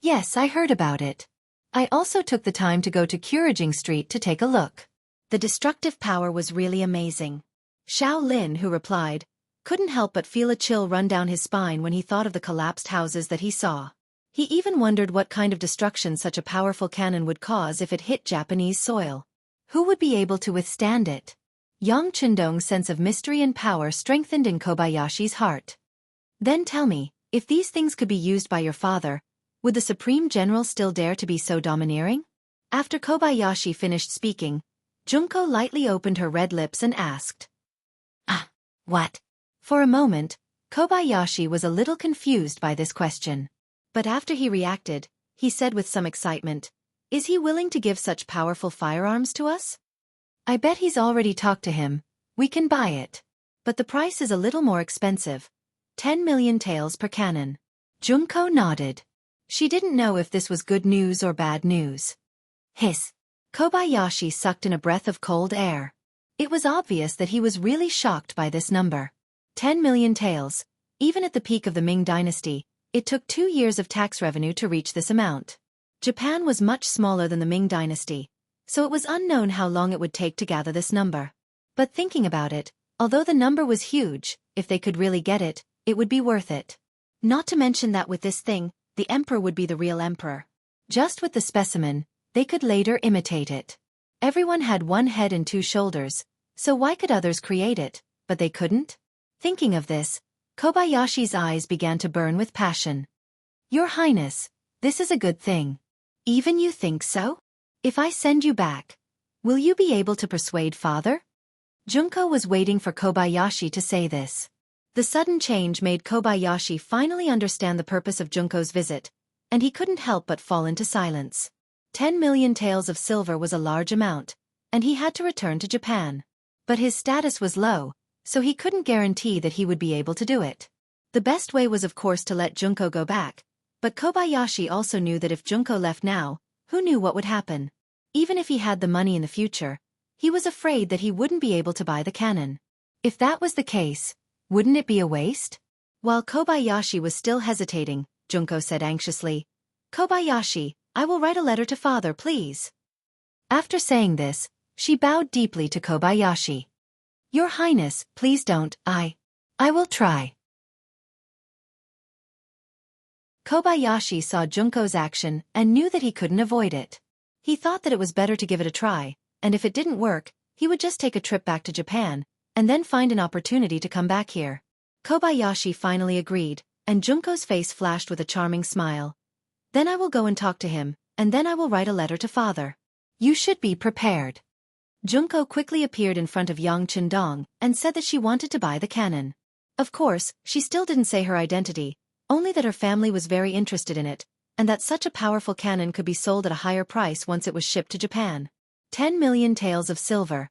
Yes, I heard about it. I also took the time to go to Kurajing Street to take a look. The destructive power was really amazing. Xiao Lin, who replied, couldn't help but feel a chill run down his spine when he thought of the collapsed houses that he saw. He even wondered what kind of destruction such a powerful cannon would cause if it hit Japanese soil. Who would be able to withstand it? Yang Qindong's sense of mystery and power strengthened in Kobayashi's heart. Then tell me, if these things could be used by your father, would the Supreme General still dare to be so domineering? After Kobayashi finished speaking, Junko lightly opened her red lips and asked. What? For a moment, Kobayashi was a little confused by this question. But after he reacted, he said with some excitement, Is he willing to give such powerful firearms to us? I bet he's already talked to him. We can buy it. But the price is a little more expensive. 10 million taels per cannon. Junko nodded. She didn't know if this was good news or bad news. Hiss. Kobayashi sucked in a breath of cold air. It was obvious that he was really shocked by this number. 10 million taels. Even at the peak of the Ming dynasty, it took 2 years of tax revenue to reach this amount. Japan was much smaller than the Ming dynasty, so it was unknown how long it would take to gather this number. But thinking about it, although the number was huge, if they could really get it, it would be worth it. Not to mention that with this thing, the emperor would be the real emperor. Just with the specimen, they could later imitate it. Everyone had one head and 2 shoulders, so why could others create it, but they couldn't? Thinking of this, Kobayashi's eyes began to burn with passion. Your Highness, this is a good thing. Even you think so? If I send you back, will you be able to persuade father? Junko was waiting for Kobayashi to say this. The sudden change made Kobayashi finally understand the purpose of Junko's visit, and he couldn't help but fall into silence. 10 million taels of silver was a large amount, and he had to return to Japan. But his status was low, so he couldn't guarantee that he would be able to do it. The best way was of course to let Junko go back, but Kobayashi also knew that if Junko left now, who knew what would happen? Even if he had the money in the future, he was afraid that he wouldn't be able to buy the cannon. If that was the case, wouldn't it be a waste? While Kobayashi was still hesitating, Junko said anxiously, Kobayashi, I will write a letter to father, please. After saying this, she bowed deeply to Kobayashi. Your Highness, please don't, I will try. Kobayashi saw Junko's action and knew that he couldn't avoid it. He thought that it was better to give it a try, and if it didn't work, he would just take a trip back to Japan, and then find an opportunity to come back here. Kobayashi finally agreed, and Junko's face flashed with a charming smile. Then I will go and talk to him, and then I will write a letter to father. You should be prepared. Junko quickly appeared in front of Yang Qindong and said that she wanted to buy the cannon. Of course, she still didn't say her identity, only that her family was very interested in it, and that such a powerful cannon could be sold at a higher price once it was shipped to Japan. 10 million taels of silver.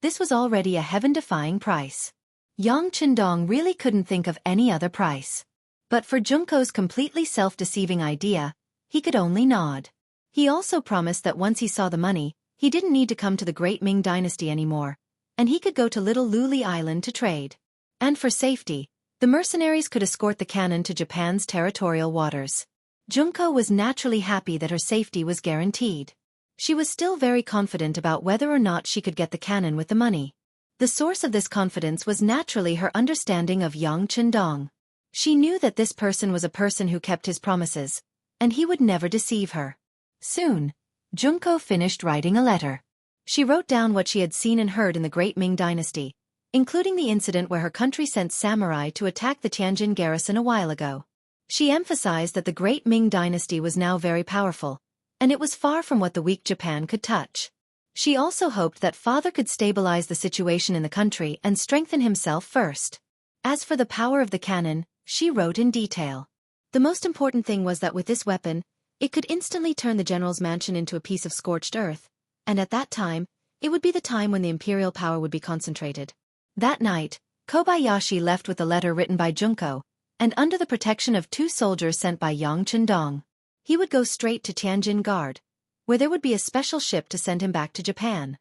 This was already a heaven-defying price. Yang Qindong really couldn't think of any other price. But for Junko's completely self-deceiving idea, he could only nod. He also promised that once he saw the money, he didn't need to come to the Great Ming Dynasty anymore, and he could go to Little Luli Island to trade. And for safety, the mercenaries could escort the cannon to Japan's territorial waters. Junko was naturally happy that her safety was guaranteed. She was still very confident about whether or not she could get the cannon with the money. The source of this confidence was naturally her understanding of Yang Qindong. She knew that this person was a person who kept his promises, and he would never deceive her. Soon, Junko finished writing a letter. She wrote down what she had seen and heard in the Great Ming Dynasty, including the incident where her country sent samurai to attack the Tianjin garrison a while ago. She emphasized that the Great Ming Dynasty was now very powerful, and it was far from what the weak Japan could touch. She also hoped that father could stabilize the situation in the country and strengthen himself first. As for the power of the cannon, she wrote in detail. The most important thing was that with this weapon, it could instantly turn the general's mansion into a piece of scorched earth, and at that time, it would be the time when the imperial power would be concentrated. That night, Kobayashi left with a letter written by Junko, and under the protection of 2 soldiers sent by Yang Qindong. He would go straight to Tianjin Guard, where there would be a special ship to send him back to Japan.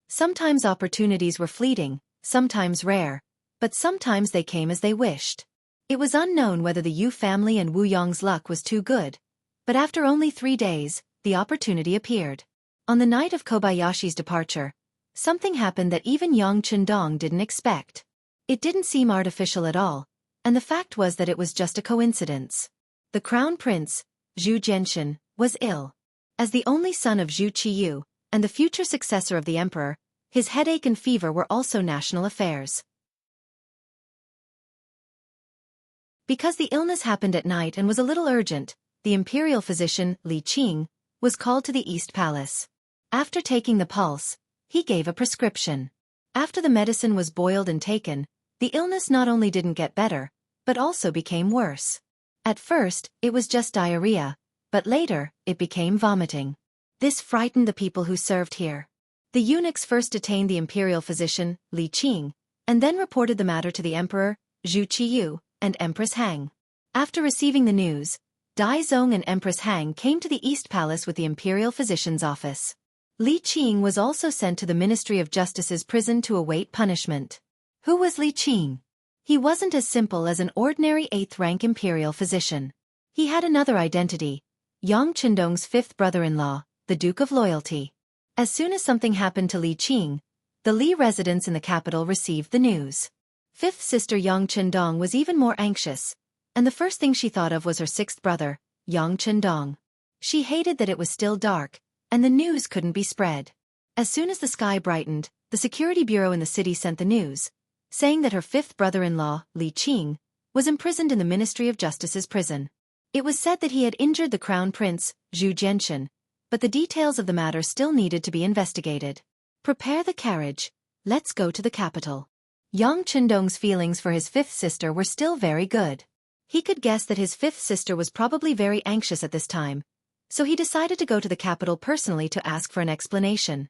Sometimes opportunities were fleeting, sometimes rare, but sometimes they came as they wished. It was unknown whether the Yu family and Wu Yong's luck was too good, but after only 3 days, the opportunity appeared. On the night of Kobayashi's departure, something happened that even Yang Qindong didn't expect. It didn't seem artificial at all, and the fact was that it was just a coincidence. The crown prince, Zhu Jianxin, was ill. As the only son of Zhu Qiyu, and the future successor of the emperor, his headache and fever were also national affairs. Because the illness happened at night and was a little urgent, the imperial physician, Li Qing, was called to the East Palace. After taking the pulse, he gave a prescription. After the medicine was boiled and taken, the illness not only didn't get better, but also became worse. At first, it was just diarrhea, but later, it became vomiting. This frightened the people who served here. The eunuchs first detained the imperial physician, Li Qing, and then reported the matter to the emperor, Zhu Qiyu, and Empress Han. After receiving the news, Dai Zong and Empress Han came to the East Palace with the imperial physician's office. Li Qing was also sent to the Ministry of Justice's prison to await punishment. Who was Li Qing? He wasn't as simple as an ordinary 8th-rank imperial physician. He had another identity, Yang Qindong's 5th brother-in-law, the Duke of Loyalty. As soon as something happened to Li Qing, the Li residents in the capital received the news. 5th sister Yang Qindong was even more anxious, and the first thing she thought of was her 6th brother, Yang Qindong. She hated that it was still dark, and the news couldn't be spread. As soon as the sky brightened, the security bureau in the city sent the news, saying that her 5th brother-in-law, Li Qing, was imprisoned in the Ministry of Justice's prison. It was said that he had injured the crown prince, Zhu Jianxin, but the details of the matter still needed to be investigated. Prepare the carriage. Let's go to the capital. Yang Qindong's feelings for his 5th sister were still very good. He could guess that his 5th sister was probably very anxious at this time, so he decided to go to the capital personally to ask for an explanation.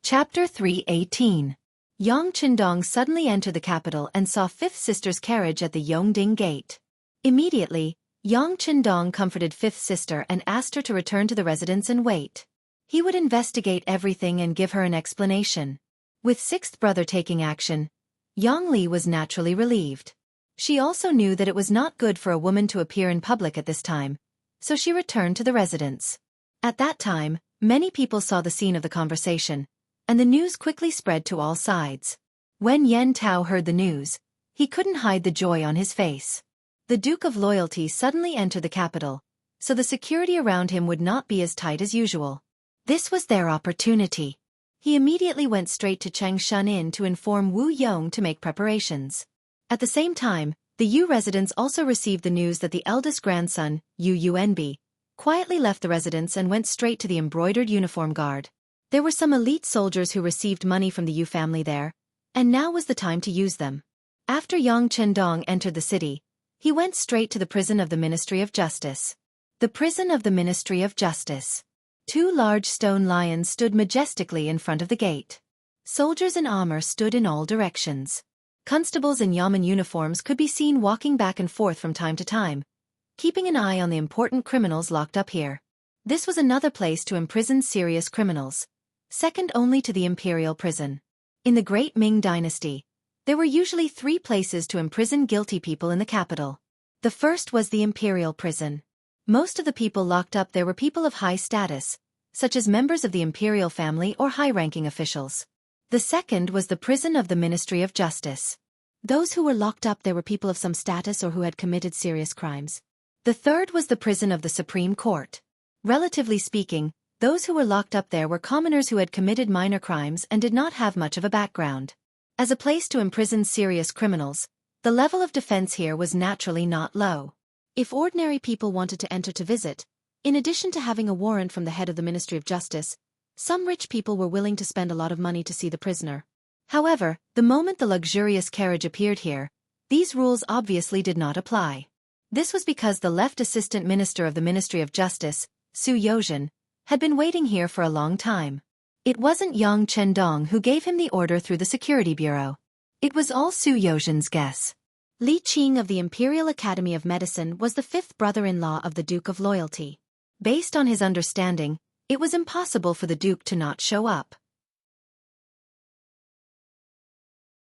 Chapter 318. Yang Qindong suddenly entered the capital and saw 5th sister's carriage at the Yongding gate. Immediately, Yang Qindong comforted 5th sister and asked her to return to the residence and wait. He would investigate everything and give her an explanation. With 6th brother taking action, Yang Li was naturally relieved. She also knew that it was not good for a woman to appear in public at this time, so she returned to the residence. At that time, many people saw the scene of the conversation, and the news quickly spread to all sides. When Yen Tao heard the news, he couldn't hide the joy on his face. The Duke of Loyalty suddenly entered the capital, so the security around him would not be as tight as usual. This was their opportunity. He immediately went straight to Changshan Inn to inform Wu Yong to make preparations. At the same time, the Yu residents also received the news that the eldest grandson, Yu Yuanbi, quietly left the residence and went straight to the embroidered uniform guard. There were some elite soldiers who received money from the Yu family there, And now was the time to use them. After Yang Chendong entered the city, he went straight to the prison of the Ministry of Justice. The prison of the Ministry of Justice. 2 large stone lions stood majestically in front of the gate. Soldiers in armor stood in all directions. Constables in yamen uniforms could be seen walking back and forth from time to time, keeping an eye on the important criminals locked up here. This was another place to imprison serious criminals, second only to the Imperial prison. In the Great Ming Dynasty, there were usually 3 places to imprison guilty people in the capital. The first was the Imperial prison. Most of the people locked up there were people of high status, such as members of the Imperial family or high-ranking officials. The second was the prison of the Ministry of Justice. Those who were locked up there were people of some status or who had committed serious crimes. The third was the prison of the Supreme Court. Relatively speaking, those who were locked up there were commoners who had committed minor crimes and did not have much of a background. As a place to imprison serious criminals, the level of defense here was naturally not low. If ordinary people wanted to enter to visit, in addition to having a warrant from the head of the Ministry of Justice, some rich people were willing to spend a lot of money to see the prisoner. However, the moment the luxurious carriage appeared here, these rules obviously did not apply. This was because the left assistant minister of the Ministry of Justice, Su Yozhen, had been waiting here for a long time. It wasn't Yang Chendong who gave him the order through the Security Bureau. It was all Su Yozhen's guess. Li Qing of the Imperial Academy of Medicine was the 5th brother-in-law of the Duke of Loyalty. Based on his understanding, it was impossible for the Duke to not show up.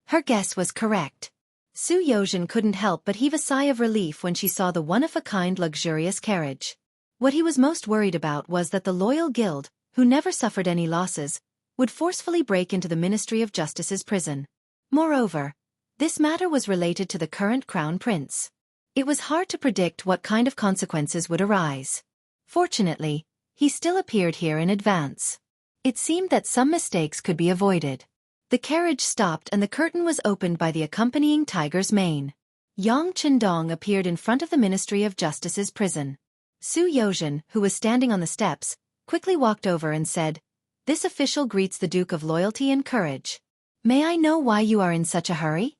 Her guess was correct. Su Yozhen couldn't help but heave a sigh of relief when she saw the one-of-a-kind luxurious carriage. What he was most worried about was that the Loyal Guild, who never suffered any losses, would forcefully break into the Ministry of Justice's prison. Moreover, this matter was related to the current Crown Prince. It was hard to predict what kind of consequences would arise. Fortunately, he still appeared here in advance. It seemed that some mistakes could be avoided. The carriage stopped and the curtain was opened by the accompanying tiger's mane. Yang Chendong appeared in front of the Ministry of Justice's prison. Su Yozhen, who was standing on the steps, quickly walked over and said, "This official greets the Duke of Loyalty and Courage. May I know why you are in such a hurry?"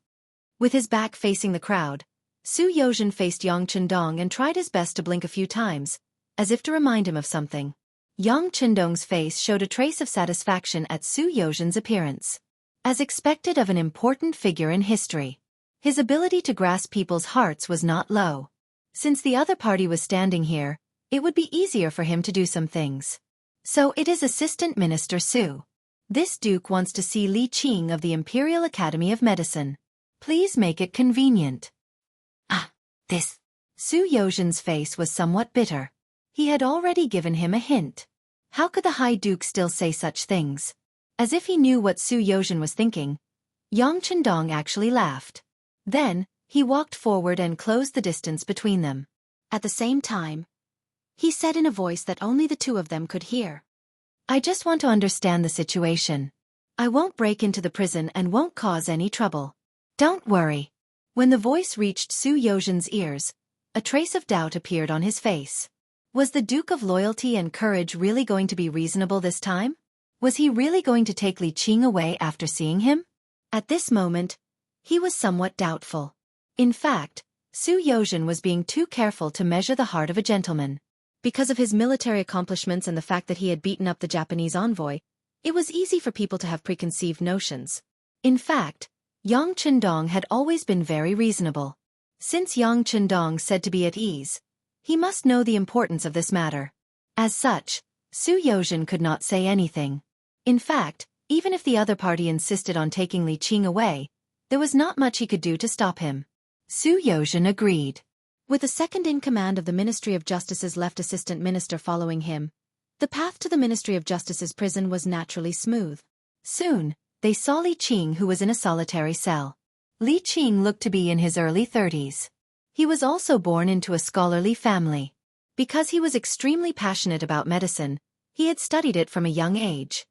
With his back facing the crowd, Su Yozhen faced Yang Chendong and tried his best to blink a few times, as if to remind him of something. Yang Chendong's face showed a trace of satisfaction at Su Yozhen's appearance. As expected of an important figure in history, his ability to grasp people's hearts was not low. Since the other party was standing here, it would be easier for him to do some things. "So it is Assistant Minister Su. This Duke wants to see Li Qing of the Imperial Academy of Medicine. Please make it convenient." This. Su Yozhen's face was somewhat bitter. He had already given him a hint. How could the High Duke still say such things? As if he knew what Su Yozhen was thinking, Yang Chendong actually laughed. Then, he walked forward and closed the distance between them. At the same time, he said in a voice that only the 2 of them could hear, "I just want to understand the situation. I won't break into the prison and won't cause any trouble. Don't worry." When the voice reached Su Yozhen's ears, a trace of doubt appeared on his face. Was the Duke of Loyalty and Courage really going to be reasonable this time? Was he really going to take Li Qing away after seeing him? At this moment, he was somewhat doubtful. In fact, Su Yozhen was being too careful to measure the heart of a gentleman. Because of his military accomplishments and the fact that he had beaten up the Japanese envoy, it was easy for people to have preconceived notions. In fact, Yang Chendong had always been very reasonable. Since Yang Chendong said to be at ease, he must know the importance of this matter. As such, Su Yozhen could not say anything. In fact, even if the other party insisted on taking Li Qing away, there was not much he could do to stop him. Su Yozhen agreed. With the second-in-command of the Ministry of Justice's left assistant minister following him, the path to the Ministry of Justice's prison was naturally smooth. Soon, they saw Li Qing, who was in a solitary cell. Li Qing looked to be in his early 30s. He was also born into a scholarly family. Because he was extremely passionate about medicine, he had studied it from a young age.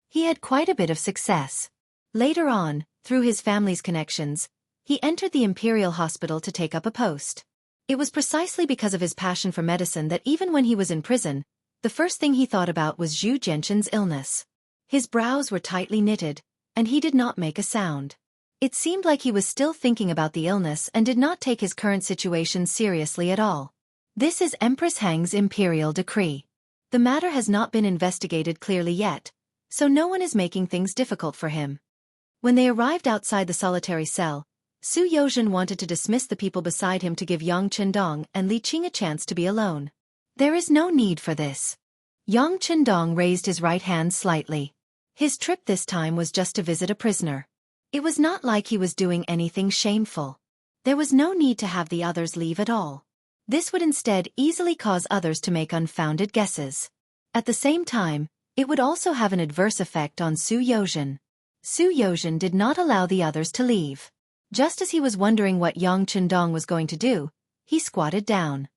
He had quite a bit of success. Later on, through his family's connections, he entered the Imperial Hospital to take up a post. It was precisely because of his passion for medicine that even when he was in prison, the first thing he thought about was Zhu Genshin's illness. His brows were tightly knitted, and he did not make a sound. It seemed like he was still thinking about the illness and did not take his current situation seriously at all. This is Empress Heng's imperial decree. The matter has not been investigated clearly yet, so no one is making things difficult for him. When they arrived outside the solitary cell, Su Yozhen wanted to dismiss the people beside him to give Yang Qindong and Li Qing a chance to be alone. There is no need for this. Yang Qindong raised his right hand slightly. His trip this time was just to visit a prisoner. It was not like he was doing anything shameful. There was no need to have the others leave at all. This would instead easily cause others to make unfounded guesses. At the same time, it would also have an adverse effect on Su Yozhen. Su Yozhen did not allow the others to leave. Just as he was wondering what Yang Qindong was going to do, he squatted down.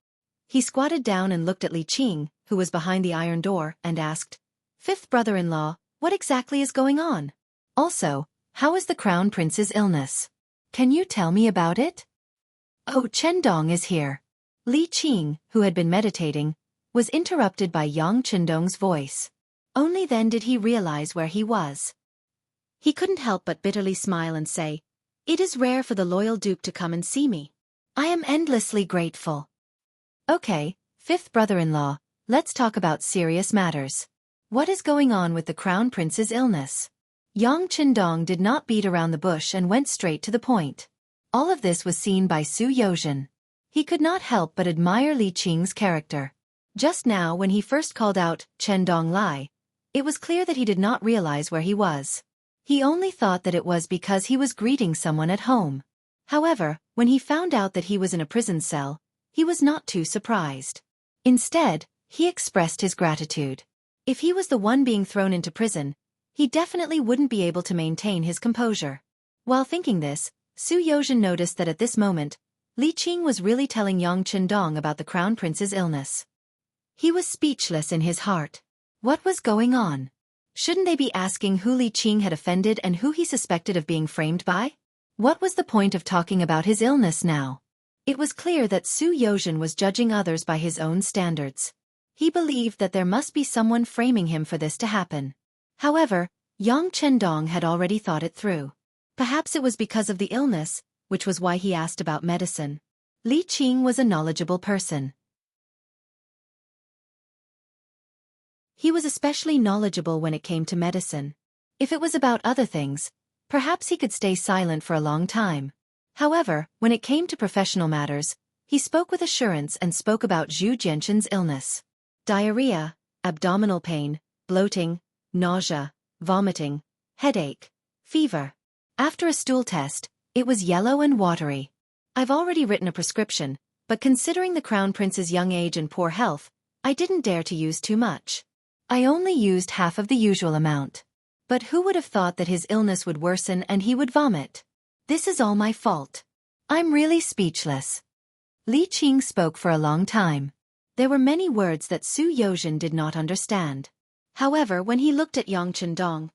He squatted down and looked at Li Qing, who was behind the iron door, and asked, "Fifth brother-in-law, what exactly is going on? Also, how is the Crown Prince's illness? Can you tell me about it?" "Oh, Qindong is here." Li Qing, who had been meditating, was interrupted by Yang Qindong's voice. Only then did he realize where he was. He couldn't help but bitterly smile and say, "It is rare for the loyal Duke to come and see me. I am endlessly grateful." "Okay, fifth brother-in-law, let's talk about serious matters. What is going on with the Crown Prince's illness?" Yang Qindong did not beat around the bush and went straight to the point. All of this was seen by Su Yozhen. He could not help but admire Li Qing's character. Just now when he first called out, "Qindong Lai," it was clear that he did not realize where he was. He only thought that it was because he was greeting someone at home. However, when he found out that he was in a prison cell, he was not too surprised. Instead, he expressed his gratitude. If he was the one being thrown into prison, he definitely wouldn't be able to maintain his composure. While thinking this, Su Yozhen noticed that at this moment, Li Qing was really telling Yang Qindong about the Crown Prince's illness. He was speechless in his heart. What was going on? Shouldn't they be asking who Li Qing had offended and who he suspected of being framed by? What was the point of talking about his illness now? It was clear that Su Yozhen was judging others by his own standards. He believed that there must be someone framing him for this to happen. However, Yang Qindong had already thought it through. Perhaps it was because of the illness, which was why he asked about medicine. Li Qing was a knowledgeable person. He was especially knowledgeable when it came to medicine. If it was about other things, perhaps he could stay silent for a long time. However, when it came to professional matters, he spoke with assurance and spoke about Zhu Jianxin's illness. Diarrhea, abdominal pain, bloating, nausea, vomiting, headache, fever. After a stool test, it was yellow and watery. "I've already written a prescription, but considering the Crown Prince's young age and poor health, I didn't dare to use too much. I only used half of the usual amount. But who would have thought that his illness would worsen and he would vomit? This is all my fault. I'm really speechless." Li Qing spoke for a long time. There were many words that Su Yozhen did not understand. However, when he looked at Yang Qindong,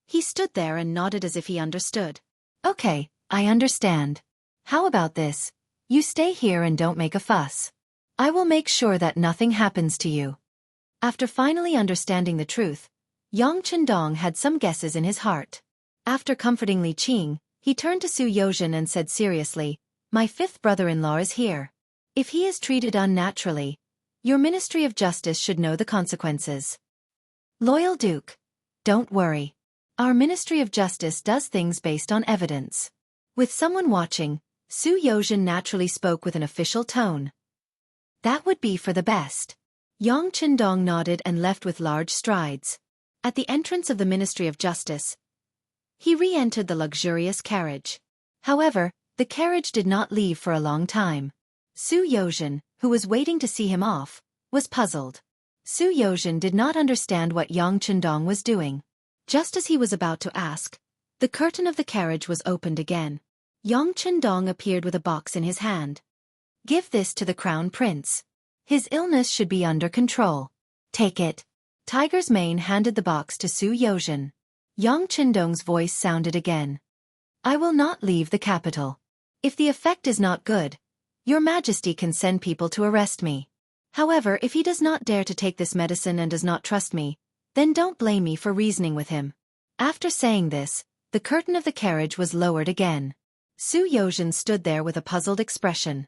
he stood there and nodded as if he understood. "Okay, I understand. How about this? You stay here and don't make a fuss. I will make sure that nothing happens to you." After finally understanding the truth, Yang Qindong had some guesses in his heart. After comforting Li Qing, he turned to Su Yozhen and said seriously, "My fifth brother-in-law is here. If he is treated unnaturally, your Ministry of Justice should know the consequences." "Loyal Duke, don't worry. Our Ministry of Justice does things based on evidence." With someone watching, Su Yozhen naturally spoke with an official tone. "That would be for the best." Yang Qindong nodded and left with large strides. At the entrance of the Ministry of Justice, he re-entered the luxurious carriage. However, the carriage did not leave for a long time. Su Yozhen, who was waiting to see him off, was puzzled. Su Yozhen did not understand what Yang Qindong was doing. Just as he was about to ask, the curtain of the carriage was opened again. Yang Qindong appeared with a box in his hand. "Give this to the Crown Prince. His illness should be under control. Take it." Tiger's Mane handed the box to Su Yozhen. Yang Qindong's voice sounded again. "I will not leave the capital. If the effect is not good, Your Majesty can send people to arrest me. However, if he does not dare to take this medicine and does not trust me, Then don't blame me for reasoning with him. After saying this, the curtain of the carriage was lowered again. Su Yozhen stood there with a puzzled expression.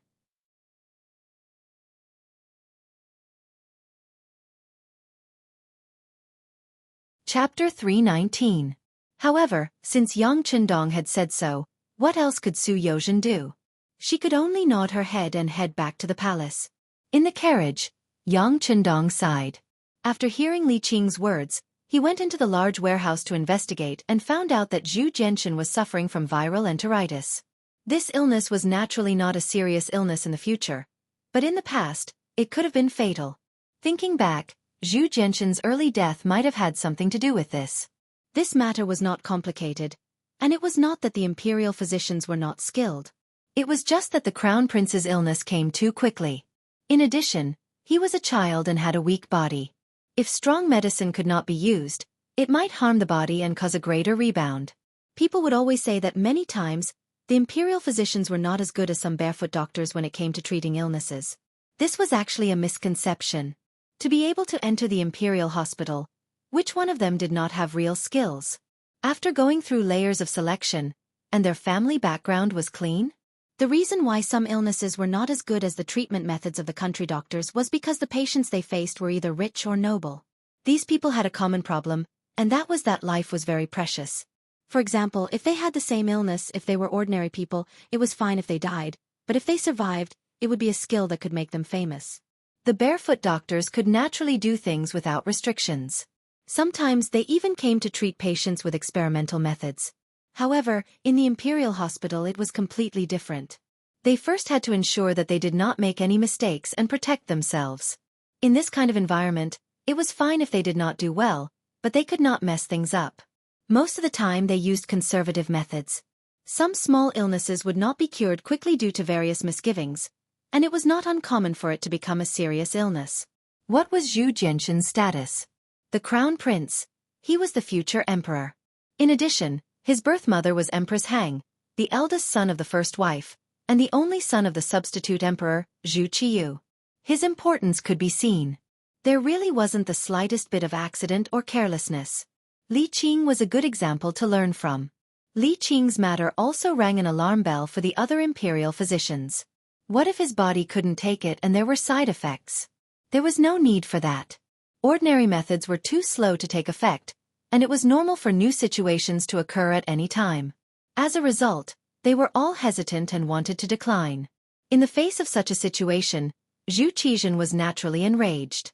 Chapter 319. However, since Yang Qindong had said so, what else could Su Yozhen do? She could only nod her head and head back to the palace. In the carriage, Yang Qindong sighed. After hearing Li Qing's words, he went into the large warehouse to investigate and found out that Zhu Jianxin was suffering from viral enteritis. This illness was naturally not a serious illness in the future, but in the past, it could have been fatal. Thinking back, Zhu Jianxin's early death might have had something to do with this. This matter was not complicated, and it was not that the imperial physicians were not skilled. It was just that the crown prince's illness came too quickly. In addition, he was a child and had a weak body. If strong medicine could not be used, it might harm the body and cause a greater rebound. People would always say that many times, the imperial physicians were not as good as some barefoot doctors when it came to treating illnesses. This was actually a misconception. To be able to enter the imperial hospital, which one of them did not have real skills? After going through layers of selection, and their family background was clean? The reason why some illnesses were not as good as the treatment methods of the country doctors was because the patients they faced were either rich or noble. These people had a common problem, and that was that life was very precious. For example, if they had the same illness, if they were ordinary people, it was fine if they died, but if they survived, it would be a skill that could make them famous. The barefoot doctors could naturally do things without restrictions. Sometimes they even came to treat patients with experimental methods. However, in the Imperial Hospital it was completely different. They first had to ensure that they did not make any mistakes and protect themselves. In this kind of environment, it was fine if they did not do well, but they could not mess things up. Most of the time they used conservative methods. Some small illnesses would not be cured quickly due to various misgivings, and it was not uncommon for it to become a serious illness. What was Zhu Jianxin's status? The crown prince. He was the future emperor. In addition, his birth mother was Empress Hang, the eldest son of the first wife, and the only son of the substitute emperor, Zhu Qiyu. His importance could be seen. There really wasn't the slightest bit of accident or carelessness. Li Qing was a good example to learn from. Li Qing's matter also rang an alarm bell for the other imperial physicians. What if his body couldn't take it and there were side effects? There was no need for that. Ordinary methods were too slow to take effect, and it was normal for new situations to occur at any time. As a result, they were all hesitant and wanted to decline. In the face of such a situation, Zhu Qizhen was naturally enraged.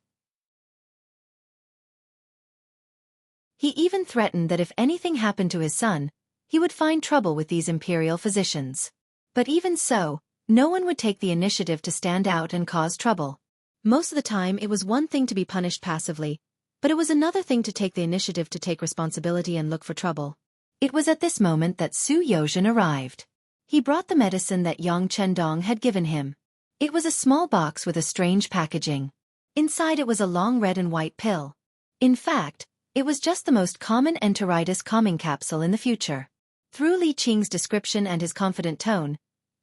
He even threatened that if anything happened to his son, he would find trouble with these imperial physicians. But even so, no one would take the initiative to stand out and cause trouble. Most of the time it was one thing to be punished passively, but it was another thing to take the initiative to take responsibility and look for trouble. It was at this moment that Su Yozhen arrived. He brought the medicine that Yang Qindong had given him. It was a small box with a strange packaging. Inside it was a long red and white pill. In fact, it was just the most common enteritis calming capsule in the future. Through Li Qing's description and his confident tone,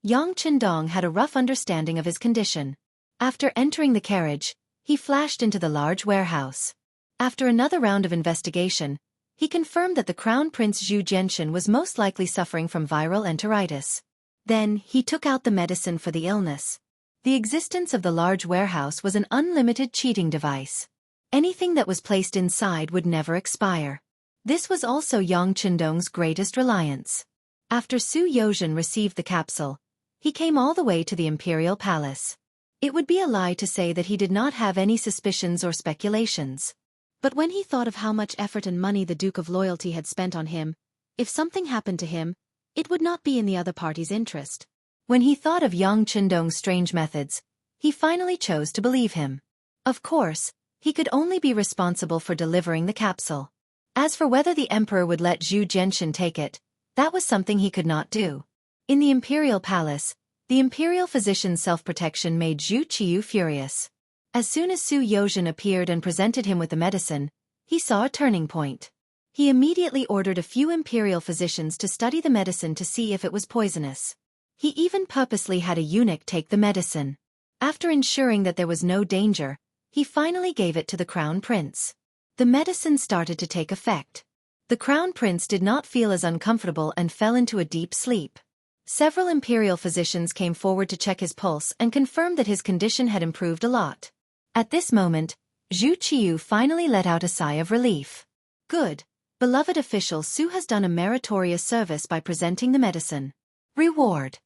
Yang Qindong had a rough understanding of his condition. After entering the carriage, he flashed into the large warehouse. After another round of investigation, he confirmed that the Crown Prince Zhu Jianxin was most likely suffering from viral enteritis. Then, he took out the medicine for the illness. The existence of the large warehouse was an unlimited cheating device. Anything that was placed inside would never expire. This was also Yang Qindong's greatest reliance. After Su Yozhen received the capsule, he came all the way to the imperial palace. It would be a lie to say that he did not have any suspicions or speculations. But when he thought of how much effort and money the Duke of Loyalty had spent on him, if something happened to him, it would not be in the other party's interest. When he thought of Yang Qindong's strange methods, he finally chose to believe him. Of course, he could only be responsible for delivering the capsule. As for whether the emperor would let Zhu Jianxin take it, that was something he could not do. In the imperial palace, the imperial physician's self-protection made Zhu Qiyu furious. As soon as Su Yozhen appeared and presented him with the medicine, he saw a turning point. He immediately ordered a few imperial physicians to study the medicine to see if it was poisonous. He even purposely had a eunuch take the medicine. After ensuring that there was no danger, he finally gave it to the crown prince. The medicine started to take effect. The crown prince did not feel as uncomfortable and fell into a deep sleep. Several imperial physicians came forward to check his pulse and confirmed that his condition had improved a lot. At this moment, Zhu Qiyu finally let out a sigh of relief. Good, beloved official Su has done a meritorious service by presenting the medicine. Reward.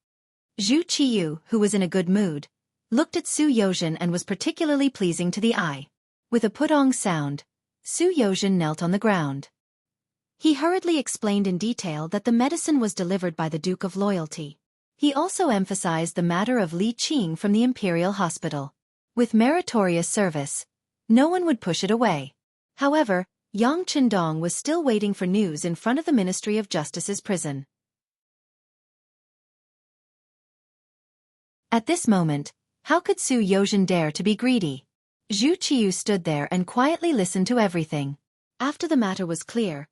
Zhu Qiyu, who was in a good mood, looked at Su Yozhen and was particularly pleasing to the eye. With a putong sound, Su Yozhen knelt on the ground. He hurriedly explained in detail that the medicine was delivered by the Duke of Loyalty. He also emphasized the matter of Li Qing from the Imperial Hospital. With meritorious service, no one would push it away. However, Yang Chendong was still waiting for news in front of the Ministry of Justice's prison. At this moment, how could Su Yozhen dare to be greedy? Zhu Qiyu stood there and quietly listened to everything. After the matter was clear,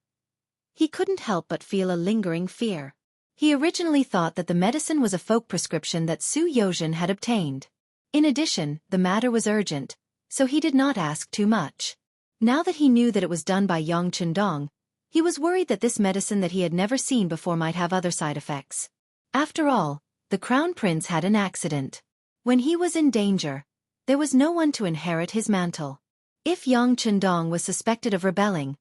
he couldn't help but feel a lingering fear. He originally thought that the medicine was a folk prescription that Su Yozhen had obtained. In addition, the matter was urgent, so he did not ask too much. Now that he knew that it was done by Yang Chendong, he was worried that this medicine that he had never seen before might have other side effects. After all, the crown prince had an accident. When he was in danger, there was no one to inherit his mantle. If Yang Chendong was suspected of rebelling,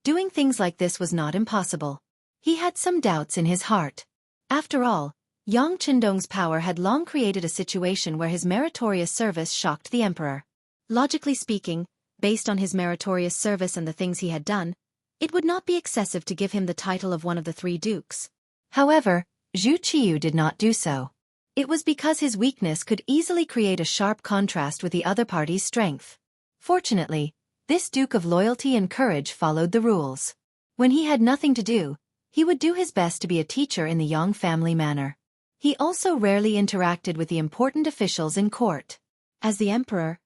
doing things like this was not impossible. He had some doubts in his heart. After all, Yang Chendong's power had long created a situation where his meritorious service shocked the emperor. Logically speaking, based on his meritorious service and the things he had done, it would not be excessive to give him the title of one of the three dukes. However, Zhu Qiyu did not do so. It was because his weakness could easily create a sharp contrast with the other party's strength. Fortunately, this Duke of Loyalty and Courage followed the rules. When he had nothing to do, he would do his best to be a teacher in the Yang family manner. He also rarely interacted with the important officials in court. As the emperor,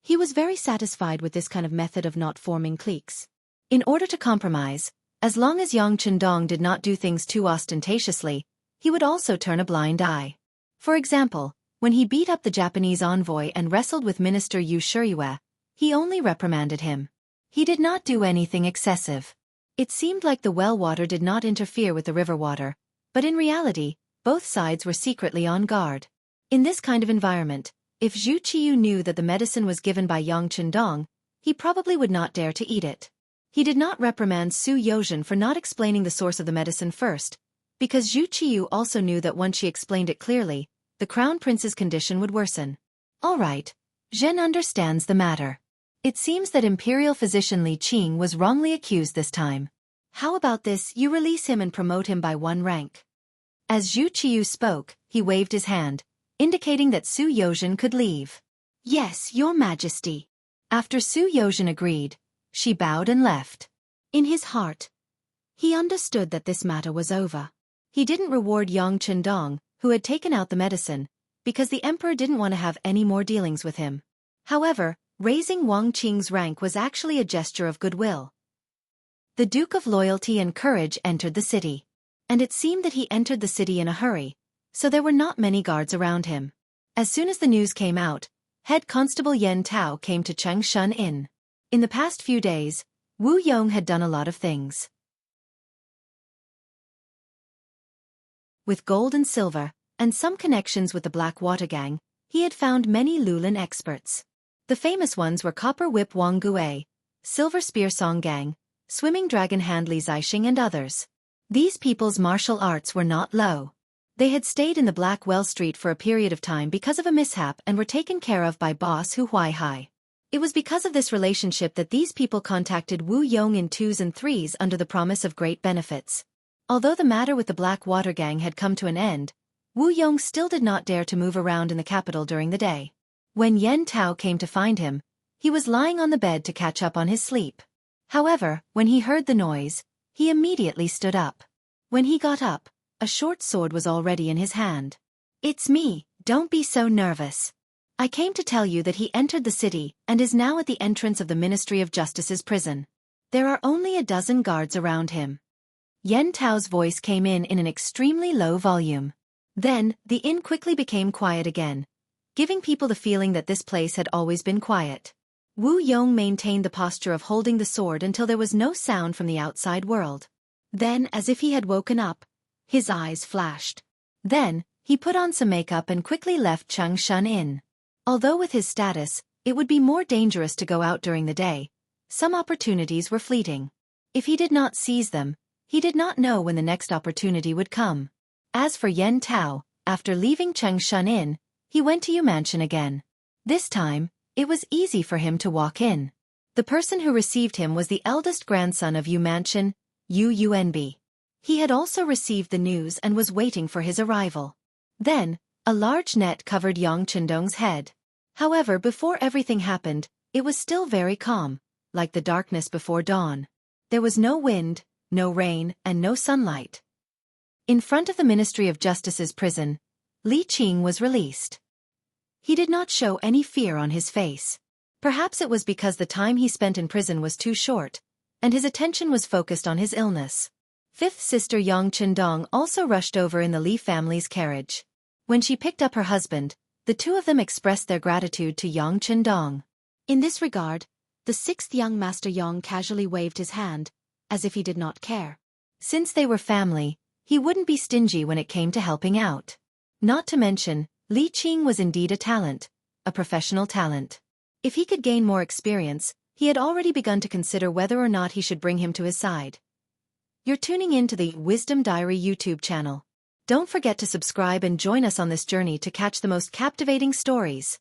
he was very satisfied with this kind of method of not forming cliques. In order to compromise, as long as Yang Chendong did not do things too ostentatiously, he would also turn a blind eye. For example, when he beat up the Japanese envoy and wrestled with Minister Yu Shiyue, he only reprimanded him. He did not do anything excessive. It seemed like the well water did not interfere with the river water, but in reality, both sides were secretly on guard. In this kind of environment, if Zhu Qiyu knew that the medicine was given by Yang Chendong, he probably would not dare to eat it. He did not reprimand Su Yozhen for not explaining the source of the medicine first, because Zhu Qiyu also knew that once she explained it clearly, the crown prince's condition would worsen. All right, Zhen understands the matter. It seems that Imperial physician Li Qing was wrongly accused this time. How about this, you release him and promote him by 1 rank? As Zhu Qiyu spoke, he waved his hand, indicating that Su Yozhen could leave. Yes, your majesty. After Su Yozhen agreed, she bowed and left. In his heart, he understood that this matter was over. He didn't reward Yang Chendong, who had taken out the medicine, because the emperor didn't want to have any more dealings with him. However, raising Wang Qing's rank was actually a gesture of goodwill. The Duke of Loyalty and Courage entered the city. And it seemed that he entered the city in a hurry, so there were not many guards around him. As soon as the news came out, Head Constable Yen Tao came to Changshan Inn. In the past few days, Wu Yong had done a lot of things. With gold and silver, and some connections with the Black Water Gang, he had found many Lulin experts. The famous ones were Copper Whip Wang Gui, Silver Spear Song Gang, Swimming Dragon Hand Li Zixing and others. These people's martial arts were not low. They had stayed in the Black Well Street for a period of time because of a mishap and were taken care of by boss Hu Huaihai. It was because of this relationship that these people contacted Wu Yong in 2s and 3s under the promise of great benefits. Although the matter with the Black Water Gang had come to an end, Wu Yong still did not dare to move around in the capital during the day. When Yen Tao came to find him, he was lying on the bed to catch up on his sleep. However, when he heard the noise, he immediately stood up. When he got up, a short sword was already in his hand. It's me, don't be so nervous. I came to tell you that he entered the city and is now at the entrance of the Ministry of Justice's prison. There are only a dozen guards around him. Yen Tao's voice came in an extremely low volume. Then, the inn quickly became quiet again, giving people the feeling that this place had always been quiet. Wu Yong maintained the posture of holding the sword until there was no sound from the outside world. Then, as if he had woken up, his eyes flashed. Then, he put on some makeup and quickly left Xianxia in. Although with his status, it would be more dangerous to go out during the day, some opportunities were fleeting. If he did not seize them, he did not know when the next opportunity would come. As for Yen Tao, after leaving Xianxia in, he went to Yu Mansion again. This time, it was easy for him to walk in. The person who received him was the eldest grandson of Yu Mansion, Yu Yunbi. He had also received the news and was waiting for his arrival. Then, a large net covered Yang Chendong's head. However, before everything happened, it was still very calm, like the darkness before dawn. There was no wind, no rain, and no sunlight. In front of the Ministry of Justice's prison, Li Qing was released. He did not show any fear on his face. Perhaps it was because the time he spent in prison was too short, and his attention was focused on his illness. Fifth sister Yang Chendong also rushed over in the Li family's carriage. When she picked up her husband, the two of them expressed their gratitude to Yang Chendong. In this regard, the sixth young master Yang casually waved his hand, as if he did not care. Since they were family, he wouldn't be stingy when it came to helping out. Not to mention, Li Qing was indeed a talent, a professional talent. If he could gain more experience, he had already begun to consider whether or not he should bring him to his side. You're tuning in to the Wisdom Diary YouTube channel. Don't forget to subscribe and join us on this journey to catch the most captivating stories.